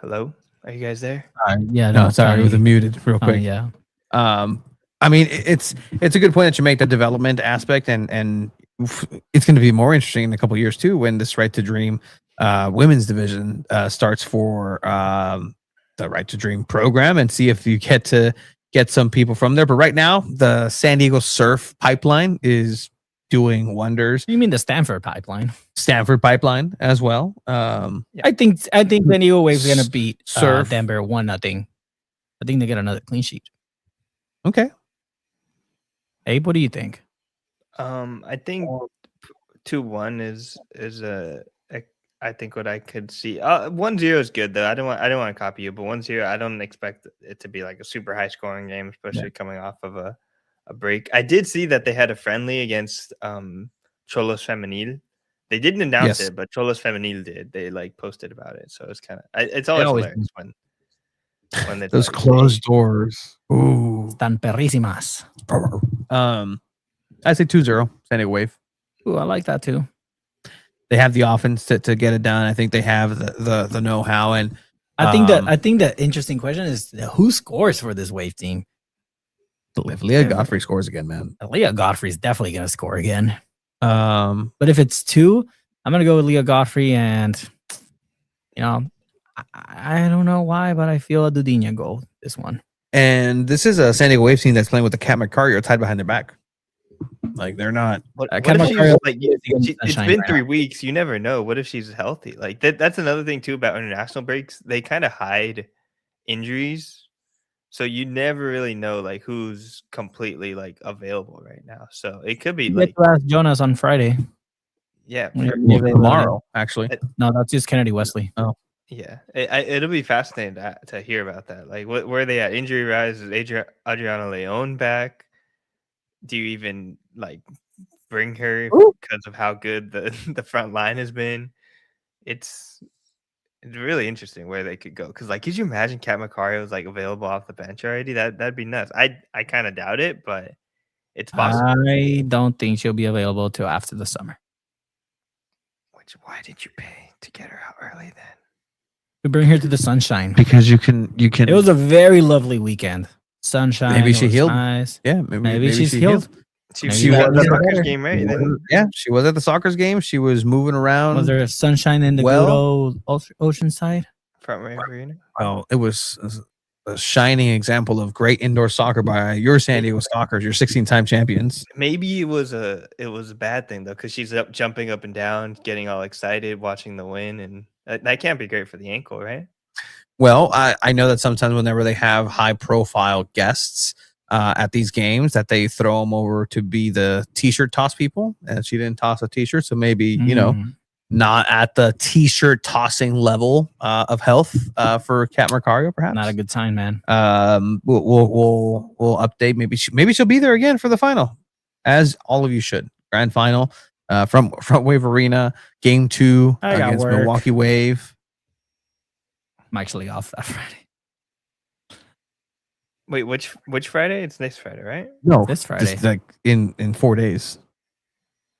H: Hello, are you guys there?
D: Yeah,
F: no, sorry, it was muted real quick.
D: Yeah.
F: I mean, it's a good point that you make, the development aspect, and it's going to be more interesting in a couple of years too when this Right to Dream women's division starts for the Right to Dream program, and see if you get to get some people from there. But right now, the San Diego Surf pipeline is doing wonders.
D: You mean the Stanford pipeline?
F: Stanford pipeline as well.
D: I think San Diego Wave's gonna beat
F: Surf
D: Denver 1-0. I think they get another clean sheet.
F: Okay.
D: Abe, what do you think?
H: I think 2-1 is I think what I could see. 1-0 is good though. I don't want to copy you, but 1-0, I don't expect it to be a super high scoring game, especially coming off of a break. I did see that they had a friendly against Cholos Femenil. They didn't announce it, but Cholos Femenil did. They posted about it, so it's kind of it's always hilarious when it's
F: those closed doors. Ooh,
D: están perrísimas.
F: I say 2-0 San Diego Wave.
D: Ooh, I like that too.
F: They have the offense to get it done. I think they have the know-how, and
D: I think the interesting question is who scores for this Wave team.
F: If Leah Godfrey scores again, man.
D: Leah Godfrey is definitely going to score again. But if it's 2, I'm going to go with Leah Godfrey, and I don't know why, but I feel a Dudiña goal this one.
F: And this is a San Diego Wave team that's playing with the Cat Macario tied behind their back. Like they're not.
H: What if she's, like, it's been 3 weeks. You never know. What if she's healthy? Like that's another thing too about international breaks. They kind of hide injuries, so you never really know like who's completely like available right now. So it could be like
D: ask Jonas on Friday.
H: Yeah,
F: tomorrow actually.
D: No, that's just Kennedy Wesley.
F: Oh.
H: Yeah, it'll be fascinating to hear about that. Like, where are they at? Injury rise? Is Adriana Leon back? Do you even like bring her because of how good the front line has been? It's really interesting where they could go. Because like, could you imagine Cat Macario is like available off the bench already? That'd be nuts. I kind of doubt it, but it's possible.
D: I don't think she'll be available till after the summer.
H: Why did you pay to get her out early then?
D: We bring her to the sunshine
F: because you can.
D: It was a very lovely weekend. Sunshine.
F: Maybe she healed.
D: Nice.
F: Yeah,
D: maybe she's healed.
H: She was at the soccer game, right?
F: Yeah, she was at the soccer game. She was moving around.
D: Was there a sunshine in the good old ocean side?
H: Front Wave Arena.
F: Well, it was a shining example of great indoor soccer by your San Diego Stalkers, your 16-time champions.
H: Maybe it was a bad thing though, because she's jumping up and down, getting all excited, watching the win, and that can't be great for the ankle, right?
F: Well, I know that sometimes whenever they have high-profile guests at these games, that they throw them over to be the T-shirt toss people, and she didn't toss a T-shirt, so maybe not at the T-shirt tossing level of health for Cat Macario, perhaps.
D: Not a good sign, man.
F: We'll update. Maybe she'll be there again for the final, as all of you should. Grand final from Front Wave Arena, Game 2 against Milwaukee Wave.
D: I'm actually off that Friday.
H: Wait, which Friday? It's next Friday, right?
F: No,
D: this Friday.
F: Just like in 4 days.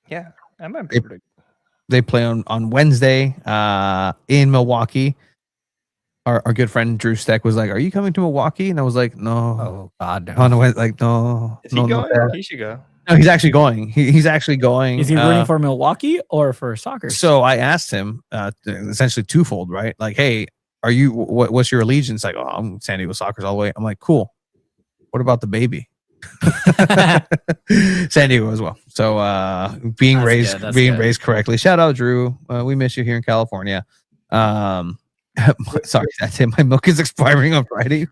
H: Yeah, I might be able to.
F: They play on Wednesday in Milwaukee. Our good friend Drew Steck was like, "Are you coming to Milwaukee?" And I was like, "No."
D: Oh God, no.
F: On the way, like, no.
H: Is he going?
F: No.
H: He should go.
F: No, he's actually going. He's actually going.
D: Is he rooting for Milwaukee or for soccer?
F: So I asked him essentially twofold, right? Like, hey, are you? What's your allegiance? Like, oh, I'm San Diego Soccer's all the way. I'm like, cool. What about the baby? San Diego as well. So being raised correctly. Shout out Drew. We miss you here in California. Sorry, that's it. My milk is expiring on Friday.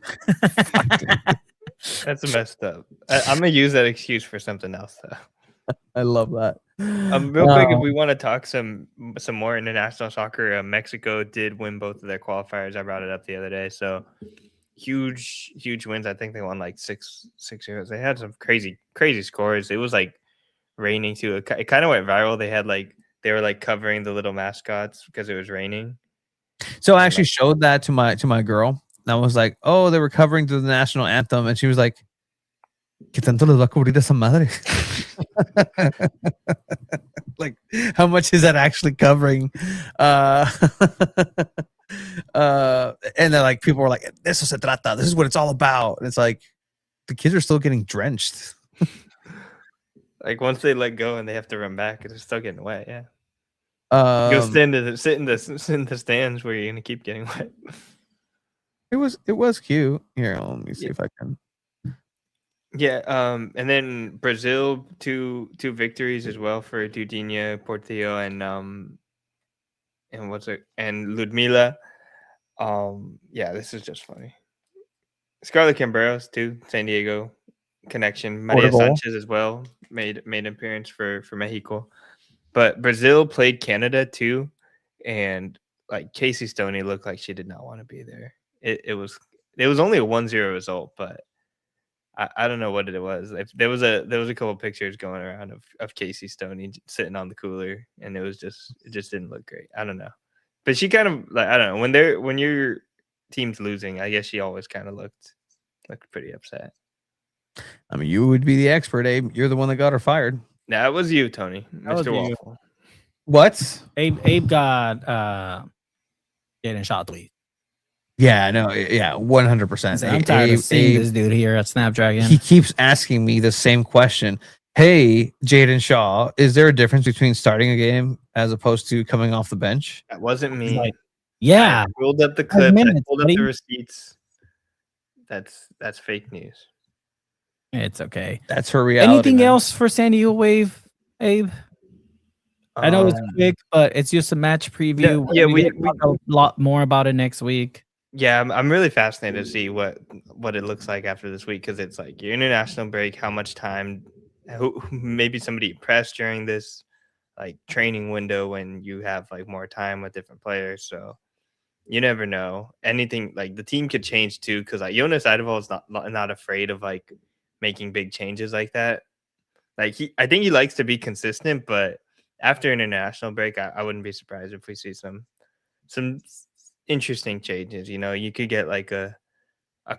H: That's messed up. I'm gonna use that excuse for something else though.
F: I love that.
H: Real quick, if we want to talk some more international soccer, Mexico did win both of their qualifiers. I brought it up the other day. So huge wins. I think they won like 6-0. They had some crazy scores. It was like raining too. It kind of went viral. They were like covering the little mascots because it was raining.
F: So I actually showed that to my girl. And I was like, oh, they were covering the national anthem, and she was like, ¿Qué tanto les va a cubrir esa madre? Like, how much is that actually covering? And then like people were like, "Eso se trata. This is what it's all about." And it's like the kids are still getting drenched.
H: Like once they let go and they have to run back, they're still getting wet. Yeah. Go sit in the stands where you're gonna keep getting wet.
F: It was cute. Here, let me see if I can.
H: Yeah, and then Brazil two victories as well for Dudinha, Portillo, and Ludmila. Yeah, this is just funny. Scarlett Cambreros too, San Diego connection. Maria Sanchez as well made an appearance for Mexico. But Brazil played Canada too, and like Casey Stoney looked like she did not want to be there. It was only a 1-0 result, but I don't know what it was. There was a couple pictures going around of Casey Stoney sitting on the cooler, and it just didn't look great. I don't know, but she kind of like, I don't know, when your team's losing, I guess she always kind of looked pretty upset.
F: I mean, you would be the expert, Abe. You're the one that got her fired.
H: That was you, Tony, Mr. Waffle.
F: What?
D: Abe got Jaden shot 3.
F: Yeah, no, yeah, 100%.
D: I'm tired of seeing this dude here at Snapdragon.
F: He keeps asking me the same question. Hey, Jaden Shaw, is there a difference between starting a game as opposed to coming off the bench?
H: That wasn't me.
D: Yeah.
H: I pulled up the clips. I pulled up the receipts. that's fake news.
D: It's okay.
F: That's her reality.
D: Anything
F: man.
D: else for San Diego Wave, Abe? I know it's quick, but it's just a match preview.
H: No, yeah,
D: we talk a lot more about it next week.
H: Yeah, I'm really fascinated to see what it looks like after this week, because it's like your international break, how much time, maybe somebody pressed during this like training window when you have like more time with different players. So you never know. Anything, like the team could change too, because like Jonas Eidevall is not afraid of like making big changes like that. Like I think he likes to be consistent, but after an international break, I wouldn't be surprised if we see some interesting changes. You know, you could get like a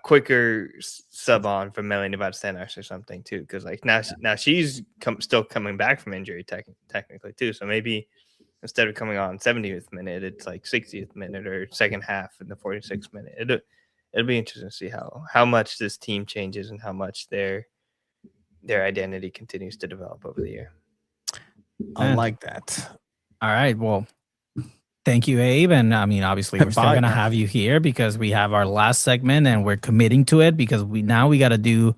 H: quicker sub on from Melanie Stenash or something too, because like now she's still coming back from injury technically too. So maybe instead of coming on 70th minute, it's like 60th minute or second half in the 46th minute. It'll be interesting to see how much this team changes and how much their identity continues to develop over the year.
F: I like that.
D: All right. Well, thank you, Abe. And I mean, obviously, we're still going to have you here because we have our last segment and we're committing to it because we got to do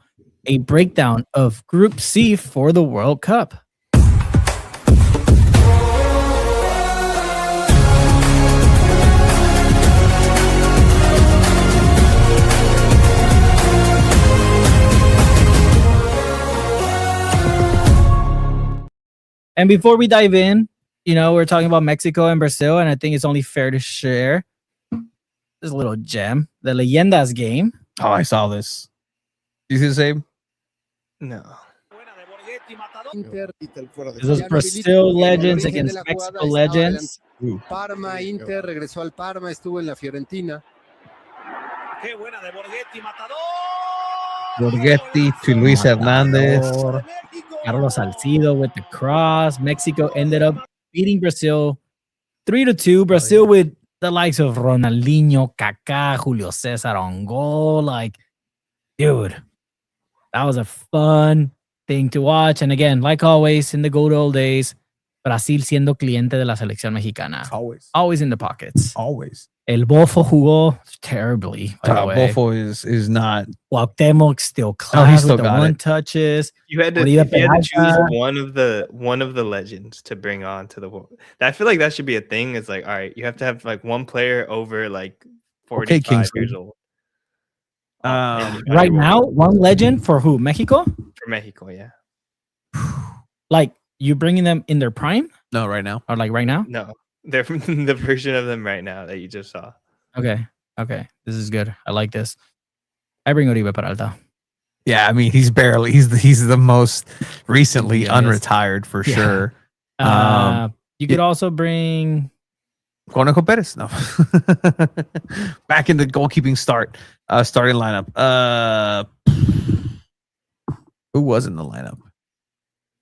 D: a breakdown of Group C for the World Cup. And before we dive in, you know, we're talking about Mexico and Brazil, and I think it's only fair to share this little gem, the Leyendas game.
F: Oh, I saw this. You see the same?
H: No.
D: This is Brazil Legends against Mexico Legends.
I: Parma, Inter, regresó al Parma, estuvo en la Fiorentina.
C: Qué buena de Borghetti, matador.
F: Borghetti to Luis Hernandez.
D: Carlos Salcido with the cross. Mexico ended up beating Brazil 3-2. Brazil with the likes of Ronaldinho, Kaká, Julio César on goal. Like, dude, that was a fun thing to watch. And again, like always, in the good old days, Brasil siendo cliente de la selección mexicana. Always in the pockets.
F: Always.
D: El Bofo jugó terribly.
F: Bofo is not.
D: Cuauhtemoc still class with the one touches.
H: You had to choose one of the legends to bring on to the world. I feel like that should be a thing. It's like, all right, you have to have like one player over like 45 years old.
D: Right now, one legend for who? Mexico?
H: For Mexico, yeah.
D: Like you bringing them in their prime?
F: No, right now.
D: Or like right now?
H: No. They're from the version of them right now that you just saw.
D: Okay. This is good. I like this. I bring Oribe Peralta.
F: Yeah, I mean he's the most recently unretired for sure.
D: You could also bring
F: Conejo Perez. No. Back in the goalkeeping starting lineup. Who was in the lineup?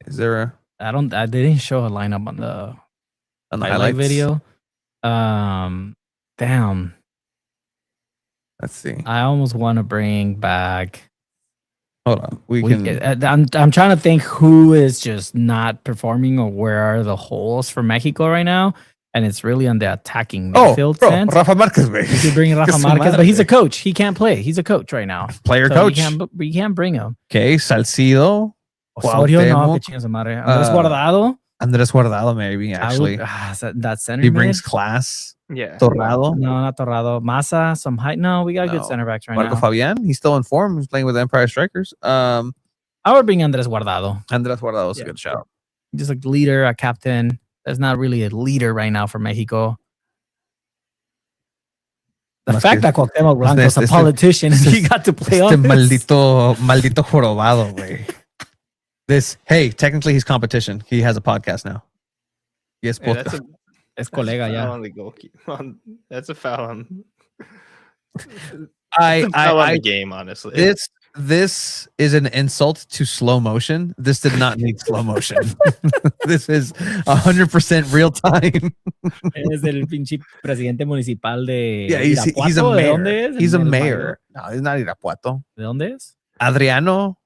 F: Is there a
D: I didn't show a lineup on the highlight video. Damn.
F: Let's see.
D: I almost want to bring back.
F: Hold on.
D: I'm trying to think who is just not performing or where are the holes for Mexico right now, and it's really on the attacking midfield sense.
F: Rafa Marquez, baby.
D: You could bring Rafa Marquez, but he's a coach. He can't play. He's a coach right now.
F: Coach.
D: We can't bring him.
F: Okay, Salcido.
D: Osorio, no, que chingas madre.
F: Andrés Guardado, maybe, actually.
D: That center
F: he brings class.
H: Yeah.
F: Torrado.
D: No, not Torrado. Massa, some height. No, we got good center backs right
F: Marco
D: now.
F: Fabian, he's still in form. He's playing with Empire Strikers.
D: I would bring Andrés Guardado.
F: Andrés Guardado is a good shout.
D: Just a leader, a captain. There's not really a leader right now for Mexico. The fact that Cuauhtemoc Blanco is a politician and he got to play on this.
F: Maldito jorobado, güey. Hey, technically he's competition. He has a podcast now. Yes,
D: es colega, yeah.
H: That's a foul on.
F: On
H: the game, honestly.
F: This is an insult to slow motion. This did not need slow motion. This is 100% real time.
D: Es el pinche presidente municipal de
F: Irapuato. He's a mayor.
D: ¿De dónde es?
F: He's a mayor. No, he's not Irapuato.
D: ¿De dónde es?
F: Adriano.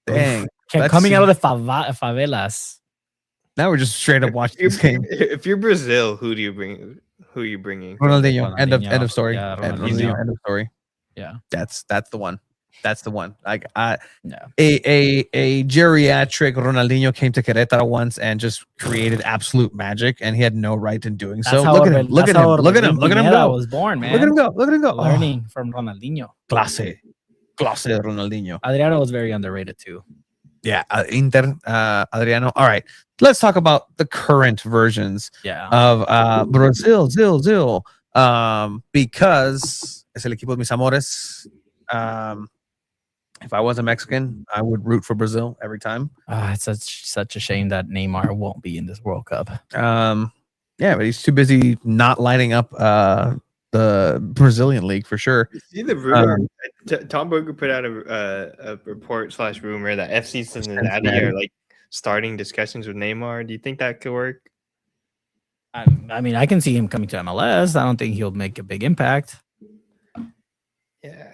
F: Dang.
D: Coming out of the favelas.
F: Now we're just straight up watching this game.
H: If you're Brazil, who are you bringing?
F: Ronaldinho. End of story.
D: Yeah,
F: End of story.
D: Yeah.
F: That's the one. That's the one. Like
D: No.
F: a geriatric Ronaldinho came to Querétaro once and just created absolute magic, and he had no right in doing so. Look at him. Look at him. Look at him. Look at him go.
D: Was born, man.
F: Look at him go. Look at him go.
D: Learning from Ronaldinho.
F: Clase Ronaldinho.
D: Adriano was very underrated too.
F: Yeah, Inter, Adriano. All right, let's talk about the current versions of Brazil, because es el equipo de mis amores. If I was a Mexican, I would root for Brazil every time.
D: It's such a shame that Neymar won't be in this World Cup.
F: Yeah, but he's too busy not lighting up the Brazilian league for sure.
H: See the rumor? Tom Berger put out a report/rumor that FC Cincinnati are like starting discussions with Neymar. Do you think that could work?
D: I mean, I can see him coming to MLS. I don't think he'll make a big impact.
H: Yeah.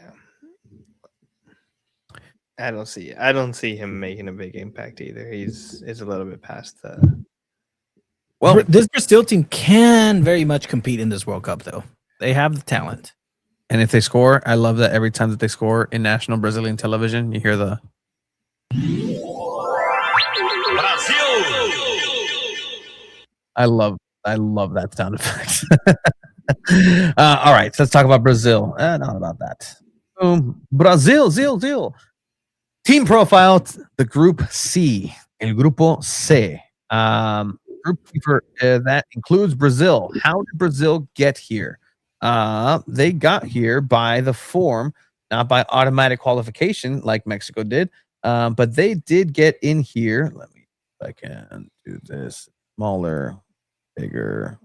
H: I don't see him making a big impact either. He's a little bit past the.
D: Well, this Brazil team can very much compete in this World Cup, though. They have the talent.
F: And if they score, I love that every time that they score in national Brazilian television, you hear the. I love that sound effect. All right, so let's talk about Brazil. Not about that. Brazil. Team profile, the Group C, El Grupo C. Group for that includes Brazil. How did Brazil get here? They got here by the form, not by automatic qualification like Mexico did, but they did get in here. Let me, if I can do this smaller, bigger.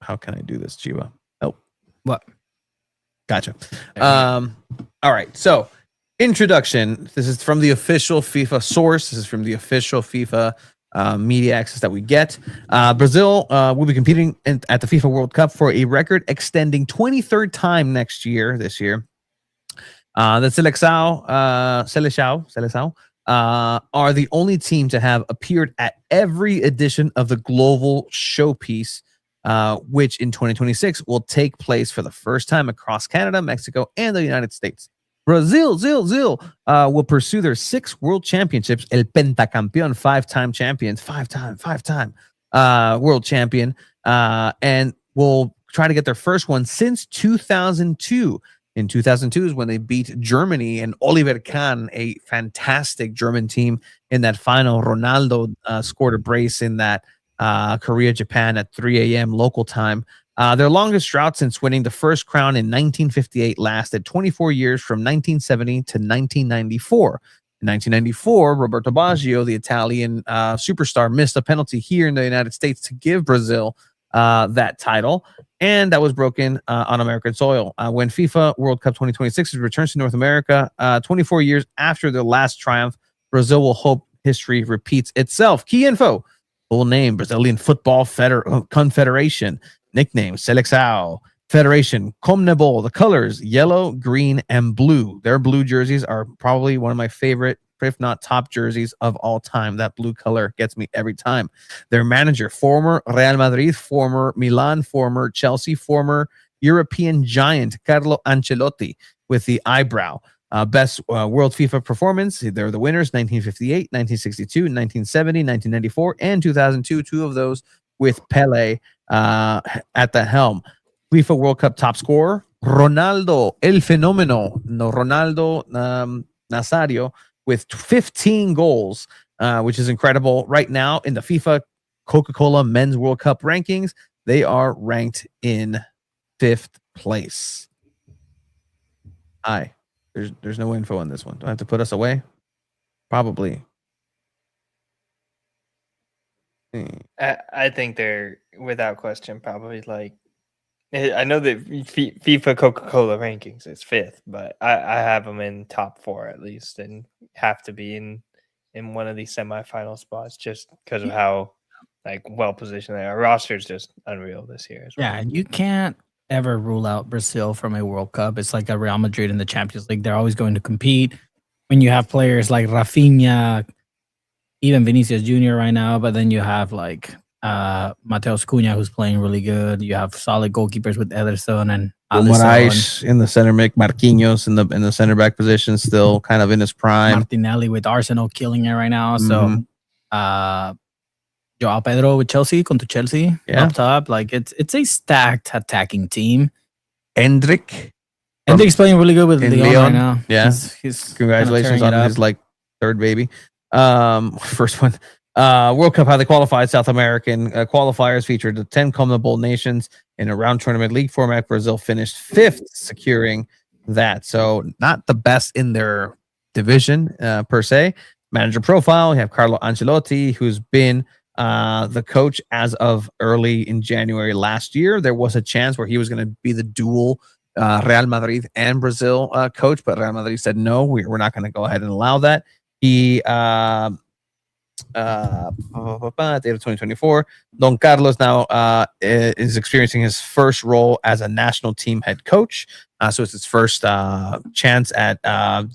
F: How can I do this, Chiba? Oh,
D: what?
F: Gotcha. All right, so introduction. This is from the official FIFA source. This is from the official FIFA media access that we get. Brazil will be competing at the FIFA World Cup for a record extending 23rd time this year. The Seleção are the only team to have appeared at every edition of the global showpiece, which in 2026 will take place for the first time across Canada, Mexico, and the United States. Brazil will pursue their 6th world championships, El Pentacampeón, 5-time champions, five-time world champion, and will try to get their first one since 2002. In 2002 is when they beat Germany and Oliver Kahn, a fantastic German team, in that final. Ronaldo scored a brace in that Korea-Japan at 3 a.m. local time. Their longest drought since winning the first crown in 1958 lasted 24 years from 1970 to 1994. In 1994, Roberto Baggio, the Italian superstar, missed a penalty here in the United States to give Brazil that title, and that was broken on American soil. When FIFA World Cup 2026 returns to North America, 24 years after their last triumph, Brazil will hope history repeats itself. Key info: full name, Brazilian Football Confederation. Nickname, Seleção. Federation, CONMEBOL. The colors, yellow, green, and blue. Their blue jerseys are probably one of my favorite, if not top jerseys of all time. That blue color gets me every time. Their manager, former Real Madrid, former Milan, former Chelsea, former European giant Carlo Ancelotti with the eyebrow. Best world FIFA performance. They're the winners, 1958, 1962, 1970, 1994, and 2002. 2 of those with Pele at the helm. FIFA World Cup top scorer, Ronaldo El Fenomeno, Ronaldo Nazario, with 15 goals, which is incredible. Right now in the FIFA Coca-Cola Men's World Cup rankings, they are ranked in 5th place. There's no info on this one. Do I have to put us away? Probably.
H: I think they're without question probably like. I know that FIFA Coca-Cola rankings is 5th, but I have them in top 4 at least, and have to be in one of these semifinal spots just because of how like well positioned they are. Roster is just unreal this year as well.
D: Yeah, you can't ever rule out Brazil from a World Cup. It's like a Real Madrid in the Champions League. They're always going to compete. When you have players like Rafinha, even Vinicius Jr. right now, but then you have like Mateus Cunha, who's playing really good. You have solid goalkeepers with Ederson and
F: Moraes in the center mid, Marquinhos in the center back position, still kind of in his prime.
D: Martinelli with Arsenal killing it right now.
F: Mm-hmm.
D: So, Joao Pedro with Chelsea, contra Chelsea up top. Like it's a stacked attacking team.
F: Hendrick's
D: playing really good with Leon right now.
F: Yeah,
D: he's
F: congratulations on his like third baby. First one. World Cup, how they qualified. South American qualifiers featured the 10 CONMEBOL nations in a round tournament league format. Brazil finished 5th, securing that. So not the best in their division per se. Manager profile, you have Carlo Ancelotti, who's been the coach as of early in January last year. There was a chance where he was going to be the dual Real Madrid and Brazil coach, but Real Madrid said no, we're not going to go ahead and allow that. He at the end of 2024, Don Carlos now is experiencing his first role as a national team head coach. So it's his first chance at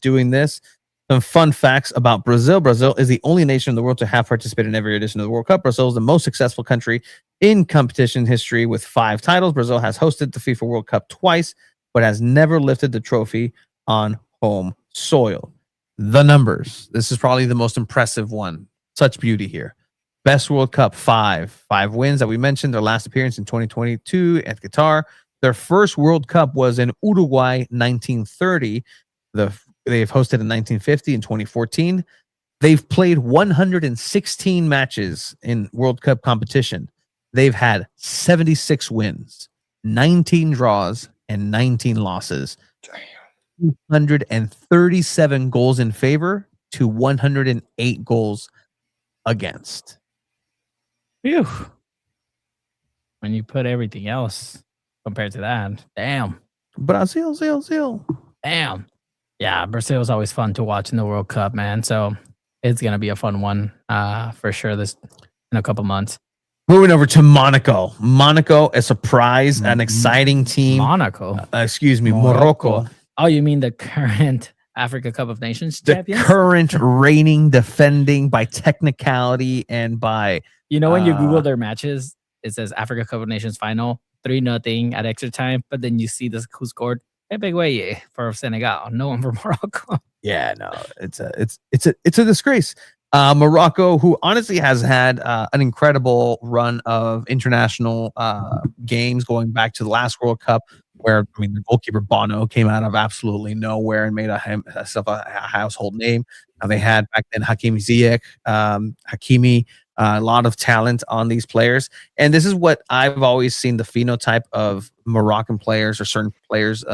F: doing this. Some fun facts about Brazil. Brazil is the only nation in the world to have participated in every edition of the World Cup. Brazil is the most successful country in competition history with 5 titles. Brazil has hosted the FIFA World Cup twice, but has never lifted the trophy on home soil. The numbers. This is probably the most impressive one. Such beauty here. Best World Cup, 5 wins that we mentioned. Their last appearance in 2022 at Qatar. Their first World Cup was in Uruguay, 1930. They've hosted in 1950 and 2014. They've played 116 matches in World Cup competition. They've had 76 wins, 19 draws, and 19 losses. 237 goals in favor to 108 goals against.
D: Phew. When you put everything else compared to that, damn.
F: Brazil.
D: Damn. Yeah, Brazil is always fun to watch in the World Cup, man. So it's gonna be a fun one for sure this in a couple months.
F: Moving over to Monaco. Monaco, a surprise, an exciting team.
D: Monaco.
F: Morocco.
D: Oh, you mean the current Africa Cup of Nations champions?
F: The current reigning, defending by technicality and by...
D: You know, when you Google their matches, it says Africa Cup of Nations final, 3-0 at extra time, but then you see this who scored Eidevall for Senegal, no one for Morocco.
F: Yeah, no, it's a disgrace. Morocco, who honestly has had an incredible run of international games going back to the last World Cup, where the goalkeeper Bono came out of absolutely nowhere and made himself a household name. They had back then Hakim Ziyech, Hakimi, a lot of talent on these players. And this is what I've always seen the phenotype of Moroccan players or certain players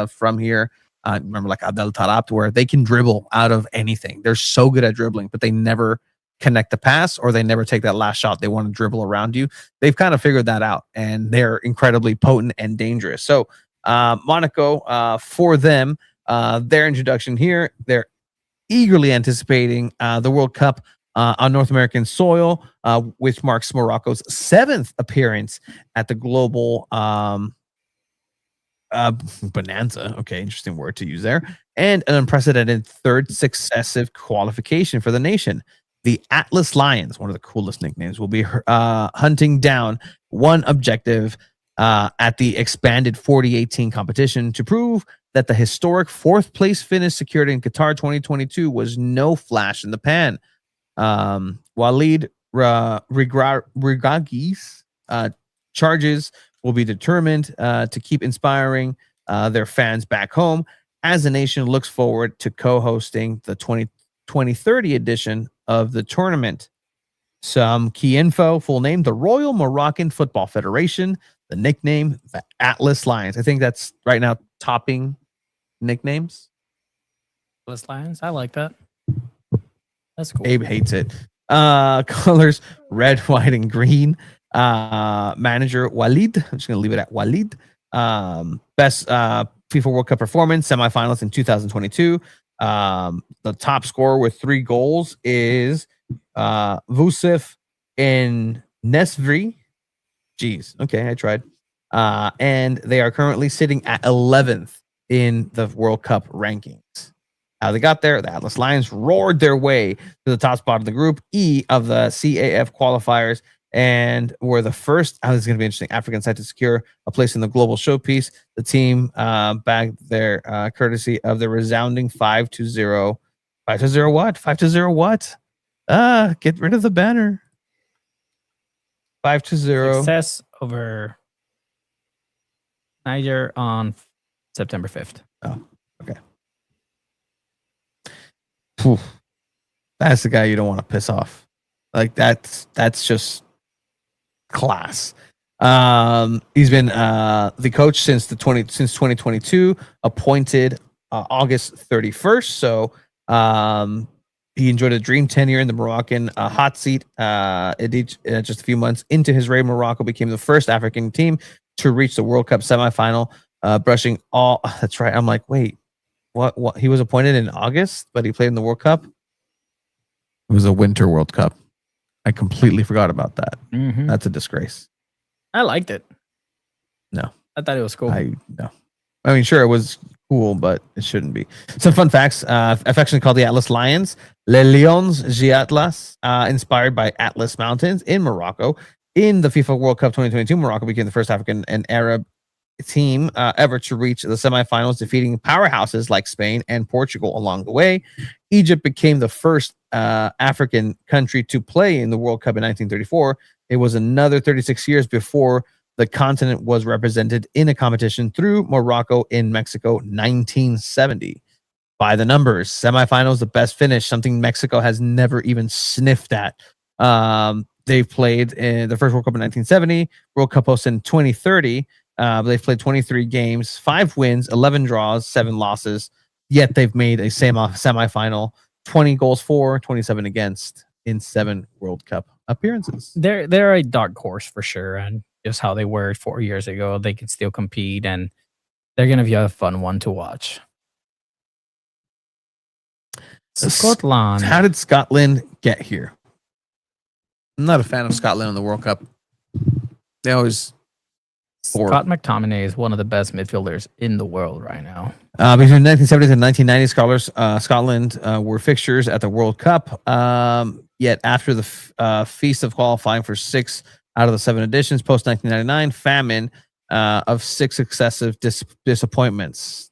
F: from here. Remember like Abdel Tarab, where they can dribble out of anything. They're so good at dribbling, but they never connect the pass or they never take that last shot. They want to dribble around you. They've kind of figured that out, and they're incredibly potent and dangerous. So Monaco, for them, their introduction here, they're eagerly anticipating the World Cup on North American soil, which marks Morocco's 7th appearance at the global bonanza. Okay, interesting word to use there. And an unprecedented 3rd successive qualification for the nation. The Atlas Lions, one of the coolest nicknames, will be hunting down one objective at the expanded 4018 competition to prove that the historic 4th place finish secured in Qatar 2022 was no flash in the pan. Walid Regragi's charges will be determined to keep inspiring their fans back home as the nation looks forward to co-hosting the 2030 edition of the tournament. Some key info, full name, the Royal Moroccan Football Federation, the nickname, the Atlas Lions. I think that's right now topping nicknames.
D: Atlas Lions, I like that. That's cool.
F: Abe hates it. Colors, red, white, and green. Manager Walid. I'm just going to leave it at Walid. Best FIFA World Cup performance, semifinalist in 2022. The top scorer with 3 goals is Vusif in Nesvri. Jeez. Okay, I tried. And they are currently sitting at 11th in the World Cup rankings. How they got there, the Atlas Lions roared their way to the top spot of the Group E of the CAF qualifiers and were the first. This is going to be interesting. African side to secure a place in the global showpiece. The team bagged their courtesy of the resounding 5-0. 5-0 what? 5-0 what? Get rid of the banner. 5-0.
D: Success over Niger on September 5th.
F: Oh, okay. Whew. That's the guy you don't want to piss off. Like that's just class. He's been the coach since 2022, appointed August 31st. So he enjoyed a dream tenure in the Moroccan hot seat. Just a few months into his reign, Morocco became the first African team to reach the World Cup semifinal, brushing all. That's right. I'm like, wait, what? He was appointed in August, but he played in the World Cup. It was a Winter World Cup. I completely forgot about that.
D: Mm-hmm.
F: That's a disgrace.
D: I liked it.
F: No,
D: I thought it was cool.
F: I mean, sure, it was cool, but it shouldn't be. Some fun facts. Affectionately called the Atlas Lions, Les Lions G Atlas, inspired by Atlas Mountains in Morocco. In the FIFA World Cup 2022, Morocco became the first African and Arab team ever to reach the semifinals, defeating powerhouses like Spain and Portugal along the way. Egypt became the first African country to play in the World Cup in 1934. It was another 36 years before the continent was represented in a competition through Morocco in Mexico 1970. By the numbers, semifinals, the best finish, something Mexico has never even sniffed at. They've played in the first World Cup in 1970, World Cup host in 2030. They've played 23 games, 5 wins, 11 draws, 7 losses. Yet they've made a semifinal, 20 goals for, 27 against in 7 World Cup appearances.
D: They're a dark horse for sure, and just how they were 4 years ago, they can still compete, and they're gonna be a fun one to watch. Scotland.
F: How did Scotland get here? I'm not a fan of Scotland in the World Cup. They always.
D: Scott McTominay is one of the best midfielders in the world right now.
F: Between 1970s and 1990s, Scotland were fixtures at the World Cup. Yet after the feast of qualifying for 6 out of the 7 editions, post 1999 famine of 6 successive disappointments.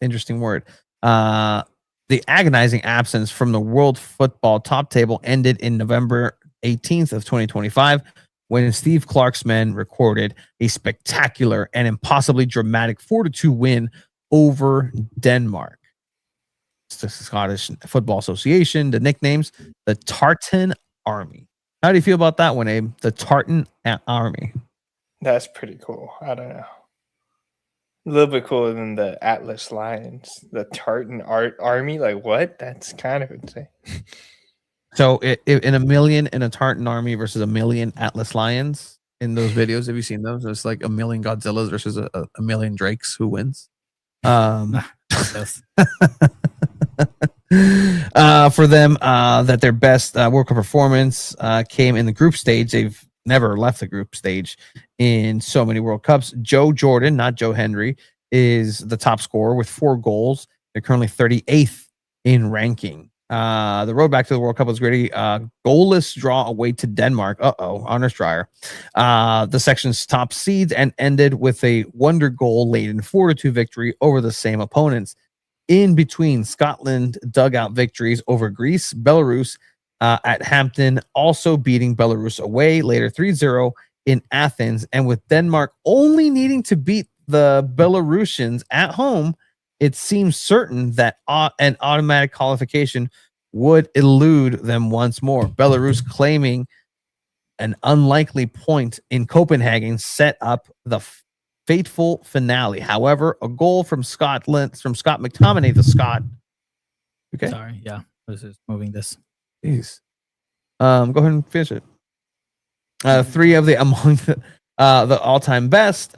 F: Interesting word. The agonizing absence from the world football top table ended in November 18th of 2025. When Steve Clark's men recorded a spectacular and impossibly dramatic 4-2 win over Denmark. It's the Scottish Football Association, the nicknames, the Tartan Army. How do you feel about that one, Abe? The Tartan Army.
H: That's pretty cool. I don't know. A little bit cooler than the Atlas Lions. The Tartan Army? Like, what? That's kind of insane.
F: So in a million in a Tartan Army versus a million Atlas Lions in those videos, have you seen those? It's like a million Godzillas versus a million Drakes. Who wins? For them, that their best World Cup performance came in the group stage. They've never left the group stage in so many World Cups. Joe Jordan, not Joe Henry, is the top scorer with 4 goals. They're currently 38th in ranking. The road back to the World Cup was gritty. Goalless draw away to Denmark. Honors Dreyer. The section's top seeds and ended with a wonder goal laden 4-2 victory over the same opponents. In between, Scotland dugout victories over Greece, Belarus at Hampton, also beating Belarus away later 3-0 in Athens, and with Denmark only needing to beat the Belarusians at home, it seems certain that an automatic qualification would elude them once more. Belarus claiming an unlikely point in Copenhagen set up the fateful finale. However, a goal from Scott McTominay, the Scot. Okay.
D: Sorry. Yeah. This is moving this.
F: Jeez. Go ahead and finish it. 3 of the among the all-time best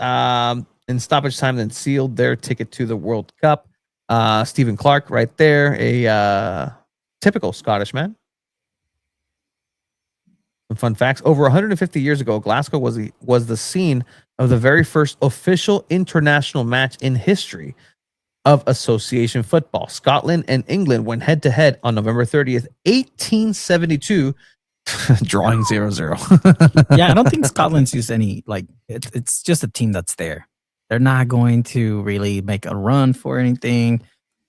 F: in stoppage time then sealed their ticket to the World Cup. Stephen Clark right there, a typical Scottish man. Some fun facts. Over 150 years ago, Glasgow was the scene of the very first official international match in history of association football. Scotland and England went head-to-head on November 30th, 1872 Drawing 0-0.
D: Yeah, I don't think Scotland's used any, like, it's just a team that's there. They're not going to really make a run for anything.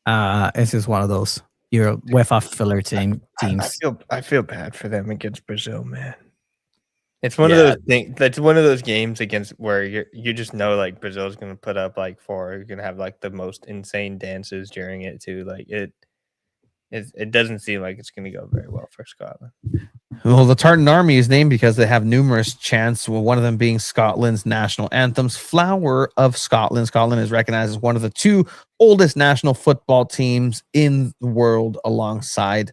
D: It's just one of those UEFA filler teams.
H: I feel bad for them against Brazil, man. It's one of those things. That's one of those games against where you just know like Brazil's going to put up like 4. You're going to have like the most insane dances during it too. Like it doesn't seem like it's going to go very well for Scotland.
F: Well, the Tartan Army is named because they have numerous chants, well, one of them being Scotland's national anthems, Flower of Scotland. Scotland is recognized as one of the 2 oldest national football teams in the world alongside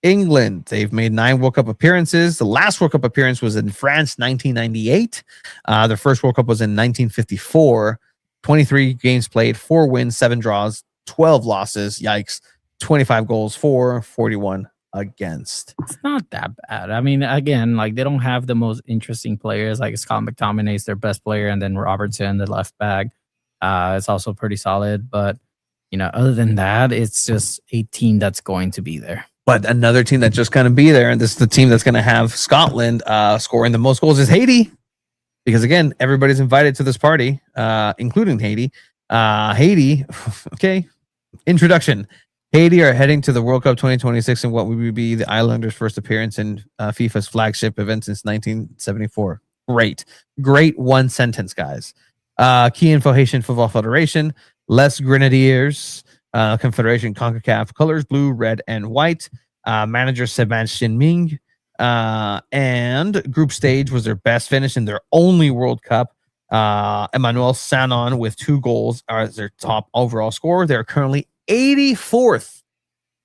F: England. They've made 9 World Cup appearances. The last World Cup appearance was in France, 1998. Their first World Cup was in 1954. 23 games played, 4 wins, 7 draws, 12 losses. Yikes. 25 goals for, 41 against.
D: It's not that bad. I mean, again, like they don't have the most interesting players. Like Scott McTominay is their best player, and then Robertson, the left back, it's also pretty solid. But other than that, it's just a team that's going to be there.
F: But another team that's just going to be there, and this is the team that's going to have Scotland scoring the most goals, is Haiti. Because again, everybody's invited to this party, including Haiti. Haiti, okay. Introduction. Haiti are heading to the World Cup 2026 in what would be the Islanders' first appearance in FIFA's flagship event since 1974. Great one sentence, guys. Key info: Haitian Football Federation, Les Grenadiers, Confederation CONCACAF, colors blue, red, and white. Manager Sebastian Ming, and group stage was their best finish in their only World Cup. Emmanuel Sanon with 2 goals as their top overall scorer. They're currently 84th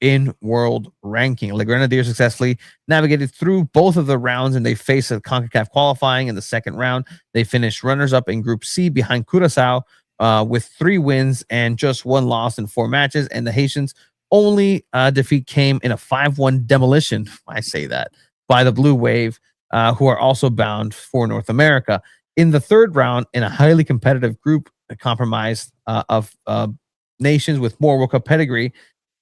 F: in world ranking. Le Grenadiers successfully navigated through both of the rounds, and they faced a CONCACAF qualifying in the second round. They finished runners-up in Group C behind Curaçao with 3 wins and just 1 loss in 4 matches. And the Haitians' only defeat came in a 5-1 demolition, I say that, by the Blue Wave, who are also bound for North America. In the third round, in a highly competitive group comprised of nations with more World Cup pedigree,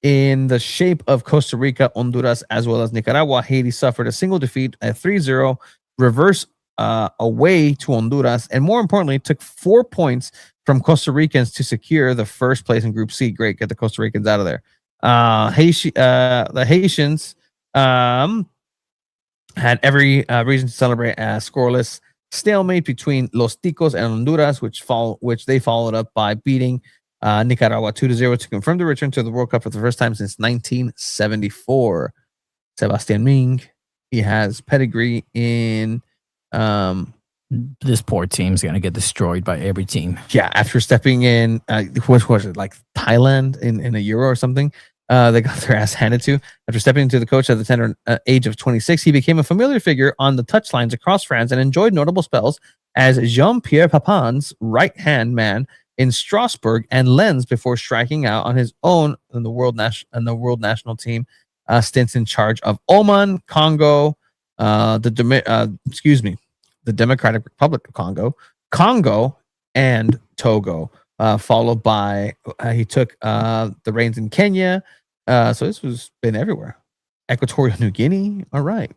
F: in the shape of Costa Rica, Honduras, as well as Nicaragua, Haiti suffered a single defeat, a 3-0 reverse away to Honduras, and more importantly, took 4 points from Costa Ricans to secure the first place in Group C. Great, get the Costa Ricans out of there. The Haitians had every reason to celebrate a scoreless stalemate between Los Ticos and Honduras, which they followed up by beating Nicaragua 2-0 to confirm the return to the World Cup for the first time since 1974. Sebastian Ming, he has pedigree in
D: this poor team's gonna get destroyed by every team.
F: Yeah, after stepping in what was it, like Thailand in a Euro or something, they got their ass handed to. After stepping into the coach at the tender age of 26, he became a familiar figure on the touchlines across France and enjoyed notable spells as Jean-Pierre Papin's right-hand man in Strasbourg and Lens before striking out on his own in the world national team stints in charge of Oman, Congo, the Democratic Republic of Congo, and Togo. Followed by he took the reins in Kenya. So this was been everywhere. Equatorial New Guinea. All right.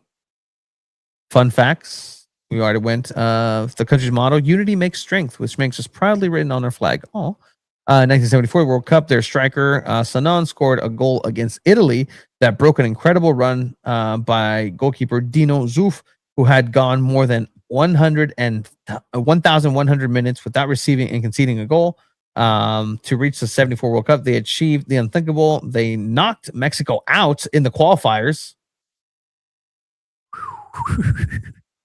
F: Fun facts. We already went. The country's motto: "Unity makes strength," which makes us proudly written on their flag. 1974 World Cup. Their striker Sanon scored a goal against Italy that broke an incredible run by goalkeeper Dino Zouf, who had gone more than 1,100 minutes without receiving and conceding a goal. To reach the 74 World Cup, they achieved the unthinkable. They knocked Mexico out in the qualifiers.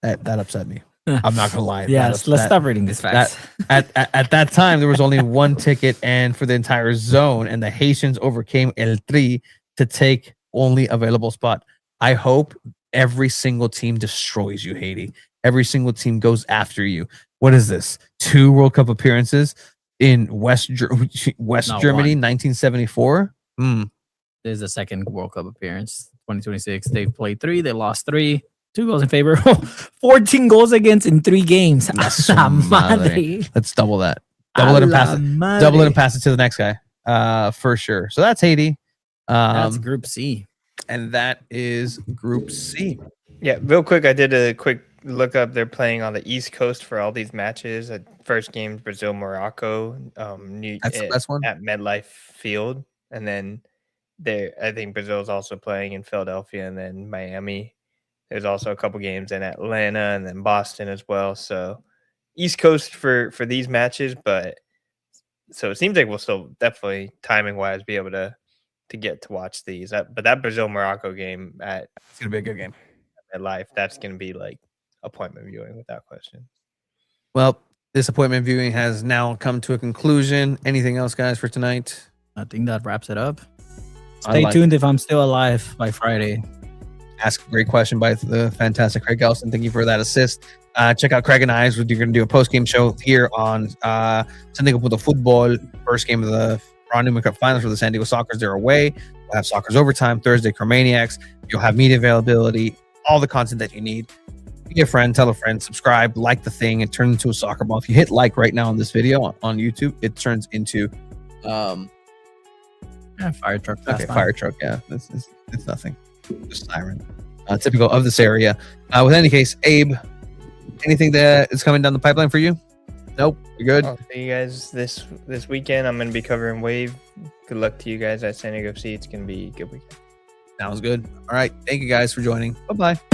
F: That upset me. I'm not gonna lie.
D: Yes, let's stop reading this facts.
F: At that time, there was only 1 ticket and for the entire zone, and the Haitians overcame El Tri to take only available spot. I hope every single team destroys you, Haiti. Every single team goes after you. What is this? 2 World Cup appearances in West Germany, 1974.
D: There's a second World Cup appearance, 2026. They've played 3. They lost 3. 2 goals in favor. 14 goals against in 3 games.
F: Let's double that. Double it and pass it. Double it and pass it to the next guy. For sure. So that's Haiti.
D: That's Group C.
F: And that is Group C.
H: Yeah, real quick, I did a quick look up. They're playing on the East Coast for all these matches. First game, Brazil, Morocco,
F: That's the best one
H: at MetLife Field, and then I think Brazil is also playing in Philadelphia, and then Miami. There's also a couple games in Atlanta and then Boston as well. So East Coast for these matches, but so it seems like we'll still definitely timing wise be able to get to watch these. But that Brazil Morocco game
F: it's gonna be a good game.
H: At Life, that's gonna be like appointment viewing without question.
F: Well, this appointment viewing has now come to a conclusion. Anything else, guys, for tonight?
D: I think that wraps it up. Stay tuned if I'm still alive by Friday.
F: Ask a great question by the fantastic Craig Elson. Thank you for that assist. Check out Craig and I's. We're going to do a post-game show here on SanDiego.Futbol. First game of the Ron Cup Finals for the San Diego Sockers. They're away. We'll have Sockers Overtime Thursday, Chromaniacs. You'll have media availability, all the content that you need. Be a friend, tell a friend, subscribe, like the thing. It turns into a soccer ball. If you hit like right now on this video on YouTube, it turns into
D: fire truck.
F: Okay, fire truck. Yeah, it's nothing. Just siren. Typical of this area. With any case, Abe, anything that is coming down the pipeline for you? Nope. You're good.
H: I'll see you guys this weekend. I'm going to be covering Wave. Good luck to you guys at San Diego FC. It's going to be a good weekend.
F: Sounds good. All right. Thank you guys for joining. Bye-bye.